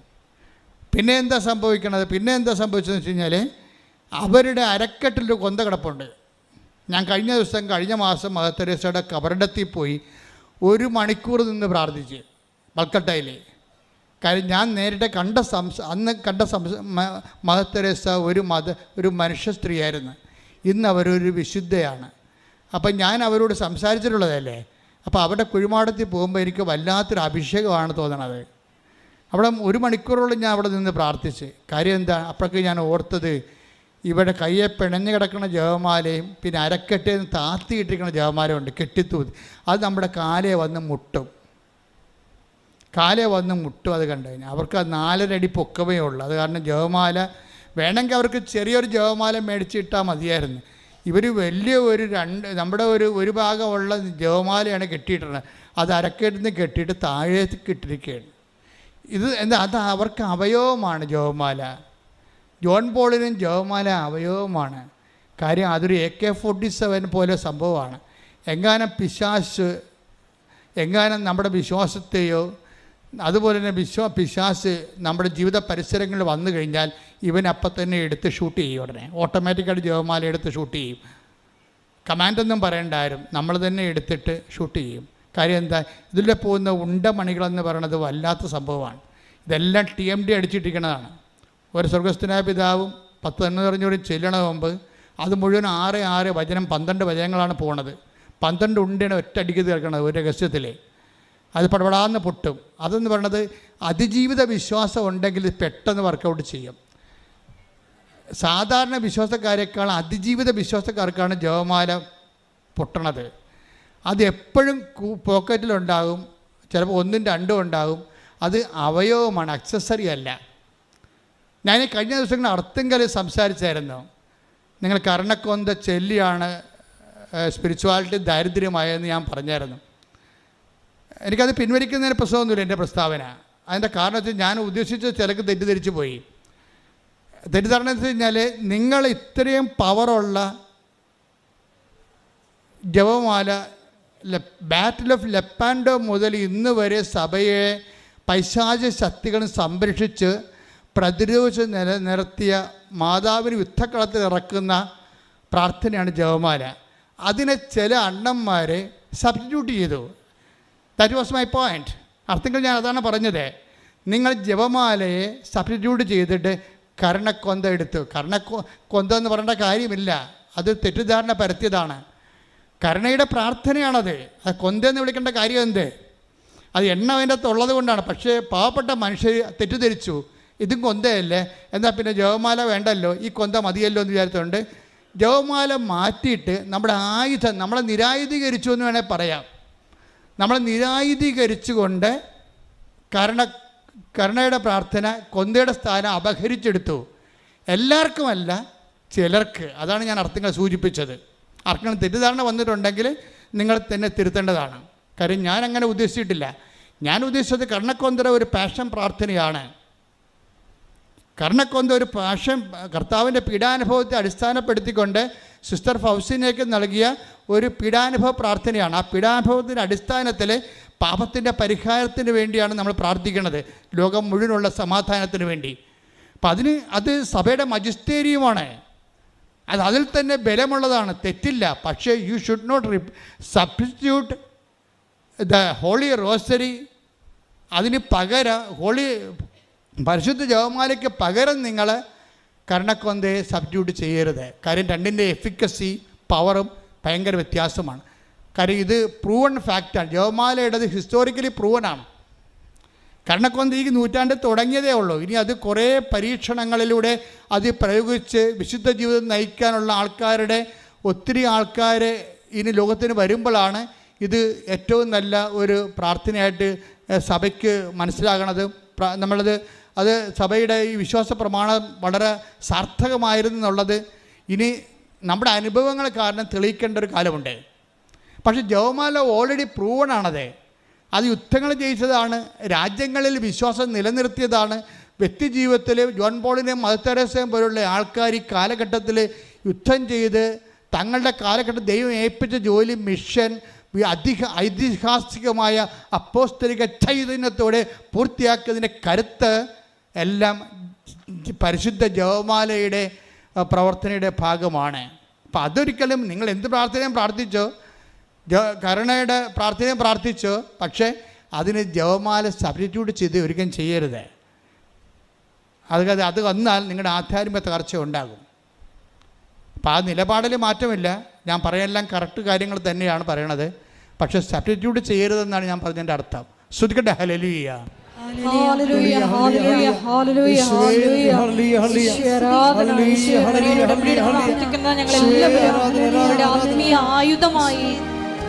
പിന്നെ എന്താ സംഭവിച്ചതെന്ന് വെച്ച് കഴിഞ്ഞാൽ അവരുടെ അരക്കെട്ടിലൊരു കൊന്ത കിടപ്പുണ്ട്. ഞാൻ കഴിഞ്ഞ മാസം മദർ തെരേസയുടെ കബറിടത്തിൽ പോയി 1 മണിക്കൂർ നിന്ന് പ്രാർത്ഥിച്ച് കൽക്കട്ടയിൽ. കാര്യം ഞാൻ നേരിട്ട് അന്ന് കണ്ട മദർ തെരേസ ഒരു മനുഷ്യ സ്ത്രീയായിരുന്നു. ഇന്ന് അവരൊരു വിശുദ്ധയാണ്. അപ്പം ഞാൻ അവരോട് സംസാരിച്ചിട്ടുള്ളതല്ലേ. അപ്പോൾ അവിടെ കുഴിമാടത്തിൽ പോകുമ്പോൾ എനിക്ക് വല്ലാത്തൊരു അഭിഷേകമാണ് തോന്നണത്. അവിടെ 1 മണിക്കൂറോളം ഞാൻ അവിടെ നിന്ന് പ്രാർത്ഥിച്ച്. കാര്യം എന്താ? അപ്പോഴൊക്കെ ഞാൻ ഓർത്തത് ഇവിടെ കയ്യെ പിണഞ്ഞു കിടക്കുന്ന ജപമാലയും പിന്നെ അരക്കെട്ടേന്ന് താത്തിയിട്ടിരിക്കുന്ന ജപമാലയുണ്ട്, കെട്ടിത്തൂതി. അത് നമ്മുടെ കാലേ വന്ന് മുട്ടും. അത് കണ്ടു കഴിഞ്ഞാൽ അവർക്ക് 4.5 അടി പൊക്കമേ ഉള്ളൂ. അത് കാരണം ജപമാല വേണമെങ്കിൽ അവർക്ക് ചെറിയൊരു ജപമാല മേടിച്ചിട്ടാൽ മതിയായിരുന്നു. ഇവർ വലിയ നമ്മുടെ ഒരു ഭാഗമുള്ള ജപമാലയാണ് കെട്ടിയിട്ടുള്ളത്. അത് അരക്കെട്ടിന്ന് കെട്ടിയിട്ട് താഴേക്ക് ഇട്ടിരിക്കുകയാണ്. അത് അവർക്ക് അവയവമാണ് ജപമാല. ജോൺ പോളിനും ജപമാല അവയവമാണ്. കാര്യം അതൊരു AK-47 പോലെ സംഭവമാണ്. എങ്ങാനും നമ്മുടെ വിശ്വാസത്തെയോ അതുപോലെ തന്നെ പിശാച് നമ്മുടെ ജീവിത പരിസരങ്ങളിൽ വന്നു കഴിഞ്ഞാൽ ഇവൻ അപ്പം തന്നെ എടുത്ത് ഷൂട്ട് ചെയ്യും. ഉടനെ ഓട്ടോമാറ്റിക്കായിട്ട് ജപമാല എടുത്ത് ഷൂട്ട് ചെയ്യും. കമാൻഡൊന്നും പറയണ്ടാരും, നമ്മൾ തന്നെ എടുത്തിട്ട് ഷൂട്ട് ചെയ്യും. കാര്യം എന്താ, ഇതിലെ പോകുന്ന ഉണ്ടമണികളെന്ന് പറയണത് വല്ലാത്ത സംഭവമാണ്. ഇതെല്ലാം TMD അടിച്ചിട്ടിരിക്കുന്നതാണ്. ഒരു സ്വർഗസ്ഥനായ പിതാവും 10 പറഞ്ഞൂടി ചെല്ലണ മുമ്പ് അത് മുഴുവൻ 6 വചനം 12 വചനങ്ങളാണ് പോണത്. 12 ഉണ്ടയാണ് ഒറ്റയടിക്ക് തീർക്കണത് ഒരു രഹസ്യത്തിൽ. അത് പടപടാന്ന് പൊട്ടും. അതെന്ന് പറയണത് അതിജീവിത വിശ്വാസം ഉണ്ടെങ്കിൽ പെട്ടെന്ന് വർക്കൗട്ട് ചെയ്യും. സാധാരണ വിശ്വാസക്കാരെക്കാൾ അതിജീവിത വിശ്വാസക്കാർക്കാണ് ജപമാല പൊട്ടണത്. അത് എപ്പോഴും പോക്കറ്റിലുണ്ടാകും, ചിലപ്പോൾ 1ഉം 2ഉം ഉണ്ടാകും. അത് അവയവമാണ്, അക്സസറി അല്ല. ഞാൻ കഴിഞ്ഞ ദിവസങ്ങളിൽ അർത്തുങ്കൽ സംസാരിച്ചായിരുന്നു. നിങ്ങൾ കർണക്കൊന്ത ചെല്ലിയാണ് സ്പിരിച്വാലിറ്റി ദാരിദ്ര്യമായതെന്ന് ഞാൻ പറഞ്ഞായിരുന്നു. എനിക്കത് പിൻവലിക്കുന്നതിന് പ്രശ്നമൊന്നുമില്ല എൻ്റെ പ്രസ്താവന. അതിൻ്റെ കാരണം വെച്ചാൽ ഞാൻ ഉദ്ദേശിച്ച ചിലക്ക് തെറ്റിദ്ധരിച്ചു പോയി. തെറ്റിദ്ധാരണ വെച്ച് കഴിഞ്ഞാൽ നിങ്ങൾ ഇത്രയും പവറുള്ള ജപമാല ബാറ്റിൽ ഓഫ് ലെപ്പാൻഡോ മുതൽ ഇന്ന് വരെ സഭയെ പൈശാചിക ശക്തികളും സംരക്ഷിച്ച് പ്രതിരോധിച്ച് നിലനിർത്തിയ മാതാവിന് യുദ്ധക്കളത്തിൽ ഇറക്കുന്ന പ്രാർത്ഥനയാണ് ജപമാല. അതിനെ ചില അണ്ണന്മാരെ സബ്സ്റ്റിറ്റ്യൂട്ട് ചെയ്തു. That was my point. അർത്ഥങ്ങൾ ഞാൻ അതാണ് പറഞ്ഞത്. നിങ്ങൾ ജപമാലയെ സബ്സ്റ്റിറ്റ്യൂട്ട് ചെയ്തിട്ട് കർണക്കൊന്ത എടുത്തു. കൊന്ത എന്ന് പറയേണ്ട കാര്യമില്ല, അത് തെറ്റിദ്ധാരണ പരത്തിയതാണ്. കരുണയുടെ പ്രാർത്ഥനയാണത്. അത് കൊന്തെന്ന് വിളിക്കേണ്ട കാര്യം എന്ത്? അത് എണ്ണ അതിൻ്റെ അകത്തുള്ളത് കൊണ്ടാണ്. പക്ഷേ പാവപ്പെട്ട മനുഷ്യർ തെറ്റിദ്ധരിച്ചു, ഇതും കൊന്തയല്ലേ, എന്നാൽ പിന്നെ ജപമാല വേണ്ടല്ലോ, ഈ കൊന്ത മതിയല്ലോ എന്ന് വിചാരിച്ചുകൊണ്ട് ജപമാല മാറ്റിയിട്ട് നമ്മുടെ ആയുധം നമ്മളെ നിരായുധീകരിച്ചു എന്ന് വേണേൽ പറയാം. നമ്മളെ നിരായുധീകരിച്ചുകൊണ്ട് കരുണയുടെ പ്രാർത്ഥന കൊന്തയുടെ സ്ഥാനം അപഹരിച്ചെടുത്തു. എല്ലാവർക്കുമല്ല, ചിലർക്ക്. അതാണ് ഞാൻ അർത്ഥങ്ങൾ സൂചിപ്പിച്ചത്. ആർക്കെങ്കിലും തെറ്റിദ്ധാരണ വന്നിട്ടുണ്ടെങ്കിൽ നിങ്ങൾ തന്നെ തിരുത്തേണ്ടതാണ്. കാര്യം ഞാൻ അങ്ങനെ ഉദ്ദേശിച്ചിട്ടില്ല. ഞാൻ ഉദ്ദേശിച്ചത് കർണക്കൊന്ത ഒരു പാഷൻ പ്രാർത്ഥനയാണ്. കർണക്കൊന്ത ഒരു പാഷൻ, കർത്താവിൻ്റെ പീഡാനുഭവത്തെ അടിസ്ഥാനപ്പെടുത്തിക്കൊണ്ട് സിസ്റ്റർ ഫൗസിനേക്ക് നൽകിയ ഒരു പീഡാനുഭവ പ്രാർത്ഥനയാണ്. ആ പീഡാനുഭവത്തിൻ്റെ അടിസ്ഥാനത്തിൽ പാപത്തിൻ്റെ പരിഹാരത്തിന് വേണ്ടിയാണ് നമ്മൾ പ്രാർത്ഥിക്കുന്നത്, ലോകം മുഴുവനുള്ള സമാധാനത്തിന് വേണ്ടി. അപ്പം അത് സഭയുടെ മജിസ്റ്റേരിയമാണ്. അതിൽ തന്നെ ബലമുള്ളതാണ്, തെറ്റില്ല. പക്ഷേ you should not substitute the holy rosary. അതിന് പകരം പരിശുദ്ധ ജപമാലയ്ക്ക് പകരം നിങ്ങൾ കർണക്കൊന്തയെ സബ്സ്റ്റിറ്റ്യൂട്ട് ചെയ്യരുത്. കാര്യം രണ്ടിൻ്റെ എഫിക്കസി പവറും ഭയങ്കര വ്യത്യാസമാണ്. കാര്യം ഇത് പ്രൂവൺ ഫാക്റ്റാണ്. ജപമാലയുടേത് ഹിസ്റ്റോറിക്കലി പ്രൂവനാണ്. കർണക്കൊന്ത ഈ നൂറ്റാണ്ടിൽ തുടങ്ങിയതേ ഉള്ളൂ. ഇനി അത് കുറേ പരീക്ഷണങ്ങളിലൂടെ അത് പ്രയോഗിച്ച് വിശുദ്ധ ജീവിതം നയിക്കാനുള്ള ഒത്തിരി ആൾക്കാർ ഇനി ലോകത്തിന് വരുമ്പോഴാണ് ഇത് ഏറ്റവും നല്ല ഒരു പ്രാർത്ഥനയായിട്ട് സഭയ്ക്ക് മനസ്സിലാകണത്. അത് സഭയുടെ ഈ വിശ്വാസ പ്രമാണം വളരെ സാർത്ഥകമായിരുന്നു എന്നുള്ളത് ഇനി നമ്മുടെ അനുഭവങ്ങൾ കാരണം തെളിയിക്കേണ്ട ഒരു കാലമുണ്ട്. പക്ഷേ ജപമാല ഓൾറെഡി പ്രൂവണാണത്. അത് യുദ്ധങ്ങൾ ജയിച്ചതാണ്, രാജ്യങ്ങളിൽ വിശ്വാസം നിലനിർത്തിയതാണ്. വ്യക്തിജീവിതത്തിൽ ജോൺ പോളിനെയും മദർ തെരേസയും പോലുള്ള ആൾക്കാർ ഈ കാലഘട്ടത്തിൽ യുദ്ധം ചെയ്ത് തങ്ങളുടെ കാലഘട്ടം ദൈവം ഏൽപ്പിച്ച ജോലി, മിഷൻ ഐതിഹാസികമായ അപ്പോസ്തലിക ചൈതന്യത്തോടെ പൂർത്തിയാക്കിയതിൻ്റെ കരുത്ത് എല്ലാം പരിശുദ്ധ ജപമാലയുടെ പ്രവർത്തനയുടെ ഭാഗമാണ്. അപ്പം അതൊരിക്കലും നിങ്ങൾ എന്ത് പ്രാർത്ഥനയും പ്രാർത്ഥിച്ചോ, കരുണയുടെ പ്രാർത്ഥനയും പ്രാർത്ഥിച്ചോ, പക്ഷേ അതിന് ജപമാല സബ്സ്റ്റിറ്റ്യൂട്ട് ചെയ്ത് ഒരിക്കലും ചെയ്യരുത്. അത് വന്നാൽ നിങ്ങളുടെ ആധ്യാത്മിക തകർച്ച ഉണ്ടാകും. അപ്പം ആ നിലപാടിൽ മാറ്റമില്ല. ഞാൻ പറയാനെല്ലാം കറക്റ്റ് കാര്യങ്ങൾ തന്നെയാണ് പറയണത്. പക്ഷേ സബ്സ്റ്റിറ്റ്യൂട്ട് ചെയ്യരുതെന്നാണ് ഞാൻ പറഞ്ഞതിൻ്റെ അർത്ഥം. ശ്രുതിക്കട്ടെ ഹല്ലേലൂയ. ആയുധമായി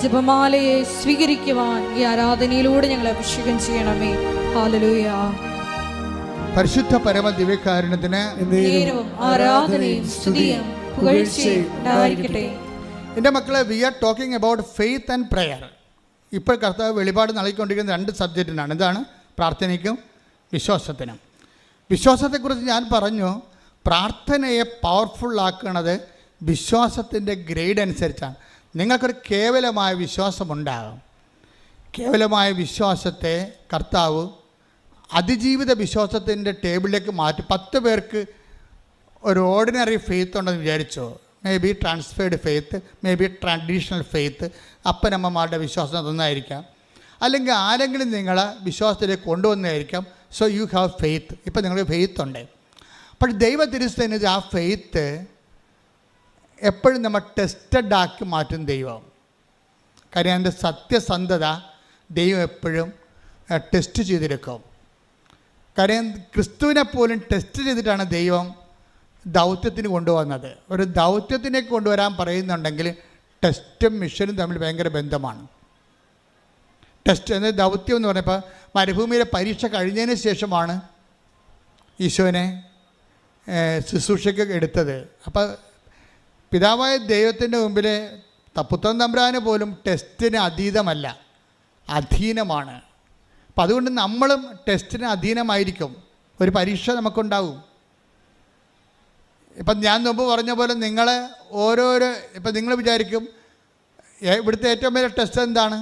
ജപമാലയെ സ്വീകരിക്കുവാൻ ഈ ആരാധനയിലൂടെ ഞങ്ങളെ അഭിഷേകം ചെയ്യണമേ. ഹല്ലേലൂയ. പരിശുദ്ധ പരമ ദിവ്യകാരുണ്യത്തിന് ആരാധനയും സ്തുതിയും പുകഴ്ചയും ഉണ്ടായിരിക്കട്ടെ. എൻ്റെ മക്കളെ, we are talking about faith and prayer. ഇപ്പോൾ കർത്താവ് വെളിപാട് നൽകിക്കൊണ്ടിരിക്കുന്ന 2 സബ്ജക്റ്റിനാണ്. എന്താണ്? പ്രാർത്ഥനയ്ക്കും വിശ്വാസത്തിനും. വിശ്വാസത്തെക്കുറിച്ച് ഞാൻ പറഞ്ഞു, പ്രാർത്ഥനയെ പവർഫുള്ളാക്കുന്നത് വിശ്വാസത്തിൻ്റെ ഗ്രേഡ് അനുസരിച്ചാണ്. നിങ്ങൾക്കൊരു കേവലമായ വിശ്വാസമുണ്ടാകും. കേവലമായ വിശ്വാസത്തെ കർത്താവ് അതിജീവിത വിശ്വാസത്തിൻ്റെ ടേബിളിലേക്ക് മാറ്റി 10 പേർക്ക് ഒരു ഓർഡിനറി ഫെയ്ത്ത് ഉണ്ടെന്ന് വിചാരിച്ചോ, may be transferred faith, may be traditional faith, അപ്പനമ്മമാരുടെ വിശ്വാസം അതൊന്നായിരിക്കാം, അല്ലെങ്കിൽ ആരെങ്കിലും നിങ്ങളെ വിശ്വാസത്തിലേക്ക് കൊണ്ടുവന്നതായിരിക്കാം. So you have faith. ഇപ്പം നിങ്ങൾക്ക് ഫെയ്ത്ത് ഉണ്ട്. പക്ഷെ ദൈവ തിരുസന്നിധി ആ ഫെയ്ത്ത് എപ്പോഴും നമ്മൾ ടെസ്റ്റഡ് ആക്കി മാറ്റും ദൈവം. കാര്യം അതിൻ്റെ സത്യസന്ധത ദൈവം എപ്പോഴും ടെസ്റ്റ് ചെയ്തെടുക്കും. കാര്യം ക്രിസ്തുവിനെ പോലും ടെസ്റ്റ് ചെയ്തിട്ടാണ് ദൈവം ദൗത്യത്തിന് കൊണ്ടുവന്നത്. ഒരു ദൗത്യത്തിനെ കൊണ്ടുവരാൻ പറയുന്നുണ്ടെങ്കിൽ ടെസ്റ്റും മിഷനും തമ്മിൽ ഭയങ്കര ബന്ധമാണ്. ടെസ്റ്റ് എന്ന ദൗത്യം എന്ന് പറഞ്ഞപ്പോൾ മരുഭൂമിയിലെ പരീക്ഷ കഴിഞ്ഞതിന് ശേഷമാണ് ഈശോനെ ശുശ്രൂഷയ്ക്ക് എടുത്തത്. അപ്പോൾ പിതാവായ ദൈവത്തിൻ്റെ മുമ്പിൽ പുത്രൻ തമ്പുരാന് പോലും ടെസ്റ്റിന് അതീതമല്ല, അധീനമാണ്. അപ്പം അതുകൊണ്ട് നമ്മളും ടെസ്റ്റിന് അധീനമായിരിക്കും. ഒരു പരീക്ഷ നമുക്കുണ്ടാവും. ഇപ്പം ഞാൻ മുമ്പ് പറഞ്ഞ പോലെ നിങ്ങൾ ഓരോരോ ഇപ്പം നിങ്ങൾ വിചാരിക്കും ഇവിടുത്തെ ഏറ്റവും വലിയ ടെസ്റ്റ് എന്താണ്?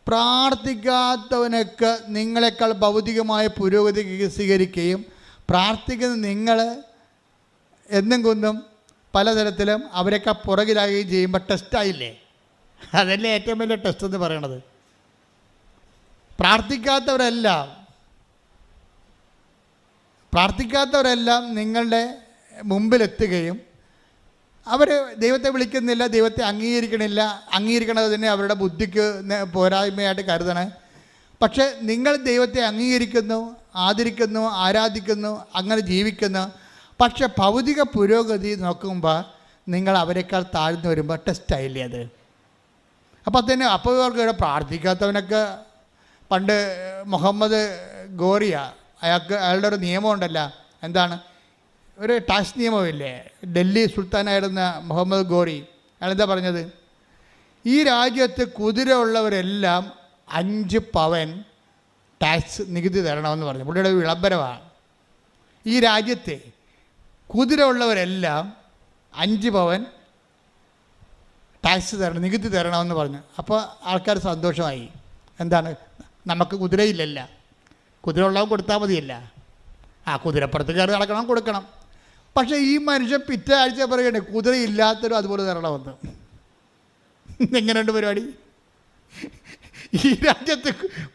പ്രാർത്ഥിക്കാത്തവനൊക്കെ നിങ്ങളെക്കാൾ ഭൗതികമായ പുരോഗതി സ്വീകരിക്കുകയും പ്രാർത്ഥിക്കുന്ന നിങ്ങൾ എന്നും കൊന്നും പലതരത്തിലും അവരൊക്കെ പുറകിലാകുകയും ചെയ്യുമ്പോൾ ടെസ്റ്റായില്ലേ? അതല്ലേ ഏറ്റവും വലിയ ടെസ്റ്റ് എന്ന് പറയണത്. പ്രാർത്ഥിക്കാത്തവരെല്ലാം നിങ്ങളുടെ മുമ്പിലെത്തുകയും അവർ ദൈവത്തെ വിളിക്കുന്നില്ല, ദൈവത്തെ അംഗീകരിക്കണത് തന്നെ അവരുടെ ബുദ്ധിക്ക് പോരായ്മയായിട്ട് കരുതണേ. പക്ഷേ നിങ്ങൾ ദൈവത്തെ അംഗീകരിക്കുന്നു, ആദരിക്കുന്നു, ആരാധിക്കുന്നു, അങ്ങനെ ജീവിക്കുന്നു. പക്ഷെ ഭൗതിക പുരോഗതി നോക്കുമ്പോൾ നിങ്ങൾ അവരെക്കാൾ താഴ്ന്നു വരുമ്പോൾ ടെസ്റ്റായില്ലേ അത്? അപ്പോൾ അവർക്ക് പ്രാർത്ഥിക്കാത്തവനൊക്കെ പണ്ട് മുഹമ്മദ് ഗോറിയ അയാളുടെ ഒരു നിയമമുണ്ടല്ലോ, എന്താണ് ഒരു ടാക്സ് നിയമമില്ലേ? ഡൽഹി സുൽത്താനായിരുന്ന മുഹമ്മദ് ഗോറി അയാളെന്താ പറഞ്ഞത്? ഈ രാജ്യത്ത് കുതിര ഉള്ളവരെല്ലാം 5 പവൻ ടാക്സ് നികുതി തരണമെന്ന് പറഞ്ഞു. പുള്ളിയുടെ വിളംബരമാണ്. ഈ രാജ്യത്തെ കുതിര ഉള്ളവരെല്ലാം 5 പവൻ ടാക്സ് തരണം, നികുതി തരണമെന്ന് പറഞ്ഞു. അപ്പോൾ ആൾക്കാർ സന്തോഷമായി. എന്താണ്, നമുക്ക് കുതിരയില്ലല്ല, കുതിര ഉള്ളവൻ കൊടുത്താൽ മതിയല്ല. കുതിരപ്പുറത്ത് കയറി നടക്കണം, കൊടുക്കണം. പക്ഷേ ഈ മനുഷ്യൻ പിറ്റേ ആഴ്ച പറയണേ കുതിരയില്ലാത്തവരും അതുപോലെ തരണമെന്ന്. എങ്ങനെയുണ്ട് പരിപാടി? ഈ രാജ്യത്ത്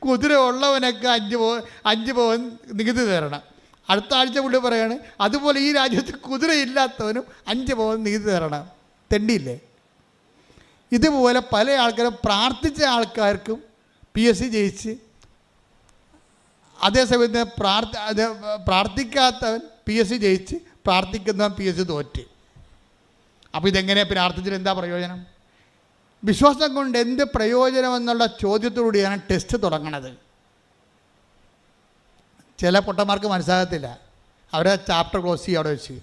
കുതിര ഉള്ളവനൊക്കെ 5 പവൻ നികുതി തരണം. അടുത്ത ആഴ്ച പുള്ളി പറയാണ് അതുപോലെ ഈ രാജ്യത്ത് കുതിരയില്ലാത്തവനും 5 പവൻ നികുതി തരണം. തെണ്ടിയില്ലേ? ഇതുപോലെ പല ആൾക്കാരും പ്രാർത്ഥിച്ച ആൾക്കാർക്കും PSC ജയിച്ച്, അതേസമയത്ത് പ്രാർത്ഥിക്കാത്തവൻ PSC ജയിച്ച്, പ്രാർത്ഥിക്കുന്നവൻ PSC തോറ്റ്. അപ്പോൾ ഇതെങ്ങനെയാണ് പ്രാർത്ഥിച്ചിട്ട് എന്താ പ്രയോജനം? വിശ്വാസം കൊണ്ട് എന്ത് പ്രയോജനമെന്നുള്ള ചോദ്യത്തോടുകൂടിയാണ് ടെസ്റ്റ് തുടങ്ങണത്. ചില പൊട്ടന്മാർക്ക് മനസ്സിലാകത്തില്ല. അവരെ ചാപ്റ്റർ ക്ലോസ് ചെയ്യും അവിടെ വെച്ച്.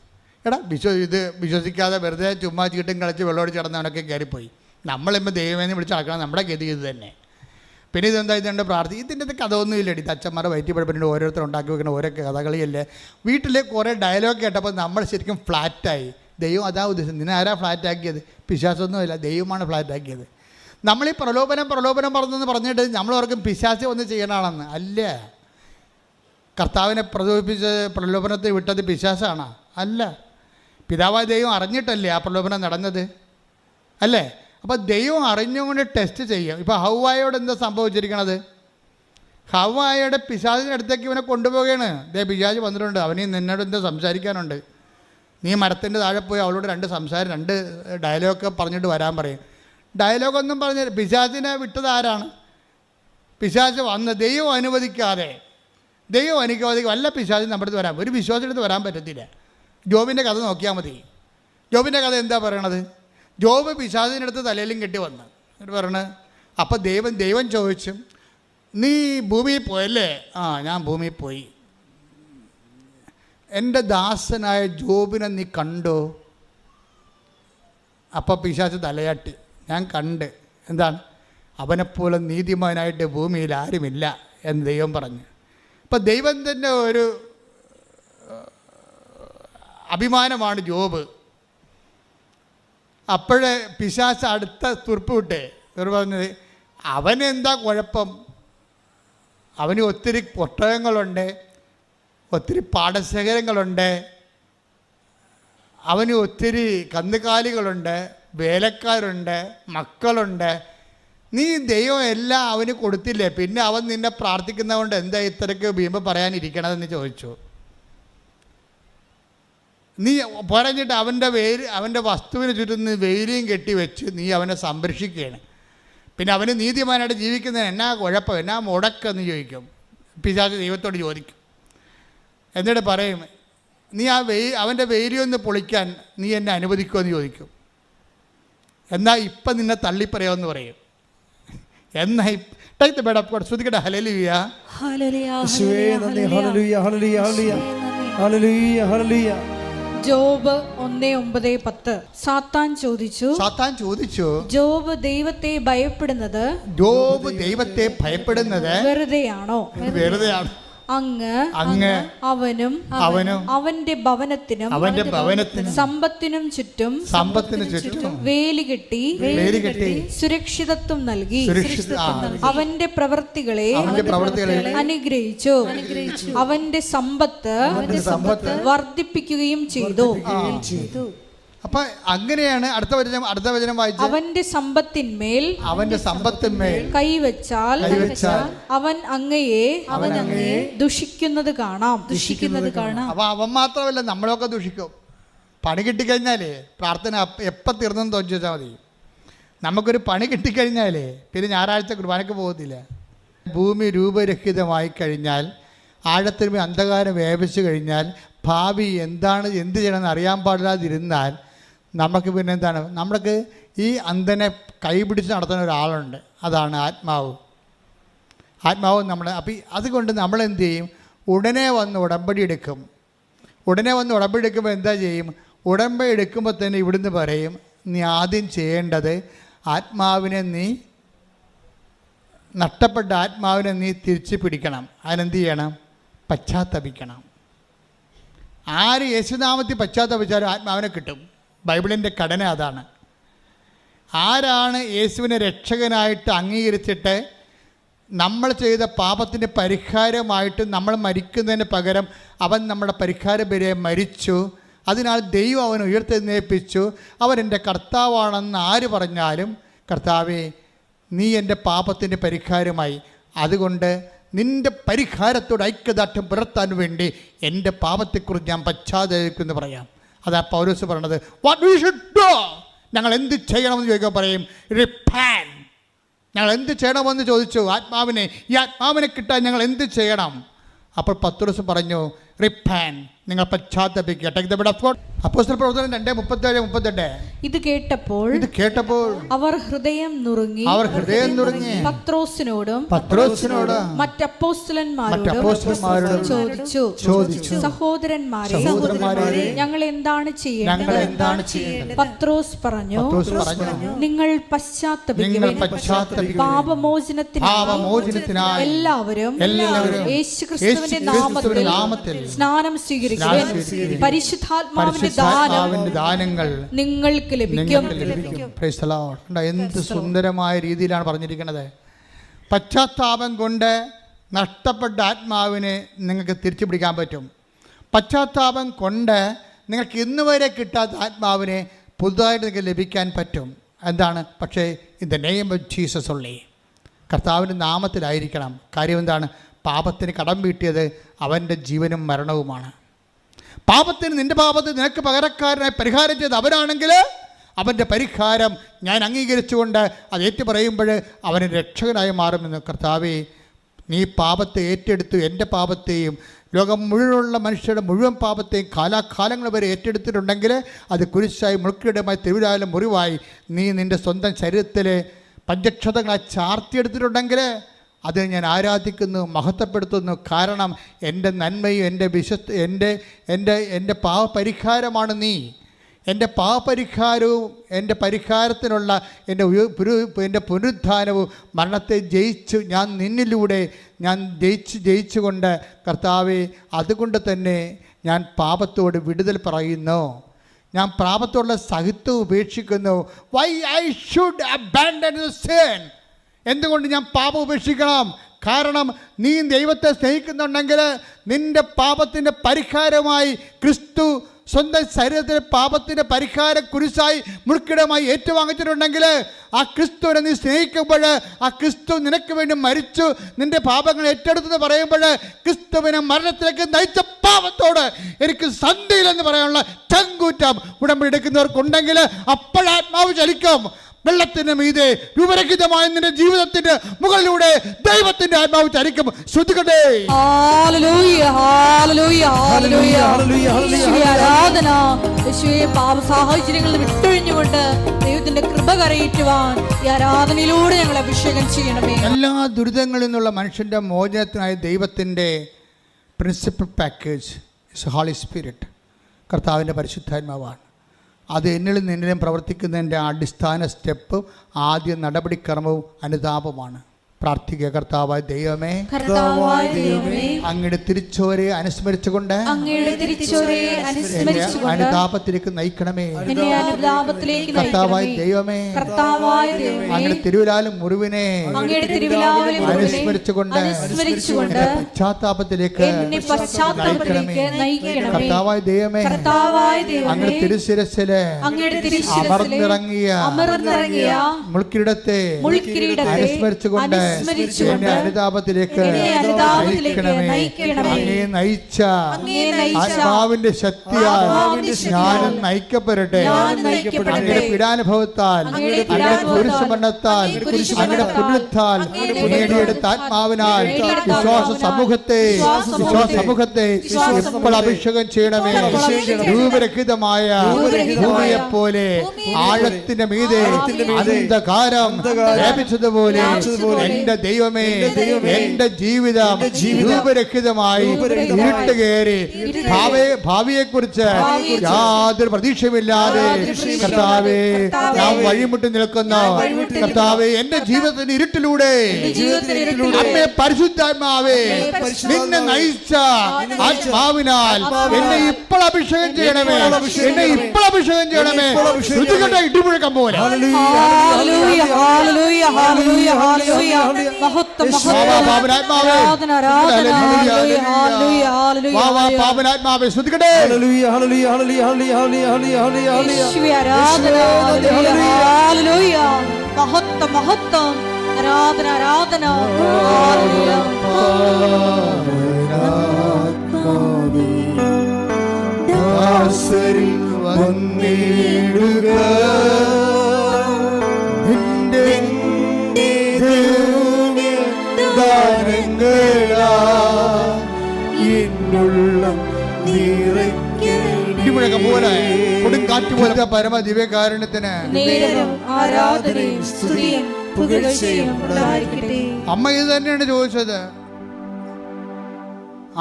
വിശ്വസിക്കാതെ വെറുതെ ചുമ്മാ ചീട്ടും കളിച്ച് വെള്ളമടിച്ച് കിടന്നവനൊക്കെ കയറിപ്പോയി. നമ്മളിപ്പോൾ ദൈവമേന്ന് വിളിച്ച് നടക്കണം, നമ്മുടെ ഗതി ഇത് തന്നെ. പിന്നെ ഇതെന്താ ഇതുണ്ട് ഇതിൻ്റെ കഥ ഒന്നുമില്ലടി. അച്ഛന്മാരെ വയറ്റിപ്പഴപ്പിൻ്റെ ഓരോരുത്തർ ഉണ്ടാക്കി വെക്കുന്ന ഓരോ കഥകളിയല്ലേ. വീട്ടിലെ കുറേ ഡയലോഗ് കേട്ടപ്പോൾ നമ്മൾ ശരിക്കും ഫ്ലാറ്റായി. ദൈവം അതാ ഉദ്ദേശം. നിന്നെ ആരാ ഫ്ലാറ്റാക്കിയത്? പിശാചൊന്നുമില്ല, ദൈവമാണ് ഫ്ലാറ്റാക്കിയത്. നമ്മളീ പ്രലോഭനം പറഞ്ഞെന്ന് പറഞ്ഞിട്ട് നമ്മളോർക്കും പിശാച് ഒന്ന് ചെയ്യണമാണെന്ന്. അല്ല, കർത്താവിനെ പ്രലോഭിപ്പിച്ച് പ്രലോഭനത്തിൽ വിട്ടത് പിശാചാണോ? അല്ല, പിതാവായ ദൈവം അറിഞ്ഞിട്ടല്ലേ ആ പ്രലോഭനം നടന്നത്, അല്ലേ? അപ്പോൾ ദൈവം അറിഞ്ഞുകൊണ്ട് ടെസ്റ്റ് ചെയ്യും. ഇപ്പോൾ ഹവ്വായോട് എന്താ സംഭവിച്ചിരിക്കണത്? ഹവ്വായുടെ പിശാചിൻ്റെ അടുത്തേക്ക് ഇവനെ കൊണ്ടുപോവുകയാണ്. പിശാച് വന്നിട്ടുണ്ട്, അവന് നിന്നോട് എന്താ സംസാരിക്കാനുണ്ട്, നീ മരത്തിൻ്റെ താഴെ പോയി അവളോട് 2 ഡയലോഗൊക്കെ പറഞ്ഞിട്ട് വരാൻ പറയും. ഡയലോഗൊന്നും പറഞ്ഞ പിശാചിനെ വിട്ടത് ആരാണ്? പിശാച് വന്ന് ദൈവം അനുവദിക്കാതെ വല്ല പിശാചിന് നമ്മുടെ അടുത്ത് വരാൻ, ഒരു വിശ്വാസത്തിൻ്റെ അടുത്ത് വരാൻ പറ്റത്തില്ല. ജോബിൻ്റെ കഥ നോക്കിയാൽ മതി. ജോബിൻ്റെ കഥ എന്താ പറയണത്? ജോബ് പിശാചിൻ്റെ അടുത്ത് തലയിലും കെട്ടി വന്ന് എന്നിട്ട് പറയണ. അപ്പോൾ ദൈവം ചോദിച്ചു, നീ ഭൂമിയിൽ പോയല്ലേ? ഞാൻ ഭൂമിയിൽ പോയി. എൻ്റെ ദാസനായ ജോബിനെ നീ കണ്ടോ? അപ്പോൾ പിശാച് തലയാട്ടി, ഞാൻ കണ്ട്. എന്താണ്? അവനെപ്പോലെ നീതിമാനായിട്ട് ഭൂമിയിൽ ആരുമില്ല എന്ന് ദൈവം പറഞ്ഞു. ഇപ്പം ദൈവത്തിൻ്റെ ഒരു അഭിമാനമാണ് ജോബ്. അപ്പോഴേ പിശാച് അടുത്ത തുറുപ്പ് വിട്ടേ ഇവർ പറഞ്ഞത്, അവനെന്താ കുഴപ്പം? അവന് ഒത്തിരി ഒട്ടകങ്ങളുണ്ട്, ഒത്തിരി പാടശേഖരങ്ങളുണ്ട്, അവന് ഒത്തിരി കന്നുകാലികളുണ്ട്, വേലക്കാരുണ്ട്, മക്കളുണ്ട്. നീ ദൈവം എല്ലാം അവന് കൊടുത്തില്ലേ, പിന്നെ അവൻ നിന്നെ പ്രാർത്ഥിക്കുന്നതുകൊണ്ട് എന്താ ഇത്രയ്ക്ക് വീമ്പ് പറയാനിരിക്കണതെന്ന് ചോദിച്ചു. നീ പറഞ്ഞിട്ട് അവൻ്റെ വസ്തുവിന് ചുറ്റും നീ വെയിലും കെട്ടിവെച്ച് നീ അവനെ സംരക്ഷിക്കുകയാണ്. പിന്നെ അവന് നീതിമാനായിട്ട് ജീവിക്കുന്നതിന് എന്നാ കുഴപ്പം, എന്നാ മുടക്കെന്ന് ചോദിക്കും. പിശാച് ദൈവത്തോട് ചോദിക്കും. എന്നിട്ട് പറയും, നീ അവൻ്റെ വെയിലൊന്ന് പൊളിക്കാൻ നീ എന്നെ അനുവദിക്കുമോ എന്ന് ചോദിക്കും. എന്നാൽ ഇപ്പം നിന്നെ തള്ളിപ്പറയാമെന്ന് പറയും. എന്നാൽ ശ്രദ്ധിക്കട്ടെ. Hallelujah, job 1:9-10. സാത്താൻ ചോദിച്ചു, ജോബ് ദൈവത്തെ ഭയപ്പെടുന്നത് വെറുതെയാണോ? അങ്ങ് അവനും അവന്റെ ഭവനത്തിനും സമ്പത്തിനും ചുറ്റും വേലി കെട്ടി സുരക്ഷിതത്വം നൽകി അവന്റെ പ്രവൃത്തികളെ അനുഗ്രഹിച്ചു. അവന്റെ സമ്പത്ത് വർദ്ധിപ്പിക്കുകയും ചെയ്തു. അപ്പൊ അങ്ങനെയാണ് അടുത്ത വചനം വായിച്ചു. അവന്റെ സമ്പത്തിന്മേൽ കൈവച്ചാൽ അവൻ അങ്ങയെ ദുഷിക്കുന്നത് കാണാം. അപ്പൊ അവൻ മാത്രമല്ല, നമ്മളൊക്കെ ദുഷിക്കും. പണി കിട്ടിക്കഴിഞ്ഞാലേ പ്രാർത്ഥന എപ്പം തീർന്നെന്ന് തോന്നിച്ചാൽ മതി. നമുക്കൊരു പണി കിട്ടിക്കഴിഞ്ഞാലേ പിന്നെ ഞായറാഴ്ച കുർബാനയ്ക്ക് പോകത്തില്ല. ഭൂമി രൂപരഹിതമായി കഴിഞ്ഞാൽ, ആഴത്തിൽ അന്ധകാരം വ്യാപിച്ചു കഴിഞ്ഞാൽ, ഭാവി എന്ത് ചെയ്യണമെന്ന് അറിയാൻ പാടില്ലാതിരുന്നാൽ നമുക്ക് പിന്നെ എന്താണ്, നമ്മൾക്ക് ഈ അന്ധനെ കൈപിടിച്ച് നടത്തുന്ന ഒരാളുണ്ട്, അതാണ് ആത്മാവ്. അപ്പം അതുകൊണ്ട് നമ്മളെന്ത് ചെയ്യും? ഉടനെ വന്ന് ഉടമ്പടി എടുക്കും. എന്താ ചെയ്യും? ഉടമ്പടി എടുക്കുമ്പോൾ തന്നെ ഇവിടുന്ന് പറയും, നീ ആദ്യം ചെയ്യേണ്ടത് നഷ്ടപ്പെട്ട ആത്മാവിനെ നീ തിരിച്ചു പിടിക്കണം. അതിനെന്ത് ചെയ്യണം? പശ്ചാത്തപിക്കണം. ആര് യേശുനാമത്തിൽ പശ്ചാത്തപിച്ചാലും ആത്മാവിനെ കിട്ടും. ബൈബിളിൻ്റെ ഘടന അതാണ്. ആരാണ് യേശുവിനെ രക്ഷകനായിട്ട് അംഗീകരിച്ചിട്ട് നമ്മൾ ചെയ്ത പാപത്തിൻ്റെ പരിഹാരമായിട്ട് നമ്മൾ മരിക്കുന്നതിന് പകരം അവൻ നമ്മുടെ പരിഹാരം വരെ മരിച്ചു, അതിനാൽ ദൈവം അവനെ ഉയർത്തെഴുന്നേൽപ്പിച്ചു, അവൻ എൻ്റെ കർത്താവാണെന്ന് ആര് പറഞ്ഞാലും, കർത്താവേ നീ എൻ്റെ പാപത്തിൻ്റെ പരിഹാരമായി, അതുകൊണ്ട് നിൻ്റെ പരിഹാരത്തോട് ഐക്യദാർഢ്യം പുലർത്താൻ വേണ്ടി എൻ്റെ പാപത്തെക്കുറിച്ച് ഞാൻ പശ്ചാത്തപിക്കുമെന്ന് പറയാം. അതാ പൗലോസ് പറയണത്. വാട്ട് വി ഷുഡ് ഡു, ഞങ്ങൾ എന്ത് ചെയ്യണമെന്ന് ചോദിക്കാൻ പറയും, റിപ്പന്റ്. ഞങ്ങൾ എന്ത് ചെയ്യണമെന്ന് ചോദിച്ചു ആത്മാവിനെ. ഈ ആത്മാവിനെ കിട്ടാൻ ഞങ്ങൾ എന്ത് ചെയ്യണം? അപ്പോൾ പത്രോസ് പറഞ്ഞു, റിപ്പന്റ്, നിങ്ങൾ പശ്ചാത്തപിക്കുക. Take the bread of God. അപ്പോസ്തല പ്രവർത്തനം 2:37-38. ഇത് കേട്ടപ്പോൾ അവർ ഹൃദയം നുറുങ്ങി പത്രോസിനോടും മറ്റപ്പോസ്തലന്മാരോടും ചോദിച്ചു, സഹോദരന്മാരെ ഞങ്ങൾ എന്താണ് ചെയ്യേണ്ടത്? പത്രോസ് പറഞ്ഞു, നിങ്ങൾ പശ്ചാത്തപിക്കുവിൻ, പാപമോചനത്തിനായി എല്ലാവരും യേശുക്രിസ്തുവിന്റെ നാമത്തിൽ സ്നാനം സ്വീകരിക്കുവിൻ, പരിശുദ്ധാത്മാവിന്റെ ദാനങ്ങൾ നിങ്ങൾക്ക് ലഭിക്കും. എന്ത് സുന്ദരമായ രീതിയിലാണ് പറഞ്ഞിരിക്കുന്നത്. പശ്ചാത്താപം കൊണ്ട് നഷ്ടപ്പെട്ട ആത്മാവിനെ നിങ്ങൾക്ക് തിരിച്ചു പിടിക്കാൻ പറ്റും. പശ്ചാത്താപം കൊണ്ട് നിങ്ങൾക്ക് ഇന്നുവരെ കിട്ടാത്ത ആത്മാവിനെ പുതുതായിട്ട് നിങ്ങൾക്ക് ലഭിക്കാൻ പറ്റും. എന്താണ്? പക്ഷേ in the name of Jesus ഉള്ളി, കർത്താവിൻ്റെ നാമത്തിലായിരിക്കണം. കാര്യം എന്താണ്? പാപത്തിന് കടം വീട്ടിയത് അവൻ്റെ ജീവനും മരണവുമാണ്. നിന്റെ പാപത്തിന് നിനക്ക് പകരക്കാരനായി പരിഹാരം ചെയ്ത് അവരാണെങ്കിൽ അവൻ്റെ പരിഹാരം ഞാൻ അംഗീകരിച്ചുകൊണ്ട് അത് ഏറ്റുപറയുമ്പോൾ അവന് രക്ഷകനായി മാറുമെന്ന്. കർത്താവേ, നീ പാപത്തെ ഏറ്റെടുത്തു, എൻ്റെ പാപത്തെയും ലോകം മുഴുവനുള്ള മനുഷ്യരുടെ മുഴുവൻ പാപത്തെയും കാലാകാലങ്ങൾ വരെ ഏറ്റെടുത്തിട്ടുണ്ടെങ്കിൽ അത് കുരിശായി മുൾക്കിടമായി തിരുവിലായാലും മുറിവായി നീ നിൻ്റെ സ്വന്തം ശരീരത്തിലെ പഞ്ചക്ഷതങ്ങളെ ചാർത്തിയെടുത്തിട്ടുണ്ടെങ്കിൽ അത് ഞാൻ ആരാധിക്കുന്നു, മഹത്വപ്പെടുത്തുന്നു. കാരണം എൻ്റെ നന്മയും എൻ്റെ പാപപരിഹാരമാണ് നീ. എൻ്റെ പാപപരിഹാരവും എൻ്റെ പരിഹാരത്തിനുള്ള എൻ്റെ പുനരുദ്ധാനവും മരണത്തെ ജയിച്ചു ഞാൻ നിന്നിലൂടെ ഞാൻ ജയിച്ചുകൊണ്ട് കർത്താവേ, അതുകൊണ്ട് തന്നെ ഞാൻ പാപത്തോട് വിടുതൽ പറയുന്നു. ഞാൻ പാപത്തോടുള്ള സഹിത്വം ഉപേക്ഷിക്കുന്നു. Why I should abandon the sin? എന്തുകൊണ്ട് ഞാൻ പാപം ഉപേക്ഷിക്കണം? കാരണം നീ ദൈവത്തെ സ്നേഹിക്കുന്നുണ്ടെങ്കിൽ നിൻ്റെ പാപത്തിൻ്റെ പരിഹാരമായി ക്രിസ്തു സ്വന്തം ശരീരത്തിലെ പാപത്തിൻ്റെ പരിഹാര കുരിശായി മുൾക്കിടമായി ഏറ്റുവാങ്ങിച്ചിട്ടുണ്ടെങ്കിൽ ആ ക്രിസ്തുവിനെ നീ സ്നേഹിക്കുമ്പോൾ, ആ ക്രിസ്തു നിനക്ക് വേണ്ടി മരിച്ചു നിന്റെ പാപങ്ങൾ ഏറ്റെടുത്തെന്ന് പറയുമ്പോൾ, ക്രിസ്തുവിനെ മരണത്തിലേക്ക് നയിച്ച പാപത്തോട് എനിക്ക് സന്ധിയില്ലെന്ന് പറയാനുള്ള ചങ്കൂറ്റം ഉടമ്പടി എടുക്കുന്നവർക്കുണ്ടെങ്കിൽ അപ്പോഴാത്മാവ് ചലിക്കും. വെള്ളത്തിന് മീതെ രൂപരഹിതമായ നിന്റെ ജീവിതത്തിന്റെ മുകളിലൂടെ ദൈവത്തിന്റെ ആത്മാവ് ചലിക്കും. ശ്രുതികട്ടെ. പാപ സാഹചര്യങ്ങളിൽ വിട്ടൊഴിഞ്ഞുകൊണ്ട് ദൈവത്തിന്റെ കൃപ കരയേറ്റുവാൻ ഈ ആരാധനയിലൂടെ ഞങ്ങൾ അഭിഷേകം ചെയ്യണമേ. എല്ലാ ദുരിതങ്ങളിൽ നിന്നുള്ള മനുഷ്യന്റെ മോചനത്തിനായി ദൈവത്തിന്റെ principal package is holy spirit, കർത്താവിൻ്റെ പരിശുദ്ധാത്മാവാണ്. അത് എന്നിലും നിന്നിലും പ്രവർത്തിക്കുന്നതിൻ്റെ അടിസ്ഥാന സ്റ്റെപ്പ്, ആദ്യ നടപടിക്രമവും അനുതാപമാണ്. പ്രാർത്ഥിക്കുക. കർത്താവായ ദൈവമേ, അങ്ങയുടെ തിരിച്ചോരെ അനുസ്മരിച്ചുകൊണ്ട് അനുതാപത്തിലേക്ക് നയിക്കണമേ. കർത്താവായ ദൈവമേ, അങ്ങയുടെ തിരുവിലാലും മുറിവിനെ അനുസ്മരിച്ചുകൊണ്ട് പശ്ചാത്താപത്തിലേക്ക് നയിക്കണമേ. കർത്താവായ ദൈവമേ, അങ്ങയുടെ തിരുശിരസില് അമർന്നിറങ്ങിയ മുൾക്കിരീടത്തെ അനുസ്മരിച്ചുകൊണ്ട് എന്നെ അനുതാപത്തിലേക്ക് നയിക്കണമേ. അങ്ങേ നയിച്ച ആത്മാവിന്റെ ശക്തിയാൽ ഞാനും നയിക്കപ്പെടട്ടെ. അങ്ങയുടെ പീഡാനുഭവത്താൽ, അങ്ങയുടെ കുരിശുമരണത്താൽ, അങ്ങയുടെ പുണ്യത്താൽ നേടിയെടുത്ത ആത്മാവിനാൽ വിശ്വാസ സമൂഹത്തെ ഇപ്പോൾ അഭിഷേകം ചെയ്യണമേ. രൂപരഹിതമായ ഭൂമിയെ പോലെ ആഴത്തിന്റെ മീതെ അന്ധകാരം വ്യാപിച്ചതുപോലെ എന്റെ ദൈവമേ, എന്റെ ജീവിതം രൂപരഹിതമായി ഇരുട്ട് കയറി ഭാവിയെക്കുറിച്ച് യാതൊരു പ്രതീക്ഷയുമില്ലാതെ കർത്താവേ ഞാൻ വഴിമുട്ടി നിൽക്കുന്നു. കർത്താവേ, എന്റെ ജീവിതത്തിന്റെ ഇരുട്ടിലൂടെ അമ്മേ പരിശുദ്ധാത്മാവേ, നിന്നെ നയിച്ച ആത്മാവിനാൽ എന്നെ ഇപ്പോൾ അഭിഷേകം ചെയ്യണമേ. എന്നെ ഇപ്പോൾ അഭിഷേകം ചെയ്യണമേ. ഇടിമുഴക്കം പോലെ പാപനാത്മാവേ ശ്രുതിക്കട്ടെ. മഹത്വം മഹത്വം, ആരാധന ആരാധന. വന്നിടുക കൊടുങ്കാറ്റ് പോലത്തെ പരമ ദിവ്യകാരുണ്യത്തിന് അമ്മ ഇത് തന്നെയാണ് ചോദിച്ചത്.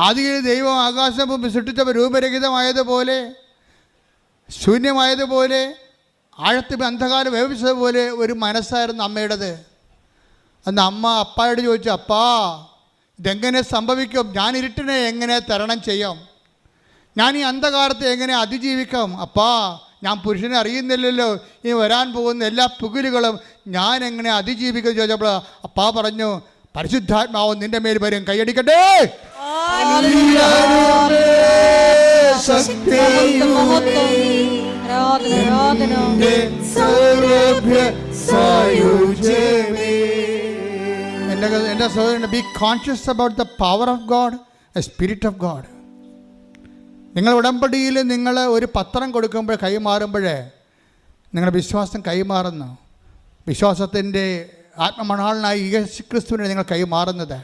ആദിയിൽ ദൈവം ആകാശം സൃഷ്ടിച്ചപ്പോൾ രൂപരഹിതമായതുപോലെ, ശൂന്യമായതുപോലെ, ആഴത്തിൽ അന്ധകാരം വ്യാപിച്ചതുപോലെ ഒരു മനസ്സായിരുന്നു അമ്മയുടേത്. അന്ന് അമ്മ അപ്പായോട് ചോദിച്ചു, അപ്പാ ഇതെങ്ങനെ സംഭവിക്കും? ഞാൻ ഇരുട്ടിനെ എങ്ങനെ തരണം ചെയ്യും? ഞാൻ ഈ അന്ധകാരത്തെ എങ്ങനെ അതിജീവിക്കാം? അപ്പാ ഞാൻ പുരുഷനെ അറിയുന്നില്ലല്ലോ, ഈ വരാൻ പോകുന്ന എല്ലാ പുകിലുകളും ഞാൻ എങ്ങനെ അതിജീവിക്കും ചോദിച്ചപ്പോൾ അപ്പാ പറഞ്ഞു, പരിശുദ്ധാത്മാവ് നിന്റെ മേൽ വരും, കൈയടിക്കട്ടെ. എൻ്റെ സഹോദരൻ, B conscious about the power of God, A spirit of God. നിങ്ങൾ ഉടമ്പടിയിൽ നിങ്ങൾ ഒരു പത്രം കൊടുക്കുമ്പോൾ കൈമാറുമ്പോഴേ നിങ്ങളുടെ വിശ്വാസം കൈമാറുന്നു. വിശ്വാസത്തിൻ്റെ ആത്മമണാളനായി യേശുക്രിസ്തുവിനെ നിങ്ങൾ കൈമാറുന്നത്.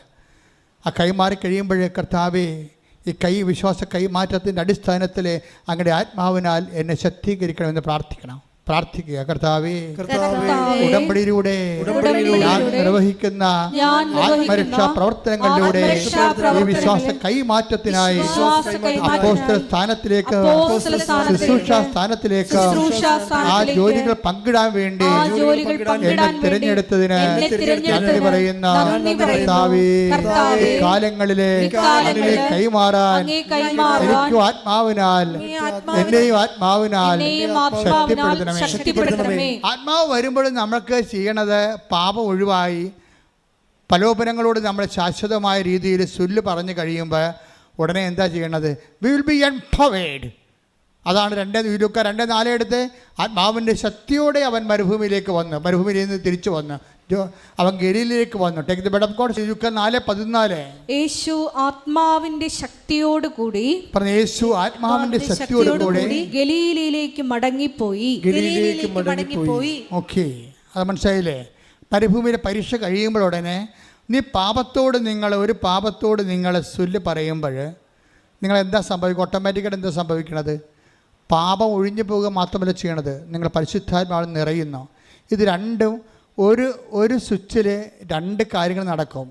ആ കൈമാറി കഴിയുമ്പോഴേ കർത്താവേ, ഈ വിശ്വാസ കൈമാറ്റത്തിൻ്റെ അടിസ്ഥാനത്തിൽ അങ്ങയുടെ ആത്മാവിനാൽ എന്നെ ശക്തീകരിക്കണമെന്ന് പ്രാർത്ഥിക്കുക. കർത്താവേ, ഉടമ്പടിയിലൂടെ ഞാൻ നിർവഹിക്കുന്ന ആത്മരക്ഷാ പ്രവർത്തനങ്ങളിലൂടെ ഈ വിശ്വാസ കൈമാറ്റത്തിനായി അപ്പോസ്തല സ്ഥാനത്തിലേക്ക്, ശുശ്രൂഷ സ്ഥാനത്തിലേക്ക് ആ ജോലികൾ പങ്കിടാൻ വേണ്ടി എന്നെ തിരഞ്ഞെടുത്തതിന് നന്ദി പറയുന്ന കർത്താവേ, കാലങ്ങളിലെ അതിനെ കൈമാറാൻ എനിക്കും ആത്മാവിനാൽ എന്നെയും ആത്മാവിനാൽ ശക്തിപ്പെടുത്തണമേ. ആത്മാവ് വരുമ്പോഴും നമ്മൾക്ക് ചെയ്യണത് പാപം ഒഴിവായി പലോപനങ്ങളോട് നമ്മൾ ശാശ്വതമായ രീതിയിൽ പറഞ്ഞു കഴിയുമ്പോൾ ഉടനെ എന്താ ചെയ്യണത്? We will be empowered. അതാണ് ലൂക്ക 2:4 എടുത്ത് ആത്മാവിൻ്റെ ശക്തിയോടെ അവൻ മരുഭൂമിയിലേക്ക് വന്നു, മരുഭൂമിയിൽ നിന്ന് തിരിച്ചു വന്നു, അവൻ ഗലീലയിലേക്ക് വന്നു. Take the bed of God. ലൂക്ക 4:14. യേശു ആത്മാവിന്റെ ശക്തിയോട് കൂടി പറഞ്ഞു, യേശു ആത്മാവിന്റെ ശക്തിയോട് കൂടി ഗലീലയിലേക്ക് മടങ്ങിപ്പോയി. ഓക്കെ, അത് മനസ്സിലായില്ലേ? മരുഭൂമിയിലെ പരീക്ഷ കഴിയുമ്പോഴുടനെ ഒരു പാപത്തോട് നിങ്ങൾ സുല്ല് പറയുമ്പോൾ നിങ്ങൾ എന്താ സംഭവിക്കുക? ഓട്ടോമാറ്റിക്കായിട്ട് എന്താ സംഭവിക്കണത്? പാപം ഒഴിഞ്ഞു പോവുക മാത്രമല്ല ചെയ്യണത്, നിങ്ങൾ പരിശുദ്ധാത്മാവിൽ നിറയുന്നു. ഇത് രണ്ടും ഒരു സ്വിച്ചിൽ രണ്ട് കാര്യങ്ങൾ നടക്കും.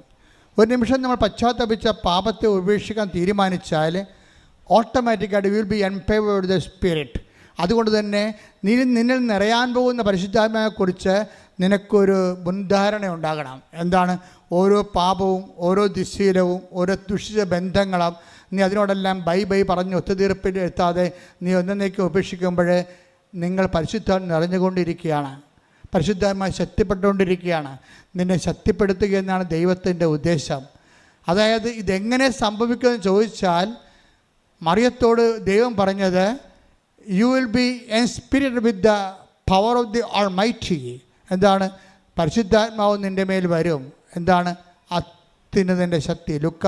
ഒരു നിമിഷം നമ്മൾ പശ്ചാത്തപിച്ച പാപത്തെ ഉപേക്ഷിക്കാൻ തീരുമാനിച്ചാൽ ഓട്ടോമാറ്റിക്കായിട്ട് will be empowered the spirit. അതുകൊണ്ട് തന്നെ നിന്നിൽ നിറയാൻ പോകുന്ന പരിശുദ്ധാത്മാവിനെക്കുറിച്ച് നിനക്കൊരു മുൻധാരണ ഉണ്ടാകണം. എന്താണ്? ഓരോ പാപവും, ഓരോ ദുശ്ശീലവും, ഓരോ ദുഷിച്ച ബന്ധങ്ങളും നീ അതിനോടെല്ലാം ബൈ പറഞ്ഞ് ഒത്തുതീർപ്പിൽ എത്താതെ നീ ഒന്നേക്ക് ഉപേക്ഷിക്കുമ്പോൾ നിങ്ങൾ പരിശുദ്ധാത്മ നിറഞ്ഞുകൊണ്ടിരിക്കുകയാണ്, പരിശുദ്ധാത്മായി ശക്തിപ്പെട്ടുകൊണ്ടിരിക്കുകയാണ്. നിന്നെ ശക്തിപ്പെടുത്തുക എന്നാണ് ദൈവത്തിൻ്റെ ഉദ്ദേശം. അതായത് ഇതെങ്ങനെ സംഭവിക്കുമെന്ന് ചോദിച്ചാൽ മറിയത്തോട് ദൈവം പറഞ്ഞത്, you will be inspirited with the power of the almighty. എന്താണ്? പരിശുദ്ധാത്മാവ് നിൻ്റെ മേൽ വരും. എന്താണ്? അത്യുന്നതൻ്റെ ശക്തി. ലൂക്ക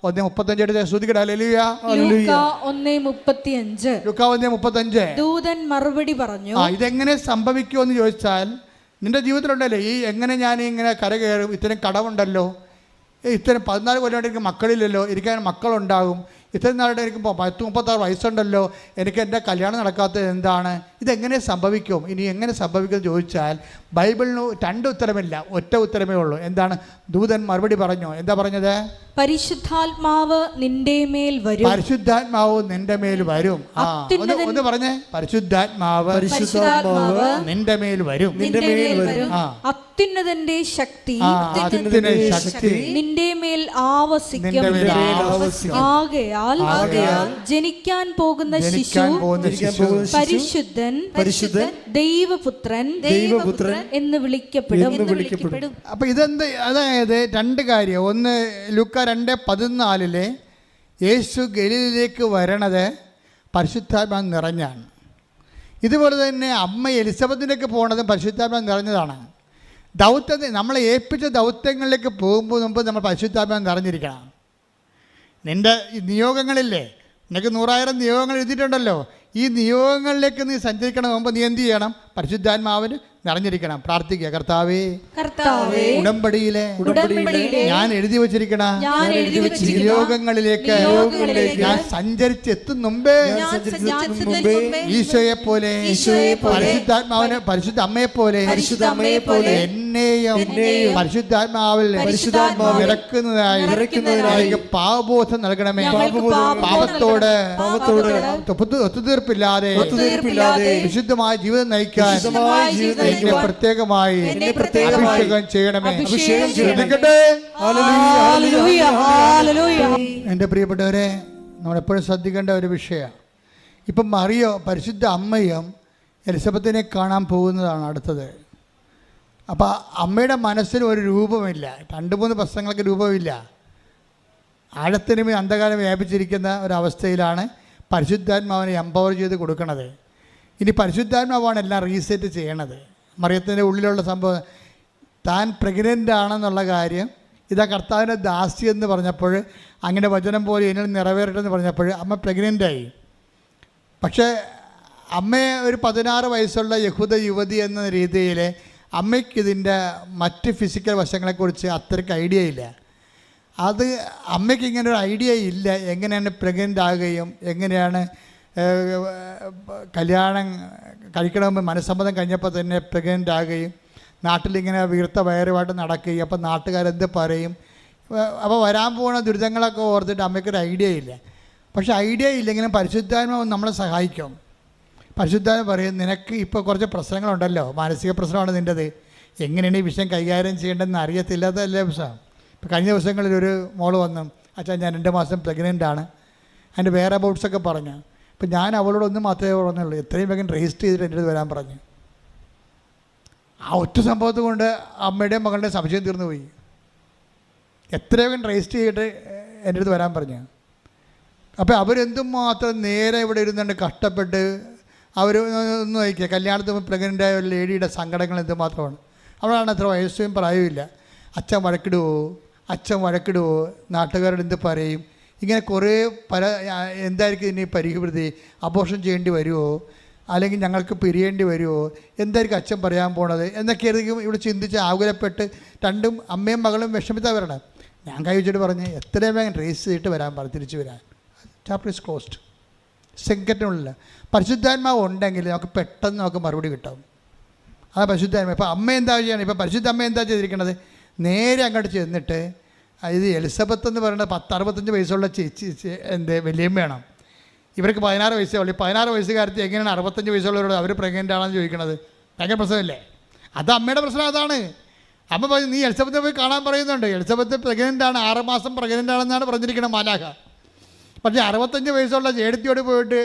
1:35 ശ്രുതിക്കട്ടെ. ഹല്ലേലൂയ. ലൂക്ക 1:35. ദൂതൻ മറുപടി പറഞ്ഞു. ഇതെങ്ങനെ സംഭവിക്കുമെന്ന് ചോദിച്ചാൽ നിൻ്റെ ജീവിതത്തിലുണ്ടല്ലേ എങ്ങനെ ഞാൻ ഇങ്ങനെ കരകയറും? ഇത്തരം കടമുണ്ടല്ലോ, ഇത്തരം 14 കൊല്ലമായിട്ട് എനിക്ക് മക്കളില്ലല്ലോ, എനിക്ക് മക്കളുണ്ടാകും, ഇത്രയും നാളുടെ എനിക്ക് 36 വയസ്സുണ്ടല്ലോ, എനിക്ക് എൻ്റെ കല്യാണം നടക്കാത്തത് എന്താണ്? ഇതെങ്ങനെ സംഭവിക്കും? ഇനി എങ്ങനെ സംഭവിക്കുമെന്ന് ചോദിച്ചാൽ ബൈബിളിന് 2 ഉത്തരമില്ല, ഒറ്റ ഉത്തരമേ ഉള്ളൂ. എന്താണ്? ദൂതൻ മറുപടി പറഞ്ഞു. എന്താ പറഞ്ഞത്? പരിശുദ്ധാത്മാവ് നിന്റെ മേൽ വരും. പരിശുദ്ധാത്മാവ് നിന്റെ മേൽ വരും. ഒന്ന് പറഞ്ഞേ, പരിശുദ്ധാത്മാവ് നിന്റെ മേൽ വരും. അത്യുന്നതന്റെ ശക്തി നിന്റെ മേൽ ആവസിക്കും. ആകയാൽ ജനിക്കാൻ പോകുന്ന ശിശു പരിശുദ്ധൻ ദൈവപുത്രൻ എന്ന് വിളിക്കപ്പെടും. അപ്പൊ ഇതെന്ത്? അതായത് 2 കാര്യം. ഒന്ന്, ലൂക്ക 2:14 യേശു ഗലീലയിലേക്ക് വരണത് പരിശുദ്ധാത്മാവ് നിറഞ്ഞാണ്. ഇതുപോലെ തന്നെ അമ്മ എലിസബത്തിലേക്ക് പോകണതും പരിശുദ്ധാത്മാവ് നിറഞ്ഞതാണ്. നമ്മളെ ഏൽപ്പിച്ച ദൗത്യങ്ങളിലേക്ക് പോകുമ്പോൾ മുമ്പ് നമ്മൾ പരിശുദ്ധാത്മാവ് നിറഞ്ഞിരിക്കണം. നിൻ്റെ നിയോഗങ്ങളില്ലേ, നിനക്ക് 100,000 നിയോഗങ്ങൾ എഴുതിയിട്ടുണ്ടല്ലോ, ഈ നിയോഗങ്ങളിലേക്ക് നീ സഞ്ചരിക്കണം മുമ്പ് നീ എന്ത് ചെയ്യണം? പരിശുദ്ധാത്മാവിന് നിറഞ്ഞിരിക്കണം. പ്രാർത്ഥിക്കുക, കർത്താവേ ഉടമ്പടിയിലെ ഞാൻ എഴുതി വച്ചിരിക്കണ നിയോഗങ്ങളിലേക്ക് ഞാൻ സഞ്ചരിച്ചെത്തും മുമ്പേ ഈശോയെ പോലെ, പരിശുദ്ധാത്മാവിനെ, പരിശുദ്ധ അമ്മയെ പോലെ എന്നെയും പരിശുദ്ധാത്മാവിൽ ഇറക്കുന്നതിനായി പാപബോധം നൽകണമേ. പാപത്തോട് ഒത്തുതീർപ്പില്ലാതെ വിശുദ്ധമായ ജീവിതം നയിക്കാൻ പ്രത്യേകമായി അഭിഷേകം ചെയ്യണമേ. എൻ്റെ പ്രിയപ്പെട്ടവരെ, നമ്മളെപ്പോഴും ശ്രദ്ധിക്കേണ്ട ഒരു വിഷയമാണ്. ഇപ്പം മറിയോ പരിശുദ്ധ അമ്മയും എലിസബത്തിനെ കാണാൻ പോകുന്നതാണ് അടുത്തത്. അപ്പോൾ അമ്മയുടെ മനസ്സിന് ഒരു രൂപമില്ല, 2-3 പ്രശ്നങ്ങൾക്ക് രൂപമില്ല. ആഴത്തിനും അന്ധകാരം വ്യാപിച്ചിരിക്കുന്ന ഒരവസ്ഥയിലാണ് പരിശുദ്ധാത്മാവിനെ എംപവർ ചെയ്ത് കൊടുക്കണത്. ഇനി പരിശുദ്ധാത്മാവാണ് എല്ലാം റീസെറ്റ് ചെയ്യണത്. മറിയത്തിൻ്റെ ഉള്ളിലുള്ള സംഭവം, താൻ പ്രഗ്നൻ്റ് ആണെന്നുള്ള കാര്യം, ഇതാ കർത്താവിൻ്റെ ദാസി എന്ന് പറഞ്ഞപ്പോൾ, അങ്ങനെ വചനം പോലെ എന്നിൽ നിറവേറട്ടെന്ന് പറഞ്ഞപ്പോൾ അമ്മ പ്രഗ്നൻ്റായി. പക്ഷേ അമ്മയെ ഒരു 16 വയസ്സുള്ള യഹൂദ യുവതി എന്ന രീതിയിൽ അമ്മയ്ക്കിതിൻ്റെ മറ്റ് ഫിസിക്കൽ വശങ്ങളെക്കുറിച്ച് അത്രയ്ക്ക് ഐഡിയ ഇല്ല. അത് അമ്മയ്ക്ക് ഇങ്ങനെ ഒരു ഐഡിയ ഇല്ല, എങ്ങനെയാണ് പ്രഗ്നൻ്റ് ആകുകയും എങ്ങനെയാണ് കല്യാണം കഴിക്കണമെന്ന് മനസ്സമ്മതം കഴിഞ്ഞപ്പോൾ തന്നെ പ്രഗ്നൻ്റ് ആകുകയും നാട്ടിലിങ്ങനെ വീർത്ത വയറുമായിട്ട് നടക്കുകയും, അപ്പോൾ നാട്ടുകാരെന്ത് പറയും, അപ്പോൾ വരാൻ പോകുന്ന ദുരിതങ്ങളൊക്കെ ഓർത്തിട്ട് അമ്മയ്ക്കൊരു ഐഡിയ ഇല്ല. പക്ഷേ ഐഡിയ ഇല്ലെങ്കിലും പരിശുദ്ധാത്മാവ് നമ്മളെ സഹായിക്കും. പരിശുദ്ധാത്മാവ് പറയും, നിനക്ക് ഇപ്പോൾ കുറച്ച് പ്രശ്നങ്ങളുണ്ടല്ലോ, മാനസിക പ്രശ്നമാണ് നിൻ്റെത്, എങ്ങനെയാണ് ഈ വിഷയം കൈകാര്യം ചെയ്യേണ്ടതെന്ന് അറിയത്തില്ലാത്തതല്ലേ പ്രശ്നം. ഇപ്പോൾ കഴിഞ്ഞ ദിവസങ്ങളിൽ ഒരു മോള് വന്നു, അച്ഛാ ഞാൻ 2 മാസം പ്രഗ്നൻ്റ് ആണ്, അതിൻ്റെ വേറെ അബൌട്ട്സൊക്കെ പറഞ്ഞു. അപ്പം ഞാൻ അവളോടൊന്നും മാത്രമേ പറഞ്ഞുള്ളൂ, എത്രയും വേഗം രജിസ്റ്റർ ചെയ്തിട്ട് എൻ്റെ അടുത്ത് വരാൻ പറഞ്ഞു. ആ ഒറ്റ സംഭവത്ത് കൊണ്ട് അമ്മയുടെയും മകളുടെയും സംശയം തീർന്നു പോയി. എത്രയും വേഗം രജിസ്റ്റർ ചെയ്തിട്ട് എൻ്റെ അടുത്ത് വരാൻ പറഞ്ഞു. അപ്പോൾ അവരെന്തുമാത്രം നേരെ ഇവിടെ ഇരുന്നുകൊണ്ട് കഷ്ടപ്പെട്ട് അവർ ഒന്ന് നോക്കിക്കുക, കല്യാണത്തിന് പ്രഗ്നൻ്റായ ഒരു ലേഡിയുടെ സങ്കടങ്ങൾ എന്തുമാത്രമാണ്. അവളാണ് അത്ര വയസ്സും പ്രായവുമില്ല. അച്ഛൻ വഴക്കിടുവോ, നാട്ടുകാരോട് എന്ത് പറയും, ഇങ്ങനെ കുറേ എന്തായിരിക്കും ഇനി പരിഹൃതി, അബോർഷൻ ചെയ്യേണ്ടി വരുമോ, അല്ലെങ്കിൽ ഞങ്ങൾക്ക് പിരിയേണ്ടി വരുമോ, എന്തായിരിക്കും അച്ഛൻ പറയാൻ പോണത് എന്നൊക്കെയായിരിക്കും ഇവിടെ ചിന്തിച്ച് ആകുലപ്പെട്ട് രണ്ടും അമ്മയും മകളും വിഷമിത്താൻ വരണം. ഞാൻ കൈ വെച്ചിട്ട് പറഞ്ഞ് എത്രയും വേഗം ട്രേസ് ചെയ്തിട്ട് തിരിച്ചു വരാൻ. Chapter is closed. സെക്കൻഡിനുള്ളിൽ പരിശുദ്ധാത്മാവ് ഉണ്ടെങ്കിൽ നമുക്ക് പെട്ടെന്ന് മറുപടി കിട്ടും. അതാണ് പരിശുദ്ധാത്മാവ്. ഇപ്പോൾ അമ്മ എന്താ ചെയ്യണം, ഇപ്പോൾ പരിശുദ്ധ അമ്മ എന്താ ചെയ്തിരിക്കണത്, നേരെ അങ്ങോട്ട് ചെന്നിട്ട് ഇത് എലിസബത്ത് എന്ന് പറയുന്നത് 65 വയസ്സുള്ള വലിയമ്മ വേണം. ഇവർക്ക് 16 വയസ്സേ ഉള്ളൂ. 16 വയസ്സുകാരത്തി എങ്ങനെയാണ് 65 വയസ്സുള്ളവരോട് അവർ പ്രഗ്നൻ്റ് ആണെന്ന് ചോദിക്കണത്? ഭയങ്കര പ്രശ്നമല്ലേ? അത് അമ്മയുടെ പ്രശ്നം. അതാണ് അമ്മ പറഞ്ഞു, നീ എലിസബത്തെ പോയി കാണാൻ പറയുന്നുണ്ട്. എലിസബത്ത് പ്രഗ്നൻ്റ് ആണ്, 6 മാസം പ്രഗ്നൻ്റ് ആണെന്നാണ് പറഞ്ഞിരിക്കുന്നത് മാലാഖ. പക്ഷേ 65 വയസ്സുള്ള ചേടത്തിയോട് പോയിട്ട്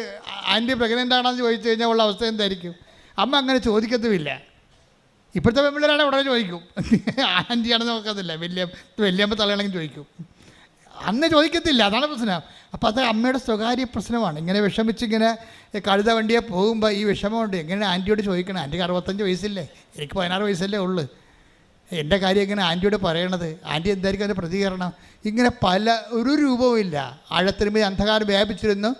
ആൻറ്റി പ്രഗ്നൻ്റ് ആണെന്ന് ചോദിച്ചു കഴിഞ്ഞാൽ ഉള്ള അവസ്ഥ എന്തായിരിക്കും? അമ്മ അങ്ങനെ ചോദിക്കത്തുമില്ല. ഇപ്പോഴത്തെ പെൺപിള്ളേരാണ് ഉടനെ ചോദിക്കും, ആൻറ്റിയാണെന്ന് നോക്കത്തില്ല, വലിയമ്മ തലയാണെങ്കിൽ ചോദിക്കും. അന്ന് ചോദിക്കത്തില്ല, അതാണ് പ്രശ്നം. അപ്പോൾ അത് അമ്മയുടെ സ്വകാര്യ പ്രശ്നമാണ്. ഇങ്ങനെ വിഷമിച്ചിങ്ങനെ കഴുത വണ്ടിയെ പോകുമ്പോൾ ഈ വിഷമമുണ്ട്. എങ്ങനെ ആൻറ്റിയോട് ചോദിക്കണം? ആൻറ്റിക്ക് 65 വയസ്സില്ലേ, എനിക്ക് 16 വയസ്സല്ലേ ഉള്ളൂ, എൻ്റെ കാര്യം എങ്ങനെ ആൻറ്റിയോട് പറയണത്? ആൻറ്റി എന്തായിരിക്കും അതിൻ്റെ പ്രതികരണം? ഇങ്ങനെ ഒരു രൂപവുമില്ല. ആഴത്തിനുമേ അന്ധകാരം വ്യാപിച്ചിരുന്നു,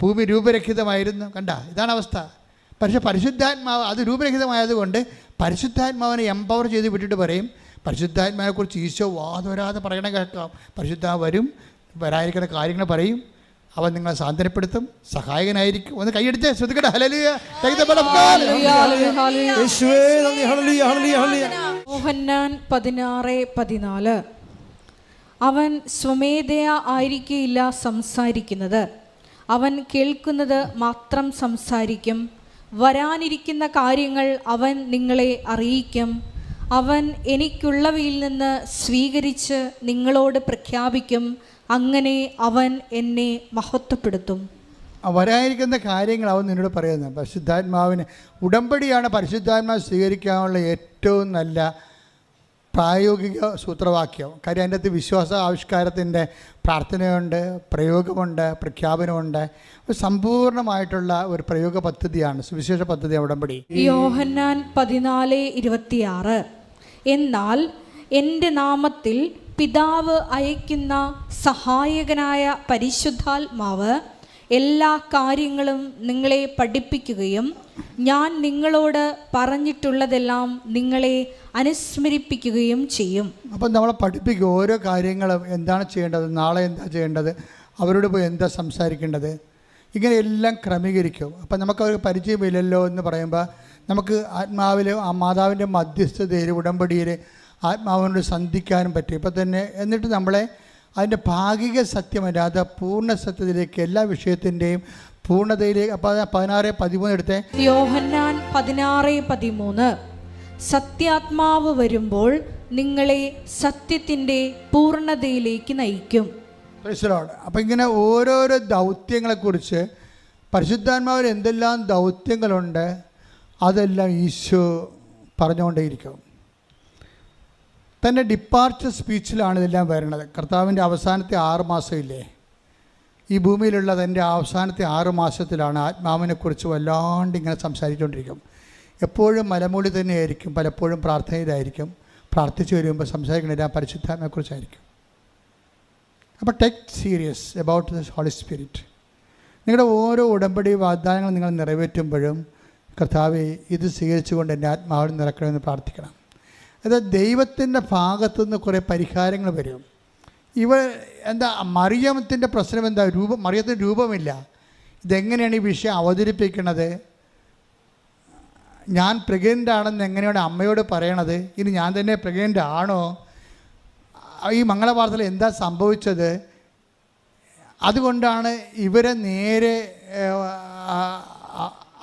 ഭൂമി രൂപരഹിതമായിരുന്നു. കണ്ട, ഇതാണ് അവസ്ഥ. പക്ഷേ പരിശുദ്ധാത്മാവ് അത് രൂപരഹിതമായതുകൊണ്ട് പരിശുദ്ധാത്മാവിനെ എംപവർ ചെയ്ത് വിട്ടിട്ട് പറയും, പരിശുദ്ധാത്മാവിനെക്കുറിച്ച് ഈശോ വാദവരാതെ പറയണ കേൾക്കാം. പരിശുദ്ധാത്മാവ് വരും, വരാതിരിക്കുന്ന കാര്യങ്ങൾ പറയും, അവൻ നിങ്ങളെ സാന്ത്വനപ്പെടുത്തും, സഹായകനായിരിക്കും. ഒന്ന് കൈയടിച്ച് ശ്രദ്ധിക്കട്ടെ. ഹല്ലേലൂയ. യോഹന്നാൻ 16:14. അവൻ സ്വമേധയാ ആയിരിക്കില്ല സംസാരിക്കുന്നത്, അവൻ കേൾക്കുന്നത് മാത്രം സംസാരിക്കും. വരാനിരിക്കുന്ന കാര്യങ്ങൾ അവൻ നിങ്ങളെ അറിയിക്കും. അവൻ എനിക്കുള്ളവയിൽ നിന്ന് സ്വീകരിച്ച് നിങ്ങളോട് പ്രഖ്യാപിക്കും. അങ്ങനെ അവൻ എന്നെ മഹത്വപ്പെടുത്തും. വരാനിരിക്കുന്ന കാര്യങ്ങൾ അവൻ നിന്നോട് പറയുന്നത്. പരിശുദ്ധാത്മാവിന് ഉടമ്പടിയാണ് പരിശുദ്ധാത്മാവ് സ്വീകരിക്കാനുള്ള ഏറ്റവും നല്ല പ്രായോഗിക സൂത്രവാക്യം. കാര്യം അതിൻ്റെ അകത്ത് വിശ്വാസ ആവിഷ്കാരത്തിൻ്റെ പ്രാർത്ഥനയുണ്ട്, പ്രയോഗമുണ്ട്, പ്രഖ്യാപനമുണ്ട്. ഒരു സമ്പൂർണ്ണമായിട്ടുള്ള ഒരു പ്രയോഗ പദ്ധതിയാണ്, സുവിശേഷ പദ്ധതി ഉടമ്പടി. യോഹന്നാൻ 14:26. എന്നാൽ എൻ്റെ നാമത്തിൽ പിതാവ് അയക്കുന്ന സഹായകനായ പരിശുദ്ധാത്മാവ് എല്ലാ കാര്യങ്ങളും നിങ്ങളെ പഠിപ്പിക്കുകയും ഞാൻ നിങ്ങളോട് പറഞ്ഞിട്ടുള്ളതെല്ലാം നിങ്ങളെ അനുസ്മരിപ്പിക്കുകയും ചെയ്യും. അപ്പം നമ്മളെ പഠിപ്പിക്കും ഓരോ കാര്യങ്ങളും, എന്താണ് ചെയ്യേണ്ടത്, നാളെ എന്താ ചെയ്യേണ്ടത്, അവരോട് പോയി എന്താ സംസാരിക്കേണ്ടത്, ഇങ്ങനെ എല്ലാം ക്രമീകരിക്കും. അപ്പം നമുക്കവർക്ക് പരിചയമില്ലല്ലോ എന്ന് പറയുമ്പോൾ നമുക്ക് ആത്മാവിൽ ആ മാതാവിൻ്റെ മധ്യസ്ഥതയിൽ ഉടമ്പടിയിൽ ആത്മാവിനോട് സന്ധിക്കാനും പറ്റും. ഇപ്പം തന്നെ എന്നിട്ട് നമ്മളെ അതിൻ്റെ ഭാഗിക സത്യമല്ലാതെ പൂർണ്ണ സത്യത്തിലേക്ക് എല്ലാ വിഷയത്തിൻ്റെയും പൂർണ്ണതയിലേക്ക്. അപ്പോൾ 16:13 എടുത്തേ. യോഹന്നാൻ 16:13. സത്യാത്മാവ് വരുമ്പോൾ നിങ്ങളെ സത്യത്തിൻ്റെ പൂർണ്ണതയിലേക്ക് നയിക്കും. അപ്പം ഇങ്ങനെ ഓരോരോ ദൗത്യങ്ങളെക്കുറിച്ച് പരിശുദ്ധാത്മാവിൽ എന്തെല്ലാം ദൗത്യങ്ങളുണ്ട് അതെല്ലാം ഈശോ പറഞ്ഞുകൊണ്ടേയിരിക്കും. തൻ്റെ ഡിപ്പാർച്ചർ സ്പീച്ചിലാണ് ഇതെല്ലാം വരുന്നത്. കർത്താവിൻ്റെ അവസാനത്തെ 6 മാസം ഇല്ലേ, ഈ ഭൂമിയിലുള്ള തൻ്റെ അവസാനത്തെ 6 മാസത്തിലാണ് ആത്മാവിനെക്കുറിച്ച് വല്ലാണ്ട് ഇങ്ങനെ സംസാരിച്ചുകൊണ്ടിരിക്കും. എപ്പോഴും മലമൂടി തന്നെയായിരിക്കും, പലപ്പോഴും പ്രാർത്ഥനയിലായിരിക്കും. പ്രാർത്ഥിച്ചു വരുമ്പോൾ സംസാരിക്കുന്നത് പരിശുദ്ധാത്മാവിനെക്കുറിച്ചായിരിക്കും. അപ്പോൾ take serious about the holy spirit. നിങ്ങളുടെ ഓരോ ഉടമ്പടി വാഗ്ദാനങ്ങൾ നിങ്ങൾ നിറവേറ്റുമ്പോഴും കർത്താവെ ഇത് സ്വീകരിച്ചുകൊണ്ട് എൻ്റെ ആത്മാവിൽ നിറക്കണമെന്ന് പ്രാർത്ഥിക്കണം. അതായത് ദൈവത്തിൻ്റെ ഭാഗത്തുനിന്ന് കുറേ പരിഹാരങ്ങൾ വരും. എന്താ മറിയത്തിൻ്റെ പ്രശ്നം എന്താ? മറിയത്തിന് രൂപമില്ല. ഇതെങ്ങനെയാണ് ഈ വിഷയം അവതരിപ്പിക്കുന്നത്? ഞാൻ പ്രഗ്നൻ്റ് ആണെന്ന് എങ്ങനെയാണ് അമ്മയോട് പറയണത്? ഇനി ഞാൻ തന്നെ പ്രഗ്നൻ്റ് ആണോ? ഈ മംഗളവാർത്തയിൽ എന്താ സംഭവിച്ചത്? അതുകൊണ്ടാണ് ഇവരെ നേരെ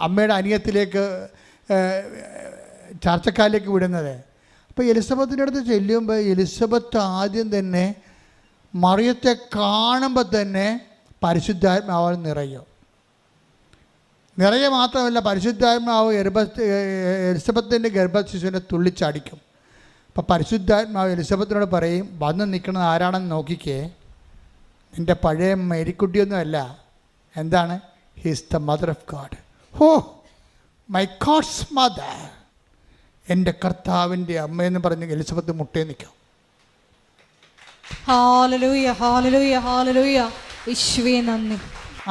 അമ്മയുടെ അനിയത്തിലേക്ക് ചർച്ചക്കാരിലേക്ക് വിടുന്നത്. അപ്പോൾ എലിസബത്തിൻ്റെ അടുത്ത് ചെല്ലുമ്പോൾ എലിസബത്ത് ആദ്യം തന്നെ മറിയത്തെ കാണുമ്പോൾ തന്നെ പരിശുദ്ധാത്മാവ് നിറയും. നിറയെ മാത്രമല്ല, പരിശുദ്ധാത്മാവ് എലിസബത്തിൻ്റെ ഗർഭശിശുവിനെ തുള്ളിച്ചടിക്കും. അപ്പോൾ പരിശുദ്ധാത്മാവ് എലിസബത്തിനോട് പറയും, വന്ന് നിൽക്കുന്നത് ആരാണെന്ന് നോക്കിക്കേ, നിൻ്റെ പഴയ മേരിക്കുട്ടിയൊന്നുമല്ല. എന്താണ്? He's the mother of God. Oh my God's mother, എൻ്റെ കർത്താവിൻ്റെ അമ്മയെന്ന് പറഞ്ഞ് എലിസബത്ത് മുട്ടേ നിൽക്കും. Hallelujah, hallelujah, hallelujah. യേശുവേ നന്ദി.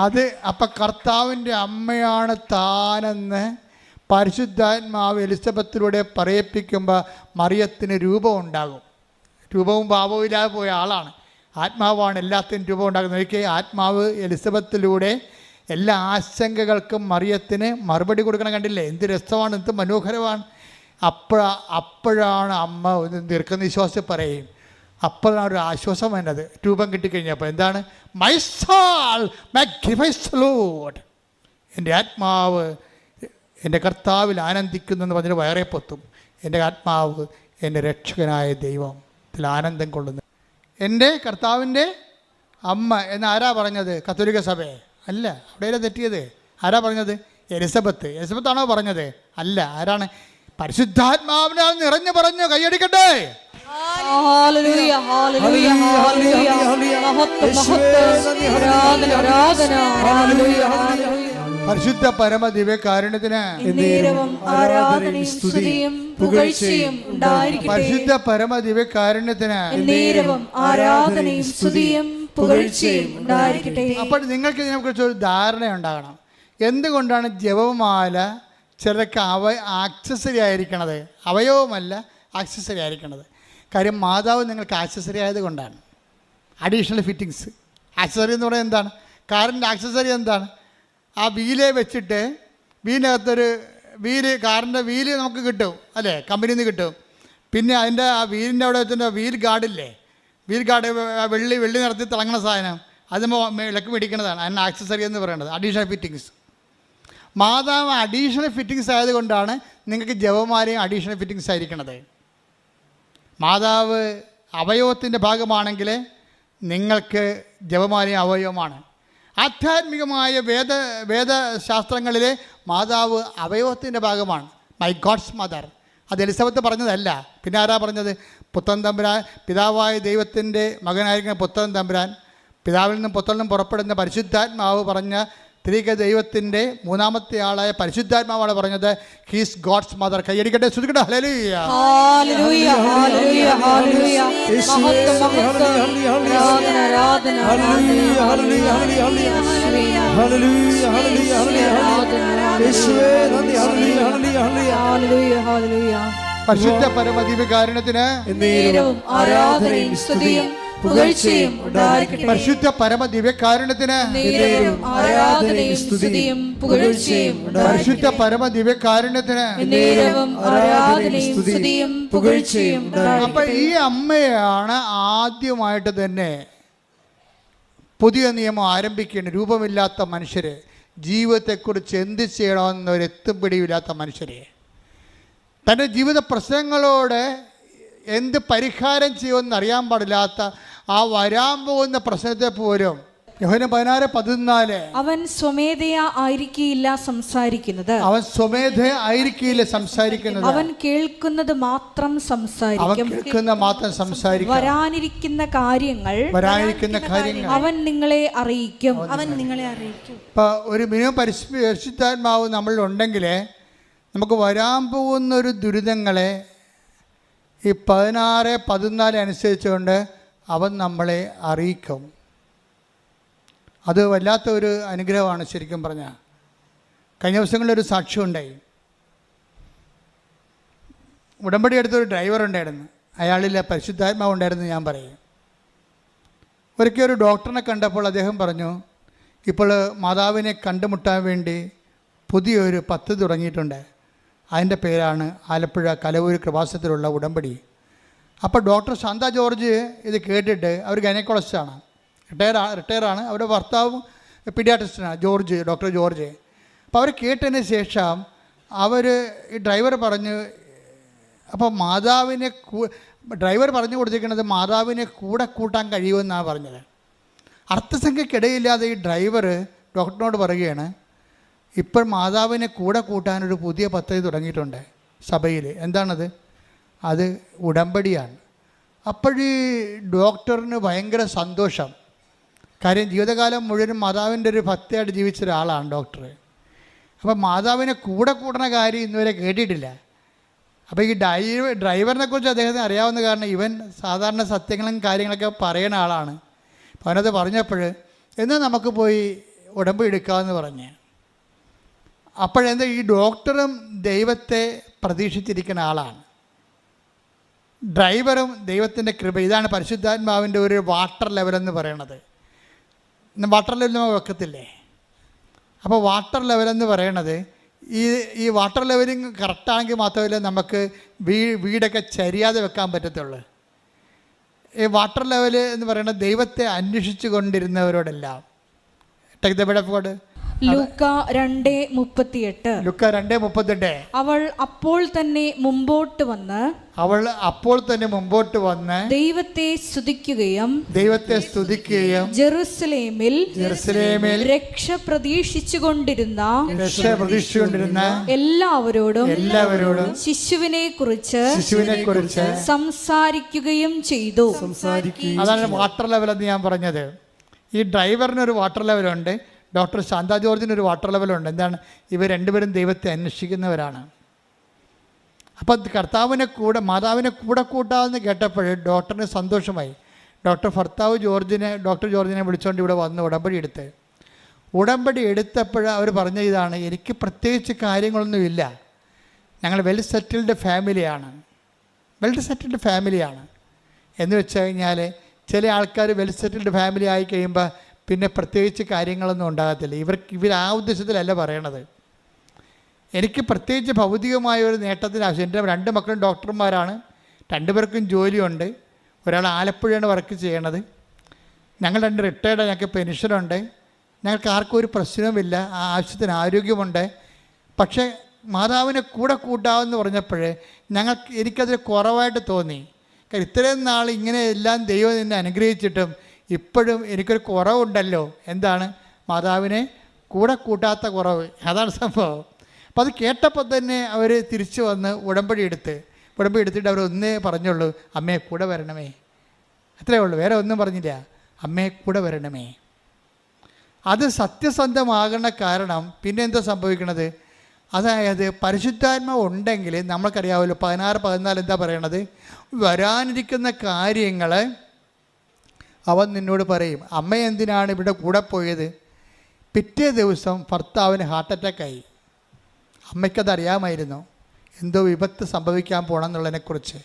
അത് അപ്പം കർത്താവിൻ്റെ അമ്മയാണ് താനെന്ന് പരിശുദ്ധാത്മാവ് എലിസബത്തിലൂടെ പറയിപ്പിക്കുമ്പോൾ മറിയത്തിന് രൂപം ഉണ്ടാകും. രൂപവും ഭാവവും ഇല്ലാതെ പോയ ആളാണ്. ആത്മാവാണ് എല്ലാത്തിനും രൂപം ഉണ്ടാകുന്നത്. ഒരിക്കൽ ആത്മാവ് എലിസബത്തിലൂടെ എല്ലാ ആശങ്കകൾക്കും മറിയത്തിന് മറുപടി കൊടുക്കണം. കണ്ടില്ലേ എന്ത് രസമാണ്, എന്ത് മനോഹരമാണ്. അപ്പോഴാണ് അമ്മ ഒന്ന് ദീർഘനിശ്വാസം പറയും. അപ്പോഴാണ് ഒരു ആശ്വാസം വേണ്ടത് രൂപം കിട്ടിക്കഴിഞ്ഞപ്പോൾ. എന്താണ്? My soul magnifies the Lord, എൻ്റെ ആത്മാവ് എൻ്റെ കർത്താവിൽ ആനന്ദിക്കുന്നു എന്ന് പറഞ്ഞിട്ട് വയറേ പൊത്തും. എൻ്റെ ആത്മാവ് എൻ്റെ രക്ഷകനായ ദൈവത്തിൽ ആനന്ദം കൊള്ളുന്നു. എൻ്റെ കർത്താവിൻ്റെ അമ്മ എന്ന് ആരാ പറഞ്ഞത്? കത്തോലിക്ക സഭയെ അല്ല. അവിടെയല്ലേ തെറ്റിയത്? ആരാ പറഞ്ഞത്? എലിസബത്താണോ പറഞ്ഞത്? അല്ല. ആരാണ്? പരിശുദ്ധാത്മാവിനാൽ നിറഞ്ഞു പറഞ്ഞു. കൈയടിക്കട്ടെ. ഹല്ലേലൂയ, ഹല്ലേലൂയ, ഹല്ലേലൂയ. മഹത്വം, മഹത്വം, ആരാധന, ആരാധന. ഹല്ലേലൂയ, ഹല്ലേലൂയ. പരിശുദ്ധ പരമ ദിവ്യകാരുണ്യത്തിന് എന്നേരവും ആരാധനയും സ്തുതിയും പുകഴ്ചയും ഉണ്ടായിരിക്കട്ടെ. പരിശുദ്ധ പരമ ദിവ്യകാരുണ്യത്തിന് എന്നേരവും ആരാധനയും സ്തുതിയും പുകഴ്ചയും ഉണ്ടായിരിക്കട്ടെ. അപ്പോൾ നിങ്ങൾക്ക് ഇതിനെക്കുറിച്ച് ഒരു ധാരണ ഉണ്ടാകണം. എന്തുകൊണ്ടാണ് ജപമാല ചിലർക്ക് ആക്സസറി ആയിരിക്കണത്? അവയവമല്ല, ആക്സസറി ആയിരിക്കണത്. കാര്യം മാതാവ് നിങ്ങൾക്ക് ആക്സസറി ആയതുകൊണ്ടാണ്. Additional fittings. ആക്സസറി എന്ന് പറയുന്നത് എന്താണ്? കാറിൻ്റെ ആക്സസറി എന്താണ്? ആ വീലെ വെച്ചിട്ട് വീലിനകത്തൊരു കാറിൻ്റെ വീല് നമുക്ക് കിട്ടും, അല്ലേ? കമ്പനിയിൽ നിന്ന് കിട്ടും. പിന്നെ അതിൻ്റെ ആ വീലിൻ്റെ അവിടെ വെച്ചിട്ട് വീൽ ഗാർഡില്ലേ, വീൽ ഗാർഡ് വെള്ളി നിറത്തി തിളങ്ങുന്ന സാധനം, അത് വിളക്ക് പിടിക്കുന്നതാണ്. അതിന് ആക്സസറി എന്ന് പറയുന്നത് അഡീഷണൽ ഫിറ്റിങ്സ്. മാതാവ് അഡീഷണൽ ഫിറ്റിങ്സ് ആയതുകൊണ്ടാണ് നിങ്ങൾക്ക് ജപമാലയും അഡീഷണൽ ഫിറ്റിങ്സ് ആയിരിക്കണത്. മാതാവ് അവയവത്തിൻ്റെ ഭാഗമാണെങ്കിൽ നിങ്ങൾക്ക് ജപമാലയും അവയവമാണ്. ആധ്യാത്മികമായ വേദശാസ്ത്രങ്ങളിലെ മാതാവ് അവയവത്തിൻ്റെ ഭാഗമാണ്. My God's mother. അത് എലിസബത്ത് പറഞ്ഞതല്ല. പിന്നെ ആരാ പറഞ്ഞത്? പുത്രൻ തമ്പുരാൻ, പിതാവായ ദൈവത്തിൻ്റെ മകനായിരിക്കുന്ന പുത്രൻ തമ്പുരാൻ, പിതാവിൽ നിന്നും പുത്രനും പുറപ്പെടുന്ന പരിശുദ്ധാത്മാവ് പറഞ്ഞ ത്രിക ദൈവത്തിൻ്റെ മൂന്നാമത്തെ ആളായ പരിശുദ്ധാത്മാവാണ് പറഞ്ഞത് ഹീസ് ഗോഡ്സ് മദർ. കൈയടിക്കട്ടെ, ശ്രുതിക്കട്ടെ. ഹല്ലേലൂയ, ഹല്ലേലൂയ, ഹല്ലേലൂയ, ഹല്ലേലൂയ. മഹത്വം, മഹത്വം, ആരാധന, ആരാധന. ഹല്ലേലൂയ, ഹല്ലേലൂയ, ഹല്ലേലൂയ, ഹല്ലേലൂയ, ഹല്ലേലൂയ, ഹല്ലേലൂയ. പരിശുദ്ധ പരമ ദിവ്യകാരുണ്യത്തിന് എന്നേരവും ആരാധനയും സ്തുതിയും പുകഴ്ചയും ഉണ്ടായിരിക്കട്ടെ. പരിശുദ്ധ പരമ ദിവ്യകാരുണ്യത്തിന് എന്നേരവും ആരാധനയും സ്തുതിയും പുകഴ്ചയും പരിശുദ്ധ പരമ ദിവ്യകാരുണ്യത്തിന് എന്നേരവും ആരാധനയും സ്തുതിയും പുകഴ്ചയും ഉണ്ടായിരിക്കട്ടെ. അപ്പൊ ഈ അമ്മയാണ് ആദ്യമായിട്ട് തന്നെ പുതിയ നിയമം ആരംഭിക്കേണ്ട. രൂപമില്ലാത്ത മനുഷ്യര്, ജീവിതത്തെക്കുറിച്ച് എന്ത് ചെയ്യണമെന്നൊരു എത്തും പിടിയില്ലാത്ത മനുഷ്യരെ, തൻ്റെ ജീവിത പ്രശ്നങ്ങളോട് എന്ത് പരിഹാരം ചെയ്യുമെന്ന് അറിയാൻ പാടില്ലാത്ത ആ വരാൻ പോകുന്ന പ്രശ്നത്തെ പോലും യോഹന്നാൻ 16:14 അവൻ സ്വമേധയാ ആയിരിക്കില്ല സംസാരിക്കുന്നത്, അവൻ സ്വമേധയ ആയിരിക്കില്ല സംസാരിക്കുന്നത്, അവൻ കേൾക്കുന്നത് മാത്രം സംസാരിക്കും, അവൻ കേൾക്കുന്ന മാത്രം സംസാരിക്കും, വരാനിരിക്കുന്ന കാര്യങ്ങൾ അവൻ നിങ്ങളെ അറിയിക്കും. ഇപ്പൊ ഒരു മിനിമം പരിശുദ്ധാത്മാവ് നമ്മളിലുണ്ടെങ്കിൽ നമുക്ക് വരാൻ പോകുന്നൊരു ദുരിതങ്ങളെ ഈ 16:14 അനുസരിച്ചുകൊണ്ട് അവൻ നമ്മളെ അറിയിക്കും. അത് വല്ലാത്ത ഒരു അനുഗ്രഹമാണ് ശരിക്കും പറഞ്ഞാൽ. കഴിഞ്ഞ ദിവസങ്ങളിലൊരു സാക്ഷ്യം ഉണ്ടായി. ഉടമ്പടി എടുത്തൊരു ഡ്രൈവർ ഉണ്ടായിരുന്നു. അയാളിൽ പരിശുദ്ധാത്മാവ് ഉണ്ടായിരുന്നു ഞാൻ പറയും. ഒരിക്കൽ ഒരു ഡോക്ടറിനെ കണ്ടപ്പോൾ അദ്ദേഹം പറഞ്ഞു, ഇപ്പോൾ മാതാവിനെ കണ്ടുമുട്ടാൻ വേണ്ടി പുതിയൊരു പദ്ധതി തുടങ്ങിയിട്ടുണ്ട്. അതിൻ്റെ പേരാണ് ആലപ്പുഴ കലവൂർ കൃപാസനത്തിലുള്ള ഉടമ്പടി. അപ്പോൾ ഡോക്ടർ ശാന്ത ജോർജ് ഇത് കേട്ടിട്ട്, അവർ ഗൈനക്കോളജിസ്റ്റാണ്, റിട്ടയറാണ്. അവരുടെ ഭർത്താവും പീഡിയാട്രിസ്റ്റാണ്, ഡോക്ടർ ജോർജ്. അപ്പോൾ അവർ കേട്ടതിന് ശേഷം ഈ ഡ്രൈവർ പറഞ്ഞു, അപ്പോൾ ഡ്രൈവർ പറഞ്ഞു കൊടുത്തിരിക്കുന്നത് മാതാവിനെ കൂടെ കൂട്ടാൻ കഴിയുമെന്നാണ് പറഞ്ഞത്. അർത്ഥസംഖ്യക്കിടയില്ലാതെ ഈ ഡ്രൈവർ ഡോക്ടറിനോട് പറയുകയാണ്, ഇപ്പോൾ മാതാവിനെ കൂടെ കൂട്ടാനൊരു പുതിയ പദ്ധതി തുടങ്ങിയിട്ടുണ്ട് സഭയിൽ. എന്താണത്? അത് ഉടമ്പടിയാണ്. അപ്പോഴീ ഡോക്ടറിന് ഭയങ്കര സന്തോഷം. കാര്യം ജീവിതകാലം മുഴുവനും മാതാവിൻ്റെ ഒരു ഭക്തിയായിട്ട് ജീവിച്ച ഒരാളാണ് ഡോക്ടർ. അപ്പോൾ മാതാവിനെ കൂടെ കൂടുന്ന കാര്യം ഇന്നുവരെ കേട്ടിട്ടില്ല. അപ്പോൾ ഈ ഡ്രൈവറിനെ കുറിച്ച് അദ്ദേഹത്തിന് അറിയാവുന്ന കാരണം ഇവൻ സാധാരണ സത്യങ്ങളും കാര്യങ്ങളൊക്കെ പറയുന്ന ആളാണ്. അപ്പോൾ അവനത് പറഞ്ഞപ്പോൾ എന്നാൽ നമുക്ക് പോയി ഉടമ്പടി എടുക്കാമെന്ന് പറഞ്ഞ്. അപ്പോഴെന്താ ഈ ഡോക്ടറും ദൈവത്തെ പ്രതീക്ഷിച്ചിരിക്കുന്ന ആളാണ്, ഡ്രൈവറും ദൈവത്തിൻ്റെ കൃപ. ഇതാണ് പരിശുദ്ധാത്മാവിൻ്റെ ഒരു വാട്ടർ ലെവലെന്ന് പറയണത്. വാട്ടർ ലെവൽ നമ്മൾ വെക്കത്തില്ലേ? അപ്പോൾ വാട്ടർ ലെവലെന്ന് പറയണത് ഈ വാട്ടർ ലെവലിങ് കറക്റ്റാണെങ്കിൽ മാത്രമല്ല നമുക്ക് വീടൊക്കെ ചരിയാതെ വെക്കാൻ പറ്റത്തുള്ളൂ. ഈ വാട്ടർ ലെവൽ എന്ന് പറയുന്നത് ദൈവത്തെ അന്വേഷിച്ചു കൊണ്ടിരുന്നവരോടെല്ലാം. Take the bed of God. ലൂക്ക 2:38. അവൾ അപ്പോൾ തന്നെ മുമ്പോട്ട് വന്ന് ദൈവത്തെ സ്തുതിക്കുകയും ജെറുസലേമിൽ രക്ഷ പ്രതീക്ഷിച്ചുകൊണ്ടിരുന്ന എല്ലാവരോടും ശിശുവിനെ കുറിച്ച് സംസാരിക്കുകയും ചെയ്തു. അതാണ് വാട്ടർ ലെവൽ എന്ന് ഞാൻ പറഞ്ഞത്. ഈ ഡ്രൈവറിനൊരു വാട്ടർ ലെവലുണ്ട്, ഡോക്ടർ ശാന്ത ജോർജിനൊരു വാട്ടർ ലെവലുണ്ട്. എന്താണ്? ഇവർ രണ്ടുപേരും ദൈവത്തെ അന്വേഷിക്കുന്നവരാണ്. അപ്പോൾ കർത്താവിനെ മാതാവിനെ കൂടെ കൂട്ടാമെന്ന് കേട്ടപ്പോൾ ഡോക്ടറിന് സന്തോഷമായി. ഡോക്ടർ ജോർജിനെ വിളിച്ചുകൊണ്ട് ഇവിടെ വന്ന് ഉടമ്പടി എടുത്തപ്പോൾ അവർ പറഞ്ഞ ഇതാണ്: എനിക്ക് പ്രത്യേകിച്ച് കാര്യങ്ങളൊന്നുമില്ല, ഞങ്ങൾ വെൽ സെറ്റിൽഡ് ഫാമിലിയാണ് എന്ന് വെച്ച് കഴിഞ്ഞാൽ ചില ആൾക്കാർ വെൽ സെറ്റിൽഡ് ഫാമിലി ആയി കഴിയുമ്പോൾ പിന്നെ പ്രത്യേകിച്ച് കാര്യങ്ങളൊന്നും ഉണ്ടാകത്തില്ല. ഇവർ ആ ഉദ്ദേശത്തിലല്ല പറയണത്. എനിക്ക് പ്രത്യേകിച്ച് ഭൗതികമായ ഒരു നേട്ടത്തിന് ആവശ്യം. എൻ്റെ 2 മക്കളും ഡോക്ടർമാരാണ്, 2 പേർക്കും ജോലിയുണ്ട്. ഒരാൾ ആലപ്പുഴയാണ് വർക്ക് ചെയ്യണത്. ഞങ്ങൾ 2 റിട്ടയർഡ്, ഞങ്ങൾക്ക് പെൻഷനുണ്ട്. ഞങ്ങൾക്ക് ആർക്കും ഒരു പ്രശ്നവുമില്ല, ആവശ്യത്തിന് ആരോഗ്യമുണ്ട്. പക്ഷേ മാതാവിനെ കൂടെ കൂട്ടാമെന്ന് പറഞ്ഞപ്പോൾ എനിക്കതിൽ കുറവായിട്ട് തോന്നി. കാരണം ഇത്രയും നാൾ ഇങ്ങനെ എല്ലാം ദൈവം എന്നെ അനുഗ്രഹിച്ചിട്ടും ഇപ്പോഴും എനിക്കൊരു കുറവുണ്ടല്ലോ. എന്താണ്? മാതാവിനെ കൂടെ കൂട്ടാത്ത കുറവ്. അതാണ് സംഭവം. അപ്പോൾ അത് കേട്ടപ്പോൾ തന്നെ അവർ തിരിച്ചു വന്ന് ഉടമ്പടി എടുത്തിട്ട് അവർ ഒന്നേ പറഞ്ഞുള്ളൂ: അമ്മയെ കൂടെ വരണമേ. അത്രയേ ഉള്ളൂ, വേറെ ഒന്നും പറഞ്ഞില്ല. അമ്മയെ കൂടെ വരണമേ. അത് സത്യസന്ധമാകുന്ന കാരണം പിന്നെ എന്താ സംഭവിക്കണത്? അതായത് പരിശുദ്ധാത്മാവ് ഉണ്ടെങ്കിൽ നമ്മൾക്കറിയാമല്ലോ, 16-14 എന്താ പറയണത്? വരാനിരിക്കുന്ന കാര്യങ്ങൾ അവൻ നിന്നോട് പറയും. അമ്മ എന്തിനാണ് ഇവിടെ കൂടെ പോയത്? പിറ്റേ ദിവസം ഭർത്താവിന് ഹാർട്ട് അറ്റാക്കായി. അമ്മയ്ക്കതറിയാമായിരുന്നു, എന്തോ വിപത്ത് സംഭവിക്കാൻ പോകണം എന്നുള്ളതിനെക്കുറിച്ച്.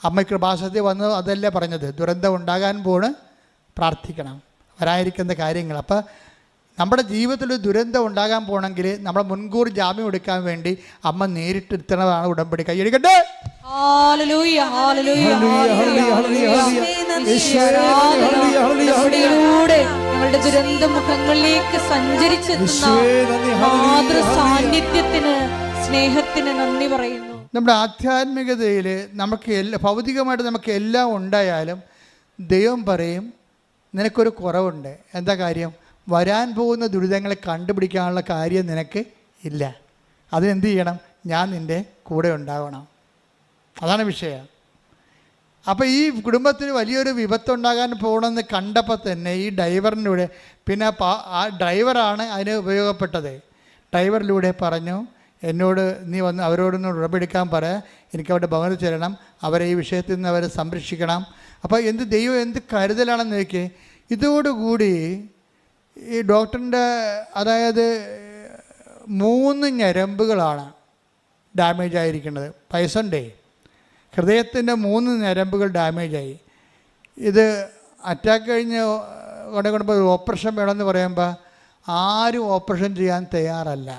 അമ്മ കൃപാസനത്തിൽ വന്ന് അതല്ലേ പറഞ്ഞത്, ദുരന്തം ഉണ്ടാകാൻ പോണ്, പ്രാർത്ഥിക്കണം, വരാനിരിക്കുന്ന കാര്യങ്ങൾ. അപ്പോൾ നമ്മുടെ ജീവിതത്തിൽ ദുരന്തം ഉണ്ടാകാൻ പോകണമെങ്കിൽ നമ്മൾ മുൻകൂർ ജാമ്യം എടുക്കാൻ വേണ്ടി അമ്മ നേരിട്ടെടുത്തതാണ് ഉടമ്പടി. കൈയടിക്കട്ടെ. ഞങ്ങളുടെ ദുരന്ത മുഖങ്ങളിലേക്ക് സഞ്ചരിച്ചെത്തുന്ന മാതൃസാന്നിധ്യത്തിന്, സ്നേഹത്തിന് നന്ദി പറയുന്നു. നമ്മുടെ ആധ്യാത്മികതയിൽ നമുക്ക് ഭൗതികമായിട്ട് നമുക്ക് എല്ലാം ഉണ്ടായാലും ദൈവം പറയും നിനക്കൊരു കുറവുണ്ട്. എന്താ കാര്യം? വരാൻ പോകുന്ന ദുരിതങ്ങളെ കണ്ടുപിടിക്കാനുള്ള കാര്യം നിനക്ക് ഇല്ല. അതിനെന്ത് ചെയ്യണം? ഞാൻ നിൻ്റെ കൂടെ ഉണ്ടാവണം. അതാണ് വിഷയം. അപ്പോൾ ഈ കുടുംബത്തിന് വലിയൊരു വിപത്തുണ്ടാകാൻ പോകണമെന്ന് കണ്ടപ്പോൾ തന്നെ ഈ ഡ്രൈവറിലൂടെ, പിന്നെ ആ ഡ്രൈവറാണ് അതിന് ഉപയോഗപ്പെട്ടത്. ഡ്രൈവറിലൂടെ പറഞ്ഞു, എന്നോട് നീ വന്ന് അവരോടൊന്ന് ഉടമ്പെടുക്കാൻ പറയാം, എനിക്കവിടെ ഭവനത്തിൽ ചെല്ലണം, അവരെ ഈ വിഷയത്തിൽ നിന്ന് അവരെ സംരക്ഷിക്കണം. അപ്പോൾ ദൈവം എന്ത് കരുതലാണെന്ന് നോക്കി. ഇതോടുകൂടി ഈ ഡോക്ടറിൻ്റെ അതായത് 3 ഞരമ്പുകളാണ് ഡാമേജ് ആയിരിക്കുന്നത്. പൈസണ്ടേ, ഹൃദയത്തിൻ്റെ 3 ഞരമ്പുകൾ ഡാമേജായി. ഇത് അറ്റാക്ക് കഴിഞ്ഞ് കൊണ്ടുപോയി ഓപ്പറേഷൻ വേണമെന്ന് പറയുമ്പോൾ ആരും ഓപ്പറേഷൻ ചെയ്യാൻ തയ്യാറല്ല.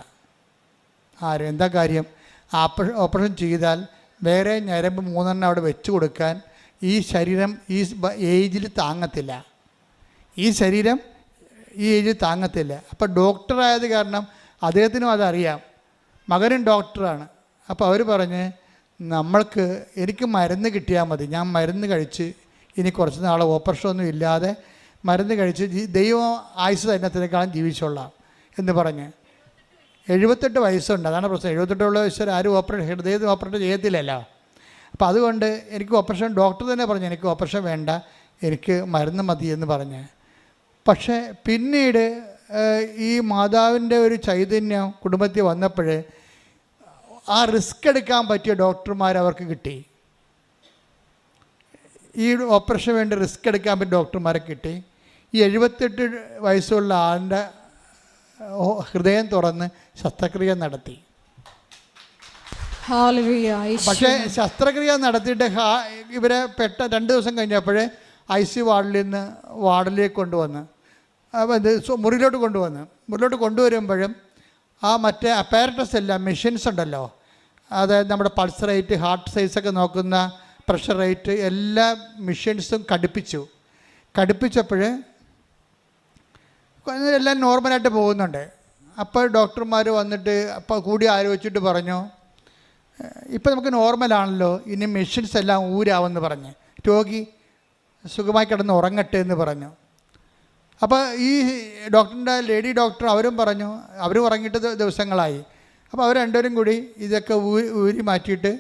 ആരും. എന്താ കാര്യം? ഓപ്പറേഷൻ ചെയ്താൽ വേറെ ഞരമ്പ് 3 അവിടെ വെച്ച് കൊടുക്കാൻ ഈ ശരീരം ഈ ഏജിൽ താങ്ങത്തില്ല. ഈ ഏജിൽ താങ്ങത്തില്ല. അപ്പോൾ ഡോക്ടറായത് കാരണം അദ്ദേഹത്തിനും അതറിയാം. മകനും ഡോക്ടറാണ്. അപ്പോൾ അവർ പറഞ്ഞ്, എനിക്ക് മരുന്ന് കിട്ടിയാൽ മതി, ഞാൻ മരുന്ന് കഴിച്ച് ഇനി കുറച്ച് നാൾ ഓപ്പറേഷനൊന്നും ഇല്ലാതെ മരുന്ന് കഴിച്ച് ദൈവം ആയുസ് തന്നത്തിനേക്കാളും ജീവിച്ചോളാം എന്ന് പറഞ്ഞ്. 78 വയസ്സുണ്ട്. അതാണ് പ്രശ്നം. 78 വയസ്സ് ആരും ഹൃദയത്തിന് ഓപ്പറേഷൻ ചെയ്യത്തില്ലല്ലോ. അപ്പോൾ അതുകൊണ്ട് എനിക്ക് ഓപ്പറേഷൻ, ഡോക്ടർ തന്നെ പറഞ്ഞു എനിക്ക് ഓപ്പറേഷൻ വേണ്ട, എനിക്ക് മരുന്ന് മതി എന്ന് പറഞ്ഞ്. പക്ഷേ പിന്നീട് ഈ മാതാവിൻ്റെ ഒരു ചൈതന്യം കുടുംബത്തിൽ വന്നപ്പോൾ ആ റിസ്ക് എടുക്കാൻ പറ്റിയ ഡോക്ടർമാർ അവർക്ക് കിട്ടി. ഈ ഓപ്പറേഷന് വേണ്ടി റിസ്ക് എടുക്കാൻ പറ്റിയ ഡോക്ടർമാരെ കിട്ടി. ഈ 78 വയസ്സുള്ള ആളിൻ്റെ ഹൃദയം തുറന്ന് ശസ്ത്രക്രിയ നടത്തി. പക്ഷേ ശസ്ത്രക്രിയ നടത്തിയിട്ട് ഇവരെ 2 ദിവസം കഴിഞ്ഞപ്പോൾ ICU വാർഡിൽ നിന്ന് വാർഡിലേക്ക് കൊണ്ടുവന്ന് മുറിയിലോട്ട് കൊണ്ടുവരുമ്പോഴും ആ മറ്റേ അപ്പാരറ്റസ് എല്ലാം മെഷീൻസ് ഉണ്ടല്ലോ, അതായത് നമ്മുടെ പൾസ് റേറ്റ്, ഹാർട്ട് സൈസൊക്കെ നോക്കുന്ന പ്രഷർ റേറ്റ്, എല്ലാ മെഷീൻസും കടുപ്പിച്ചപ്പോൾ എല്ലാം നോർമലായിട്ട് പോകുന്നുണ്ട്. അപ്പോൾ ഡോക്ടർമാർ വന്നിട്ട് അപ്പോൾ കൂടി ആലോചിച്ചിട്ട് പറഞ്ഞു, ഇപ്പോൾ നമുക്ക് നോർമലാണല്ലോ, ഇനി മെഷീൻസ് എല്ലാം ഊരാവെന്ന് പറഞ്ഞ് രോഗി സുഖമായി കിടന്ന് ഉറങ്ങട്ടെ എന്ന് പറഞ്ഞു. അപ്പോൾ ഈ ഡോക്ടറിൻ്റെ ലേഡി ഡോക്ടർ അവരും പറഞ്ഞു, അവരും ഉറങ്ങിയിട്ട് ദിവസങ്ങളായി. അപ്പോൾ അവർ രണ്ടുപേരും കൂടി ഇതൊക്കെ ഊരി മാറ്റിയിട്ട്,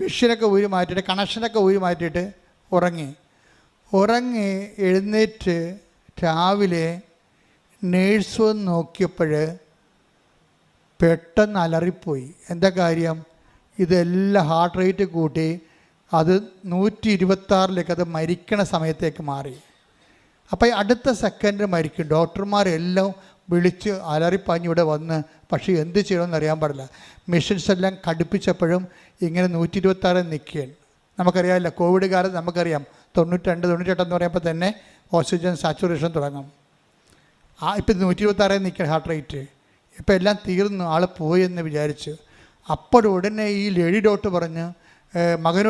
മെഷീനൊക്കെ ഊരി മാറ്റിയിട്ട്, കണക്ഷനൊക്കെ ഊരി മാറ്റിയിട്ട് ഉറങ്ങി എഴുന്നേറ്റ് രാവിലെ നേഴ്സ് വന്ന് നോക്കിയപ്പോൾ പെട്ടെന്ന് അലറിപ്പോയി. എന്താ കാര്യം? ഇതെല്ലാം ഹാർട്ട് റേറ്റ് കൂട്ടി അത് 126 അത് മരിക്കണ സമയത്തേക്ക് മാറി. അപ്പോൾ അടുത്ത സെക്കൻഡ് മരിക്കും. ഡോക്ടർമാരെല്ലാം വിളിച്ച് അലറിപ്പാഞ്ഞ് ഇവിടെ വന്ന്, പക്ഷേ എന്ത് ചെയ്യണമെന്ന് അറിയാൻ പാടില്ല. മെഷീൻസ് എല്ലാം കടുപ്പിച്ചപ്പോഴും ഇങ്ങനെ 126 നിൽക്കുകയാണ്. നമുക്കറിയാമല്ലോ, കോവിഡ് കാലത്ത് നമുക്കറിയാം 92, 98 എന്ന് പറയുമ്പോൾ തന്നെ ഓക്സിജൻ സാച്ചുറേഷൻ തുടങ്ങും. ഇപ്പം 126 നിൽക്കണം ഹാർട്ട് റേറ്റ്. ഇപ്പം എല്ലാം തീർന്നു, ആൾ പോയെന്ന് വിചാരിച്ചു. അപ്പോഴുടനെ ഈ ലേഡി ഡോക്ടർ മകൻ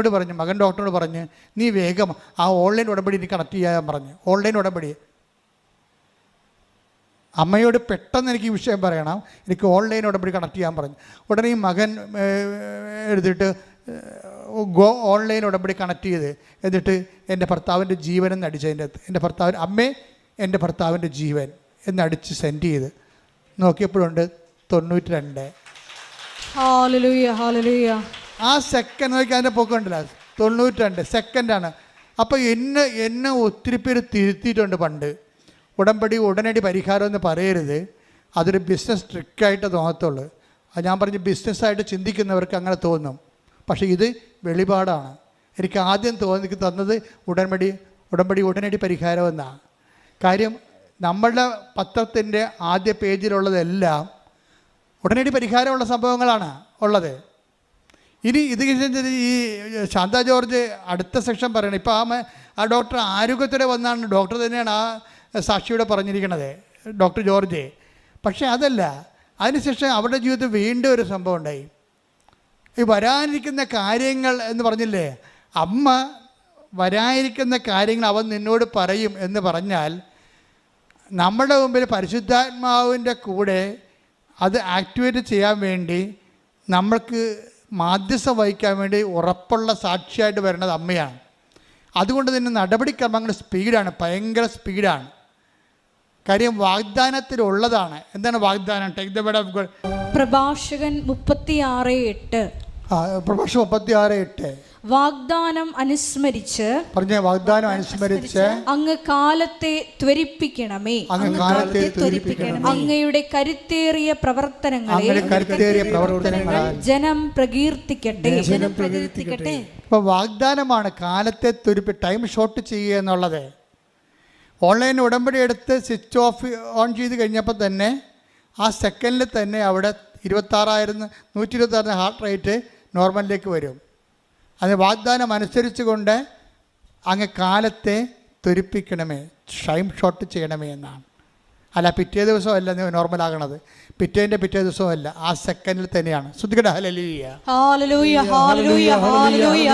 ഡോക്ടറോട് പറഞ്ഞ്, നീ വേഗം ആ ഓൺലൈൻ ഉടമ്പടി എനിക്ക് കണക്ട് ചെയ്യാൻ പറഞ്ഞു. ഓൺലൈൻ ഉടമ്പടി അമ്മയോട് പെട്ടെന്ന് എനിക്ക് ഈ വിഷയം പറയണം, എനിക്ക് ഓൺലൈൻ ഉടമ്പടി കണക്ട് ചെയ്യാൻ പറഞ്ഞു. ഉടനെ ഈ മകൻ എടുത്തിട്ട് ഓൺലൈൻ ഉടമ്പടി കണക്ട് ചെയ്ത് എന്നിട്ട് എൻ്റെ ഭർത്താവിൻ്റെ ജീവൻ എന്ന് അടിച്ചതിൻ്റെ അകത്ത് എൻ്റെ ഭർത്താവിൻ്റെ ജീവൻ എന്നടിച്ച് സെൻഡ് ചെയ്ത് നോക്കിയപ്പോഴുണ്ട് 92. ആ സെക്കൻഡ് നോക്കി അതിൻ്റെ പൊക്കമുണ്ടല്ലോ, 92 സെക്കൻഡാണ്. അപ്പോൾ എന്നെ ഒത്തിരി പേര് തിരുത്തിയിട്ടുണ്ട് പണ്ട്. ഉടമ്പടി ഉടനടി പരിഹാരം എന്ന് പറയരുത്, അതൊരു ബിസിനസ് ട്രിക്കായിട്ട് തോന്നത്തുള്ളൂ. അത് ഞാൻ പറഞ്ഞ് ബിസിനസ്സായിട്ട് ചിന്തിക്കുന്നവർക്ക് അങ്ങനെ തോന്നും. പക്ഷേ ഇത് വെളിപാടാണ്. എനിക്ക് ആദ്യം തന്നത് ഉടമ്പടി ഉടനടി പരിഹാരം എന്നാണ്. കാര്യം നമ്മളുടെ പത്രത്തിൻ്റെ ആദ്യ പേജിലുള്ളതെല്ലാം ഉടനടി പരിഹാരമുള്ള സംഭവങ്ങളാണ് ഉള്ളത്. ഇനി ഇത് ഈ ശാന്ത ജോർജ് അടുത്ത സെക്ഷൻ പറയണം. ഇപ്പോൾ ആ ഡോക്ടർ ആരോഗ്യത്തോടെ വന്നാണ്, ഡോക്ടർ തന്നെയാണ് ആ സാക്ഷിയോടെ പറഞ്ഞിരിക്കുന്നത്, ഡോക്ടർ ജോർജ്. പക്ഷേ അതല്ല, അതിനുശേഷം അവരുടെ ജീവിതത്തിൽ വീണ്ടും ഒരു സംഭവം ഉണ്ടായി. ഈ വരാനിരിക്കുന്ന കാര്യങ്ങൾ എന്ന് പറഞ്ഞില്ലേ, അമ്മ വരാനിരിക്കുന്ന കാര്യങ്ങൾ അവൻ നിന്നോട് പറയും എന്ന് പറഞ്ഞാൽ നമ്മുടെ മുമ്പിൽ പരിശുദ്ധാത്മാവിൻ്റെ കൂടെ അത് ആക്ടിവേറ്റ് ചെയ്യാൻ വേണ്ടി നമ്മൾക്ക് മാധ്യസ്ഥം വഹിക്കാൻ വേണ്ടി ഉറപ്പുള്ള സാക്ഷിയായിട്ട് വരേണ്ടത് അമ്മയാണ്. അതുകൊണ്ട് തന്നെ നടപടിക്രമങ്ങൾ സ്പീഡാണ്, ഭയങ്കര സ്പീഡാണ്. കാര്യം വാഗ്ദാനത്തിലുള്ളതാണ്. എന്താണ് വാഗ്ദാനം? Take the word of God. പ്രഭാഷകൻ 36:8. പ്രഭാഷകൻ 36:8. വാഗ്ദാനം അനുസ്മരിച്ച് അങ്ങ് കാലത്തെ ത്വരിപ്പിക്കണമേ. അങ്ങയുടെ കരുത്തേറിയ പ്രവർത്തനങ്ങളെ ജനം പ്രകീർത്തിക്കട്ടെ. അപ്പോൾ വാഗ്ദാനമാണ് കാലത്തെ ടൈം ഷോർട്ട് ചെയ്യുക എന്നുള്ളത്. ഓൺലൈൻ ഉടമ്പടി എടുത്ത് സ്വിച്ച് ഓൺ ചെയ്ത് കഴിഞ്ഞപ്പോൾ തന്നെ ആ സെക്കൻഡിൽ തന്നെ അവിടെ 126 ഹാർട്ട് റേറ്റ് നോർമലിലേക്ക് വരും. അത് വാഗ്ദാനം അനുസരിച്ചുകൊണ്ട് അങ്ങ് കാലത്തെ ത്വരിപ്പിക്കണമേ, ടൈം ഷോർട്ട് ചെയ്യണമേ എന്നാണ്. അല്ല പിറ്റേ ദിവസമല്ല നോർമലാകണത്, പിറ്റേ ദിവസമല്ല, ആ സെക്കൻഡിൽ തന്നെയാണ്. ശ്രദ്ധിക്കട്ടെ. ഹല്ലേലൂയ, ഹല്ലേലൂയ, ഹല്ലേലൂയ, ഹല്ലേലൂയ.